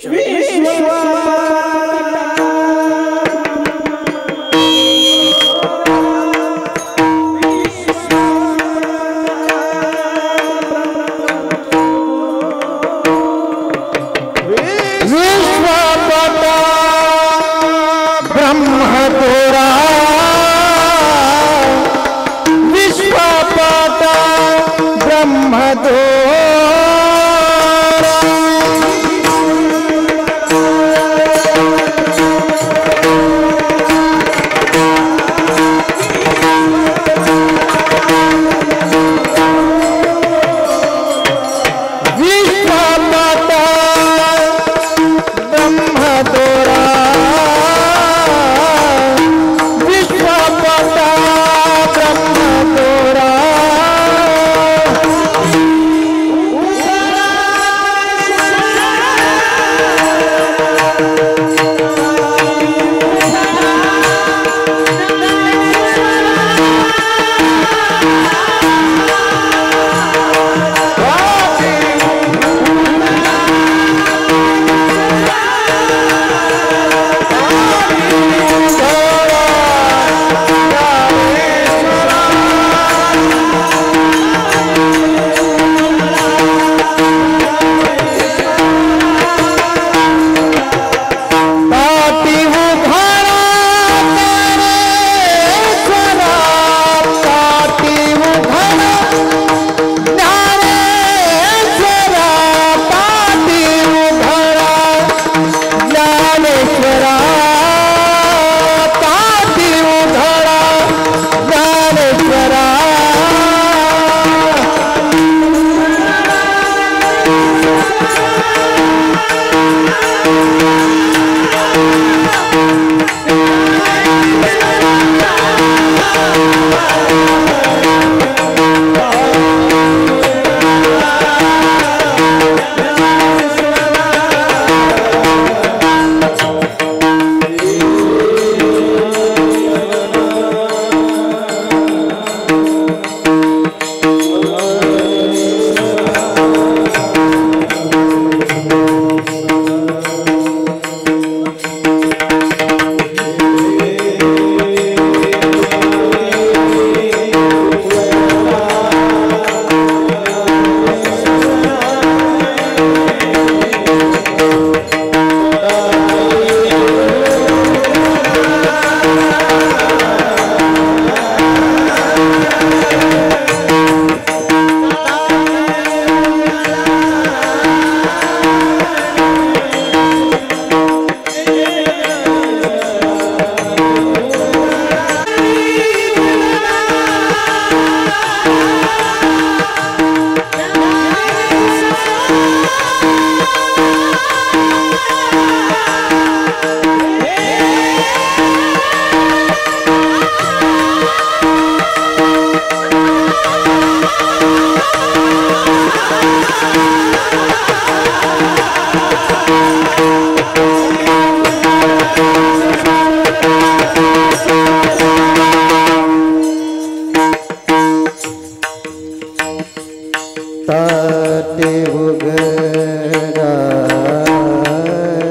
ताटे उघडा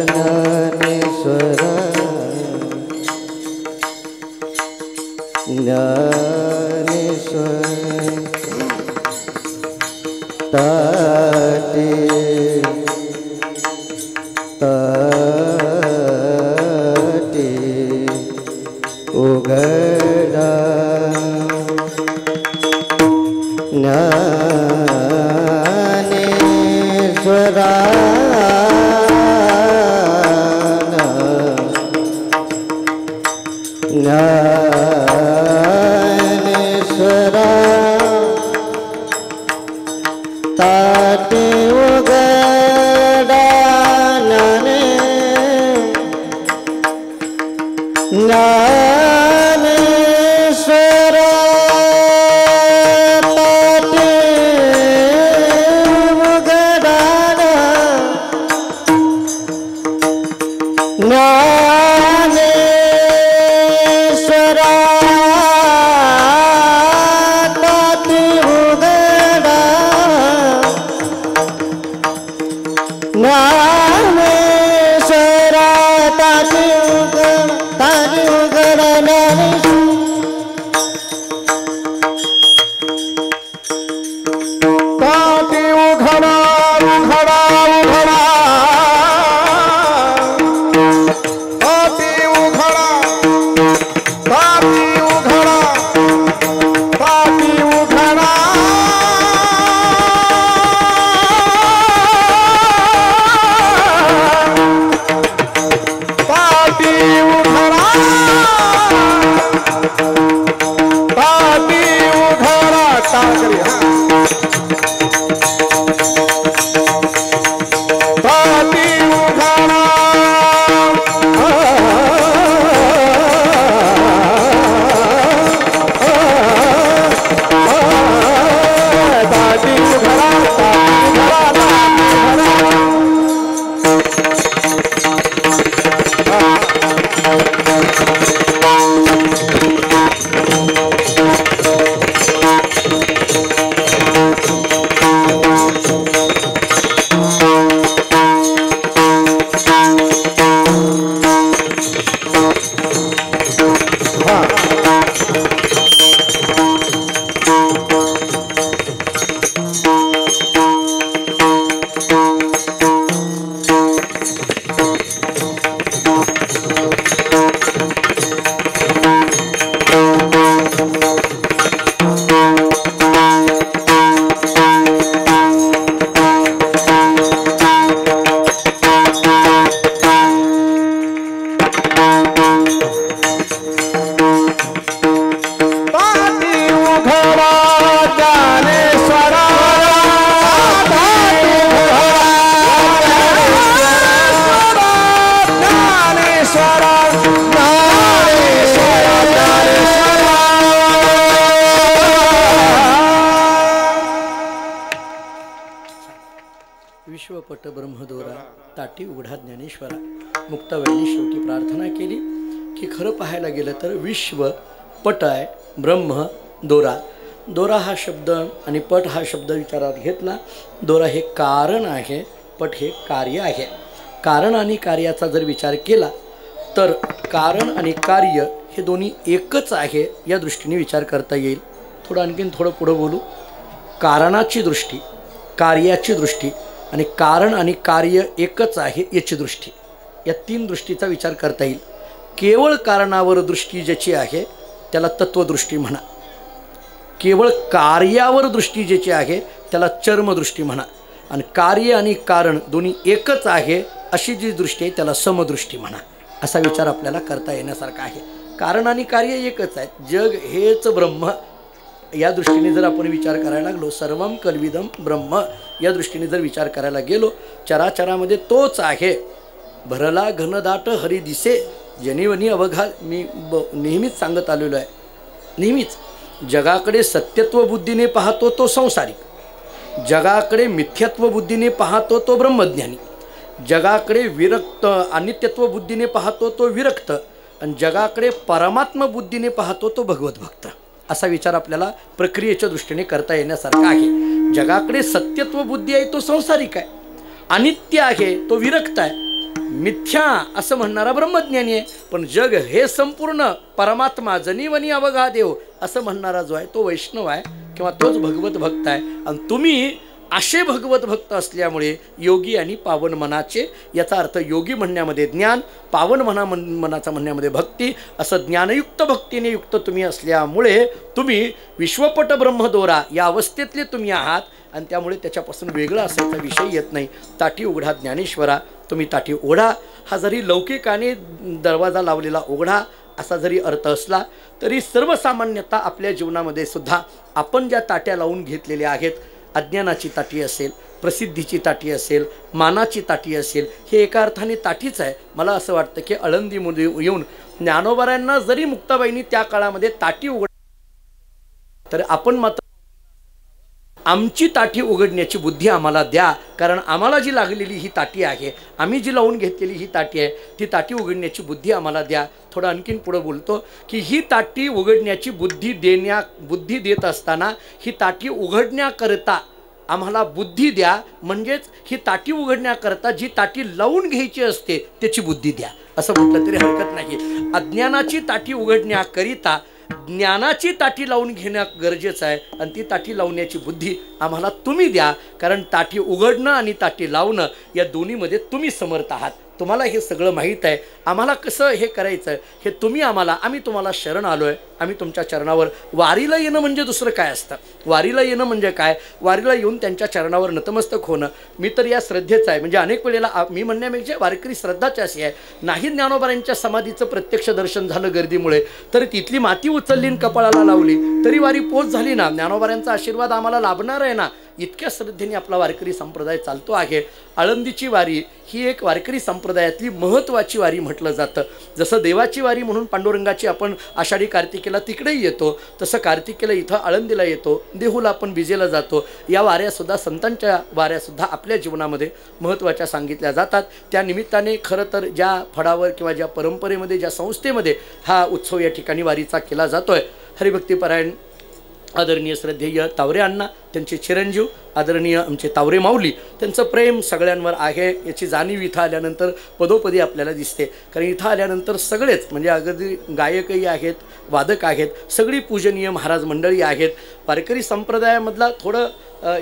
ज्ञानेश्वरा ज्ञानेश्वर ताटे ताटे उघडा ज्ञानेश्वरा ज्ञानेश्वरा ताटे उघडा ज्ञानेश्वरा ताटे उघडा ज्ञानेश्वरा ताटे उघडा ज्ञानेश्वरा ताटे उघडा ताटे उघडा उघडा उघडा ताटे उघडा ताटे उघडा ताटे उघडा ताटे उघडा ताटे उघडा टाकरी ताटे उघडा ताटे उघडा विश्वपट ब्रह्मदोरा ताटी उघडा ज्ञानेश्वरा. मुक्ताबाईंनी शेवटी प्रार्थना केली की खरं पाहायला गेलं तर विश्व पट आहे, ब्रह्म दोरा. दोरा हा शब्द आणि पट हा शब्द विचारात घेतला. दोरा हे कारण आहे, पट हे कार्य आहे. कारण आणि कार्याचा जर विचार केला तर कारण आणि कार्य हे दोन्ही एकच आहे या दृष्टीने विचार करता येईल. आणखीन थोडं पुढं बोलू. कारणाची दृष्टी, कार्याची दृष्टी आणि कारण आणि कार्य एकच आहे याची दृष्टी, या तीन दृष्टीचा विचार करता येईल. केवळ कारणावर दृष्टी ज्याची आहे त्याला तत्वदृष्टी म्हणा. केवळ कार्यावर दृष्टी ज्याची आहे त्याला चर्मदृष्टी म्हणा. आणि कार्य आणि कारण दोन्ही एकच आहे अशी जी दृष्टी आहे त्याला समदृष्टी म्हणा. असा विचार आपल्याला करता येण्यासारखा आहे. कारण आणि कार्य एकच आहे. जग हेच ब्रह्म या दृष्टीने जर आपण विचार करायला लागलो, सर्वम कल्विदम ब्रह्म या दृष्टीने जर विचार करायला गेलो, चराचरामध्ये तोच आहे. भरला घनदाट हरी दिसे जनिवनी अवघा. मी नेहमीच सांगत आलेलो आहे, नेहमीच जगाकडे सत्यत्व बुद्धीने पाहतो तो संसारिक, जगाकडे मिथ्यत्व बुद्धीने पाहतो तो ब्रह्मज्ञानी, जगाकडे विरक्त अनित्यत्व बुद्धीने पाहतो तो विरक्त, आणि जगाकडे परमात्म बुद्धीने पाहतो तो भगवत भक्त. असा विचार आपल्याला प्रक्रियेच्या दृष्टीने करता येण्यासारखा आहे. जगाकडे सत्यत्व बुद्धी आहे तो संसारिक आहे, अनित्य आहे तो विरक्त आहे, मिथ्या असं म्हणणारा ब्रह्मज्ञानी आहे, पण जग हे संपूर्ण परमात्मा जनीवनी अवघा देव असं म्हणणारा जो आहे तो वैष्णव आहे किंवा तोच भगवत भक्त आहे. आणि तुम्ही असे भगवत भक्त असल्यामुळे योगी आणि पावन मनाचे, याचा अर्थ योगी म्हणण्यामध्ये ज्ञान, पावन मनाचा म्हणण्यामध्ये भक्ती, असं ज्ञानयुक्त भक्तीने युक्त तुम्ही असल्यामुळे तुम्ही विश्वपट ब्रह्मदोरा या अवस्थेतले तुम्ही आहात आणि त्यामुळे त्याच्यापासून वेगळा असायचा विषय येत नाही. ताटी उघडा ज्ञानेश्वरा, तुम्ही ताटी उघडा. हा जरी लौकिकाने दरवाजा लावलेला उघडा असा जरी अर्थ असला तरी सर्वसामान्यता आपल्या जीवनामध्ये सुद्धा आपण ज्या ताट्या लावून घेतलेल्या आहेत, अज्ञानाची ताटी असेल, प्रसिद्धीची ताटी असेल, मानाची ताटी असेल, हे एका अर्थाने ताटीच आहे. मला असं वाटतं की आळंदीमध्ये येऊन ज्ञानोबारायांना जरी मुक्ताबाईंनी त्या काळामध्ये ताटी उघड, तर आपण मात्र आमची ताटी उघडण्याची बुद्धी आम्हाला द्या, कारण आम्हाला जी लागलेली ही ताटी आहे, आम्ही जी लावून घेतलेली ही ताटी आहे, ती ताटी उघडण्याची बुद्धी आम्हाला द्या. थोडं आणखीन पुढं बोलतो की ही ताटी उघडण्याची बुद्धी देत असताना ही ताटी उघडण्याकरता आम्हाला बुद्धी द्या, म्हणजेच ही ताटी उघडण्याकरता जी ताटी लावून घ्यायची असते त्याची बुद्धी द्या, असं म्हटलं तरी हरकत नाही. अज्ञानाची ताटी उघडण्याकरिता ज्ञानाची ताटी लावून घेणं गरजेचं आहे आणि ती ताटी लावण्याची बुद्धी आम्हाला तुम्ही द्या, कारण ताटी उघडणं आणि ताटी लावणं या दोन्हीमध्ये तुम्ही समर्थ आहात. तुम्हाला हे सगळं माहीत आहे. आम्हाला कसं हे करायचं हे तुम्ही आम्हाला, आम्ही तुम्हाला शरण आलो आहे, आम्ही तुमच्या चरणावर. वारीला येणं म्हणजे दुसरं काय असतं? वारीला येणं म्हणजे काय? वारीला येऊन त्यांच्या चरणावर नतमस्तक होणं. मी तर या श्रद्धेचं आहे, म्हणजे अनेक वेळेला मी म्हणण्यापेक्षा वारकरी श्रद्धाची अशी आहे, नाही ज्ञानोबारांच्या समाधीचं प्रत्यक्ष दर्शन झालं गर्दीमुळे तर तिथली माती उचलली आणि कपाळाला लावली तरी वारी पोच झाली ना, ज्ञानोबारांचा आशीर्वाद आम्हाला लाभणार आहे ना. इतक्या श्रद्धेने आपला वारकरी संप्रदाय चालतो आहे. आळंदीची वारी ही एक वारकरी संप्रदायातली महत्त्वाची वारी म्हटलं जातं. जसं देवाची वारी म्हणून पांडुरंगाची आपण आषाढी कार्तिकेला तिकडेही येतो, तसं कार्तिकेला इथं आळंदीला येतो, देहूला आपण विजेला जातो. या वाऱ्यासुद्धा संतांच्या वाऱ्यासुद्धा आपल्या जीवनामध्ये महत्त्वाच्या सांगितल्या जातात. त्या निमित्ताने खरं तर ज्या फडावर किंवा ज्या परंपरेमध्ये, ज्या संस्थेमध्ये हा उत्सव या ठिकाणी वारीचा केला जातो आहे, हरिभक्तीपरायण आदरणीय श्रद्धेय तावरे अण्णा, त्यांचे चिरंजीव आदरणीय आमचे तावरे माऊली, त्यांचं प्रेम सगळ्यांवर आहे याची जाणीव इथं आल्यानंतर पदोपदी आपल्याला दिसते. कारण इथं आल्यानंतर सगळेच म्हणजे अगदी गायकही आहेत, वादक आहेत, सगळी पूजनीय महाराज मंडळी आहेत. वारकरी संप्रदायामधला थोडं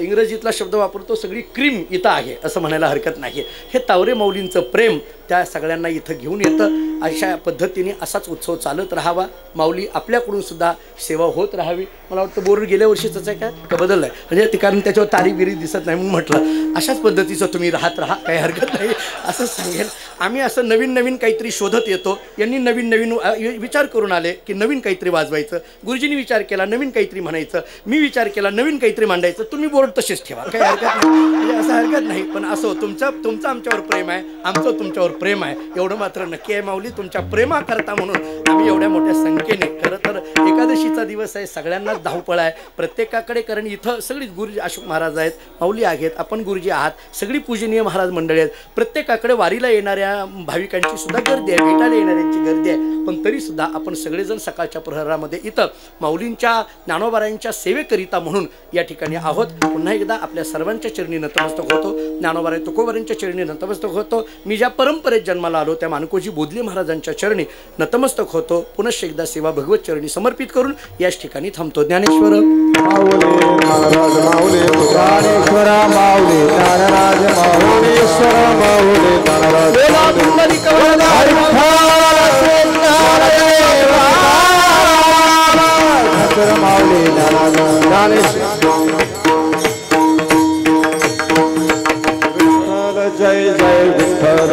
इंग्रजीतला शब्द वापरतो, सगळी क्रीम इथं आहे असं म्हणायला हरकत नाही. हे तावरे माऊलींचं प्रेम त्या सगळ्यांना इथं घेऊन येतं. अशा पद्धतीने असाच उत्सव चालत राहावा. माऊली आपल्याकडून सुद्धा सेवा होत राहावी. मला वाटतं बोर्ड गेल्या वर्षीच आहे का बदललं आहे, म्हणजे ते कारण त्याच्यावर तारीख बिरीख दिसत नाही म्हणून म्हटलं अशाच पद्धतीचं तुम्ही राहत राहा, काही हरकत नाही असं सांगेल. आम्ही असं नवीन नवीन काहीतरी शोधत येतो. यांनी नवीन नवीन विचार करून आले की नवीन काहीतरी वाजवायचं, गुरुजींनी विचार केला नवीन काहीतरी म्हणायचं, मी विचार केला नवीन काहीतरी मांडायचं. तुम्ही बोर्ड तसेच ठेवा, काही हरकत नाही, म्हणजे असं हरकत नाही. पण असो, तुमचं आमच्यावर प्रेम आहे, आमचं तुमच्यावर प्रेम आहे, एवढं मात्र नक्की आहे. माऊली तुमच्या प्रेमाकरता म्हणून आम्ही एवढ्या मोठ्या संख्येने, खरं तर एकादशीचा दिवस आहे, सगळ्यांनाच धावपळ आहे प्रत्येकाकडे, कारण इथं सगळीच गुरुजी अशोक महाराज आहेत, माऊली आहेत, आपण गुरुजी आहात, सगळी पूजनीय महाराज मंडळी आहेत. प्रत्येकाकडे वारीला येणाऱ्या भाविकांची सुद्धा गर्दी आहे, भेटायला येणाऱ्यांची गर्दी आहे. पण तरीसुद्धा आपण सगळेजण सकाळच्या प्रहरामध्ये इथं माऊलींच्या ज्ञानोबारायांच्या सेवेकरिता म्हणून या ठिकाणी आहोत. पुन्हा एकदा आपल्या सर्वांच्या चरणी नतमस्तक होतो. ज्ञानोबाराय तुकोबारांच्या चरणी नतमस्तक होतो. मी ज्या परंपरेत जन्माला आलो त्या मानकोजी बोधले महाराजांच्या चरणी नतमस्तक होतो. पुनश्च एकदा सेवा भगवत चरणी समर्पित करून याच ठिकाणी थांबतो. ज्ञानेश्वर माऊली महाराज माऊली ज्ञानेश्वर माऊली ज्ञानराज माऊलीश्वर माऊली ज्ञानराज माऊली ज्ञानेश्वर जय जय विठ्ठल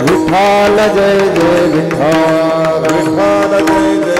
विठ्ठल जय जय विठ्ठल विठ्ठल जय जय